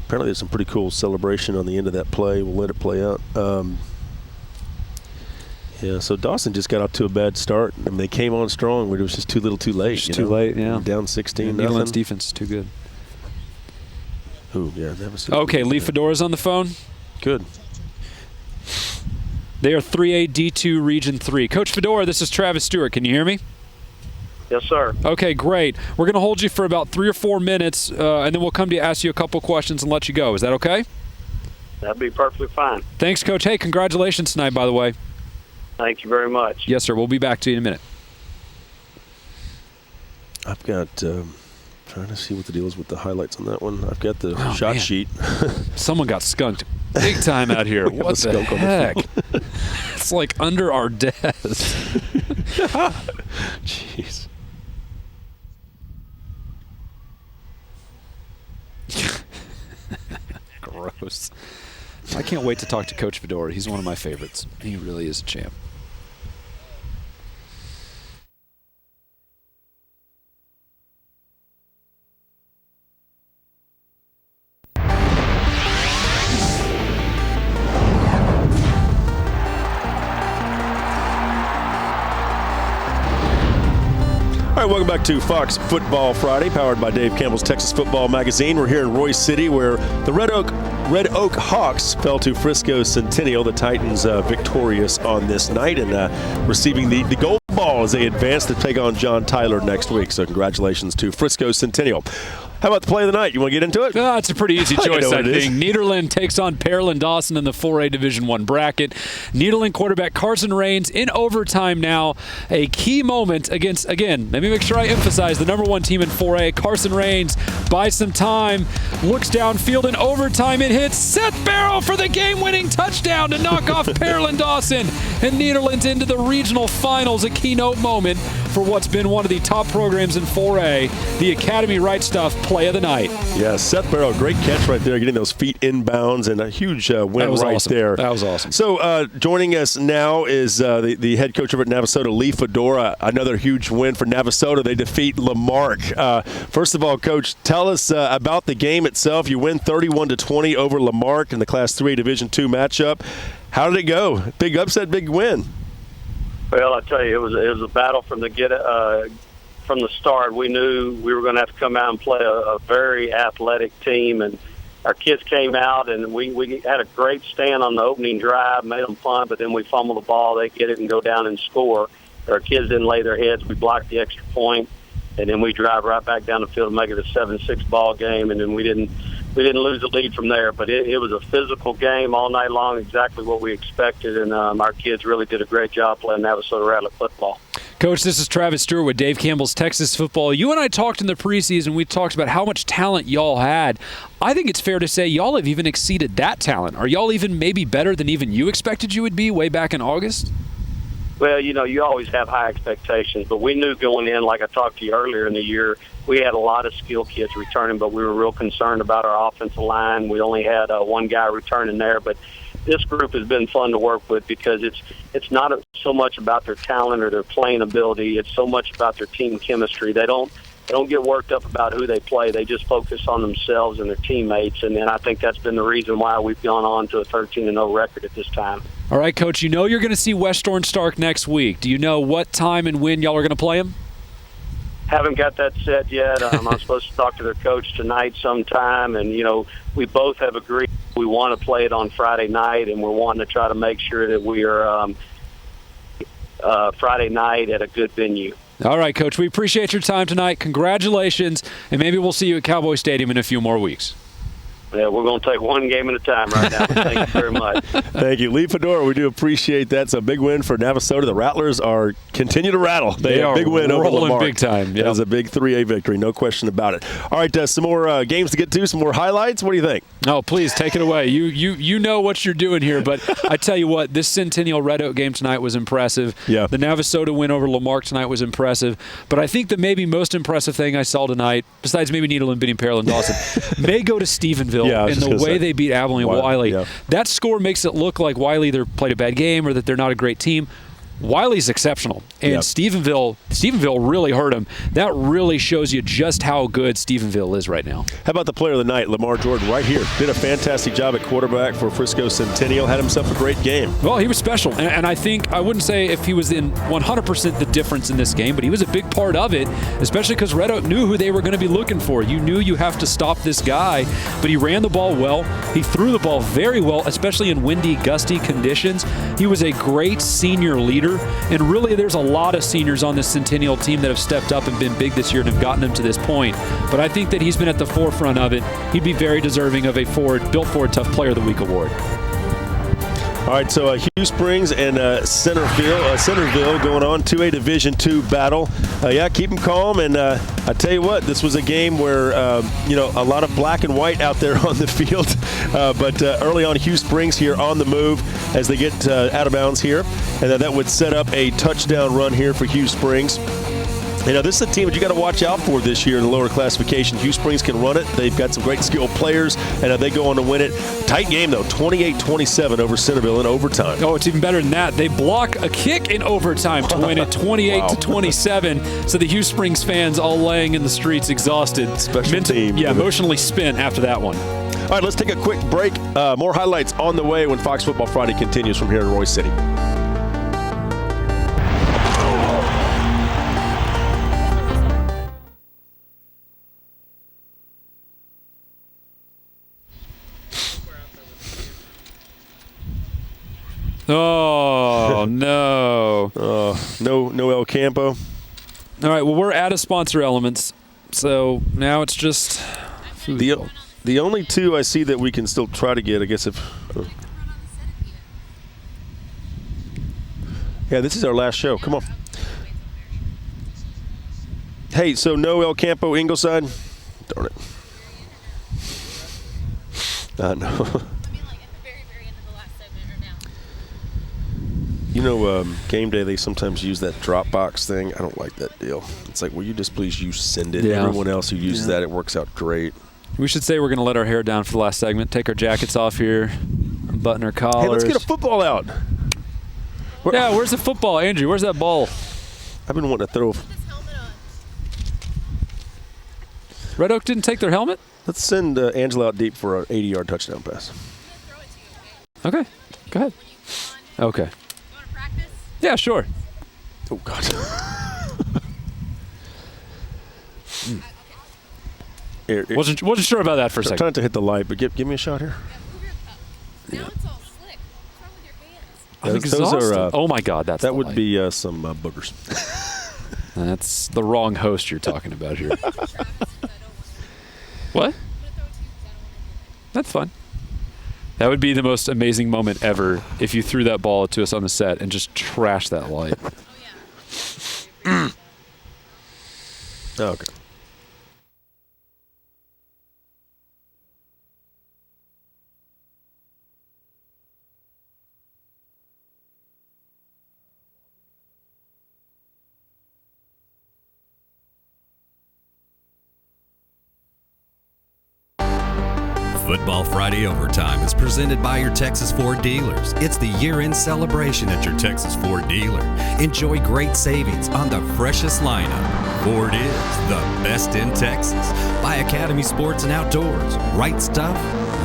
Apparently there's some pretty cool celebration on the end of that play. We'll let it play out. Yeah, so Dawson just got off to a bad start. I mean, they came on strong, but it was just too little too late. Just too late, yeah. Down 16. Nederland's defense is too good. Ooh, yeah. That was okay, Lee Fedora's on the phone. Good. They are 3A D2 Region 3. Coach Fedora, this is Travis Stewart. Can you hear me? Yes, sir. Okay, great. We're going to hold you for about 3 or 4 minutes, and then we'll come to ask you a couple questions and let you go. Is that okay? That'd be perfectly fine. Thanks, Coach. Hey, congratulations tonight, by the way. Thank you very much. Yes, sir. We'll be back to you in a minute. I've got trying to see what the deal is with the highlights on that one. I've got the shot sheet. Someone got skunked big time out here. What the heck? It's like under our desk. Jeez. posts. I can't wait to talk to Coach Fedora. He's one of my favorites. He really is a champ. All right, welcome back to Fox Football Friday, powered by Dave Campbell's Texas Football Magazine. We're here in Royce City, where the Red Oak Hawks fell to Frisco Centennial. The Titans victorious on this night and receiving the gold ball as they advance to take on John Tyler next week. So congratulations to Frisco Centennial. How about the play of the night? You want to get into it? It's a pretty easy choice, I think. Nederland takes on Pearland Dawson in the 4A Division I bracket. Nederland quarterback Carson Raines in overtime now. A key moment against, again, let me make sure I emphasize, the number 1 team in 4A. Carson Raines buys some time, looks downfield in overtime. It hits Seth Barrow for the game-winning touchdown to knock off Pearland Dawson. And Nederland's into the regional finals, a keynote moment for what's been one of the top programs in 4A, the Academy Right Stuff play of the night. Yeah, Seth Barrow, great catch right there, getting those feet inbounds, and a huge win right awesome. there. That was awesome. So joining us now is the head coach over at Navasota, Lee Fedora. Another huge win for Navasota. They defeat Lamarck. First of all, Coach, tell us about the game itself. You win 31-20 over Lamarck in the Class 3 Division II matchup. How did it go? Big upset, big win. Well, I tell you, it was a battle from the start. We knew we were going to have to come out and play a very athletic team, and our kids came out, and we had a great stand on the opening drive, made them punt, but then we fumbled the ball. They get it and go down and score. Our kids didn't lay their heads. We blocked the extra point, and then we drive right back down the field to make it a 7-6 ball game, and then we didn't lose the lead from there. But it was a physical game all night long, exactly what we expected, and our kids really did a great job playing Navasota Rattler football. Coach, this is Travis Stewart with Dave Campbell's Texas Football. You and I talked in the preseason. We talked about how much talent y'all had. I think it's fair to say y'all have even exceeded that talent. Are y'all even maybe better than even you expected you would be way back in August? Well, you always have high expectations, but we knew going in, like I talked to you earlier in the year, we had a lot of skilled kids returning, but we were real concerned about our offensive line. We only had one guy returning there, but this group has been fun to work with because it's not so much about their talent or their playing ability. It's so much about their team chemistry. They don't get worked up about who they play. They just focus on themselves and their teammates, and then I think that's been the reason why we've gone on to a 13-0 record at this time. All right, Coach, you're going to see West Orange Stark next week. Do you know what time and when y'all are going to play them? Haven't got that set yet. I'm supposed to talk to their coach tonight sometime, and, we both have agreed we want to play it on Friday night, and we're wanting to try to make sure that we are Friday night at a good venue. All right, Coach, we appreciate your time tonight. Congratulations, and maybe we'll see you at Cowboy Stadium in a few more weeks. Yeah, we're going to take one game at a time right now. Thank you very much. Thank you. Lee Fedora, we do appreciate that. It's a big win for Navasota. The Rattlers continue to rattle. They had a big win over Lamarck. Big time. Yep. That was a big 3A victory, no question about it. All right, some more games to get to, some more highlights. What do you think? Oh, please, take it away. You know what you're doing here, but I tell you what, this Centennial Red Oak game tonight was impressive. Yeah. The Navasota win over Lamarck tonight was impressive, but I think the maybe most impressive thing I saw tonight, besides maybe Nederland beating Pearland Dawson, may go to Stephenville in the way they beat Abilene Wiley. Yeah. That score makes it look like Wiley either played a bad game or that they're not a great team. Wiley's exceptional, and Stephenville really hurt him. That really shows you just how good Stephenville is right now. How about the player of the night, Lamar Jordan, right here? Did a fantastic job at quarterback for Frisco Centennial. Had himself a great game. Well, he was special, and I think I wouldn't say if he was in 100% the difference in this game, but he was a big part of it, especially because Red Oak knew who they were going to be looking for. You knew you have to stop this guy, but he ran the ball well. He threw the ball very well, especially in windy, gusty conditions. He was a great senior leader. And really, there's a lot of seniors on this Centennial team that have stepped up and been big this year and have gotten them to this point. But I think that he's been at the forefront of it. He'd be very deserving of a Built Ford Tough Player of the Week award. All right, so Hugh Springs and Centerville going on to a Division II battle. Keep them calm. And I tell you what, this was a game where, a lot of black and white out there on the field. But early on, Hugh Springs here on the move as they get out of bounds here. And that would set up a touchdown run here for Hugh Springs. You know, this is a team that you got to watch out for this year in the lower classification. Hugh Springs can run it. They've got some great skilled players, and they go on to win it. Tight game, though, 28-27 over Centerville in overtime. Oh, it's even better than that. They block a kick in overtime to win it 28-27. So the Hugh Springs fans all laying in the streets exhausted. Special team. Yeah, emotionally spent after that one. All right, let's take a quick break. More highlights on the way when Fox Football Friday continues from here in Royce City. Oh, no. No El Campo. All right, well, we're out of sponsor elements, so now it's just the only two I see that we can still try to get, I guess, if yeah, this is our last show. Come on. Hey, so no El Campo Ingleside? Darn it. No. You know, game day, they sometimes use that Dropbox thing. I don't like that deal. It's like, will you just please send it? Yeah. Everyone else who uses that, it works out great. We should say we're going to let our hair down for the last segment, take our jackets off here, button our collars. Hey, let's get a football out. Yeah, where's the football, Andrew? Where's that ball? I've been wanting to throw. Red Oak didn't take their helmet? Let's send Angela out deep for an 80-yard touchdown pass. Okay, go ahead. Okay. Yeah, sure. Oh, God. Wasn't sure about that for a second. I'm trying to hit the light, but give me a shot here. Now it's all slick. What's wrong with your hands? I'm exhausted. Oh, my God, that would be some boogers. That's the wrong host you're talking about here. What? That's fine. That would be the most amazing moment ever if you threw that ball to us on the set and just trashed that light. Okay. Football Friday Overtime is presented by your Texas Ford dealers. It's the year-end celebration at your Texas Ford dealer. Enjoy great savings on the freshest lineup. Ford is the best in Texas. By Academy Sports and Outdoors. Right stuff,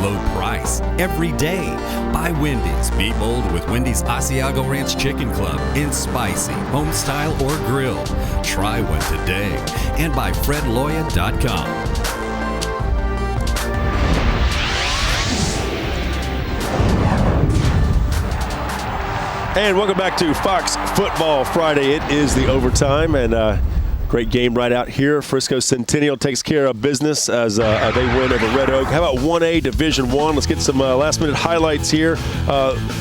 low price, every day. By Wendy's. Be bold with Wendy's Asiago Ranch Chicken Club in spicy, home style, or grill. Try one today. And by FredLoya.com. And welcome back to Fox Football Friday. It is the overtime, and great game right out here. Frisco Centennial takes care of business as they win over Red Oak. How about 1A Division I? Let's get some last-minute highlights here.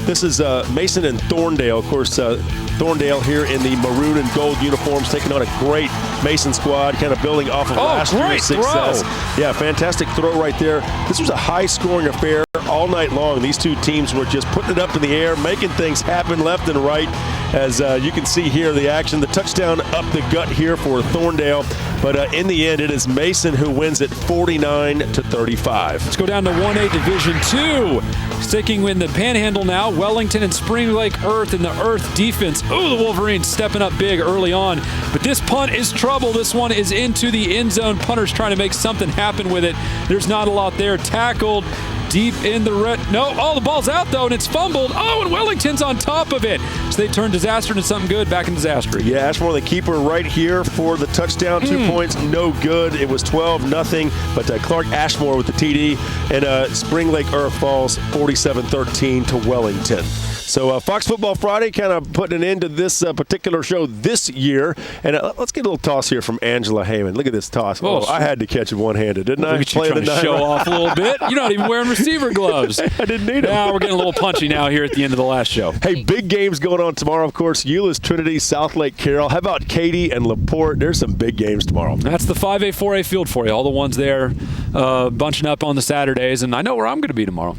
This is Mason and Thorndale. Of course, Thorndale here in the maroon and gold uniforms taking on a great Mason squad, kind of building off of last year's success. Yeah, fantastic throw right there. This was a high-scoring affair all night long. These two teams were just putting it up in the air, making things happen left and right. As you can see here, the action, the touchdown up the gut here for Thorndale. But in the end, it is Mason who wins it 49-35. Let's go down to 1A Division II. Sticking in the Panhandle now, Wellington and Spring Lake Earth in the Earth defense. Oh, the Wolverines stepping up big early on. But this punt is trouble. This one is into the end zone. Punter's trying to make something happen with it. There's not a lot there. Tackled deep in the red. No, the ball's out, though, and it's fumbled. Oh, and Wellington's on top of it. So they turn disaster into something good back in disaster. Yeah, Ashmore, the keeper right here for the touchdown. 2 points, no good. It was 12-0, but Clark Ashmore with the TD, and Spring Lake Earth falls 47-13 to Wellington. So Fox Football Friday kind of putting an end to this particular show this year. And let's get a little toss here from Angela Heyman. Look at this toss. Oh, I had to catch it one-handed, didn't I? Look at you trying to show off a little bit. You're not even wearing receiver gloves. I didn't need them. Now we're getting a little punchy now here at the end of the last show. Hey, big games going on tomorrow, of course. Euless Trinity, South Lake Carroll. How about Katy and LaPorte? There's some big games tomorrow. That's the 5A, 4A field for you. All the ones there bunching up on the Saturdays. And I know where I'm going to be tomorrow.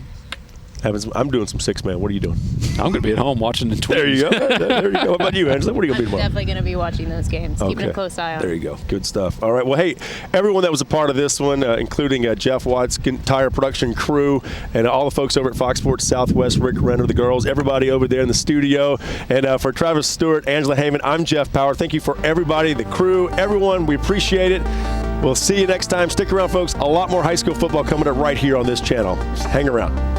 I'm doing some six-man. What are you doing? I'm going to be at home watching the Twins. There you go. There you go. What about you, Angela? What are you going to be tomorrow? Definitely going to be watching those games, keeping a close eye on There you go. Good stuff. All right. Well, hey, everyone that was a part of this one, including Jeff Watt's entire production crew and all the folks over at Fox Sports Southwest, Rick Renner, the girls, everybody over there in the studio. And for Travis Stewart, Angela Heyman, I'm Jeff Power. Thank you for everybody, the crew, everyone. We appreciate it. We'll see you next time. Stick around, folks. A lot more high school football coming up right here on this channel. Hang around.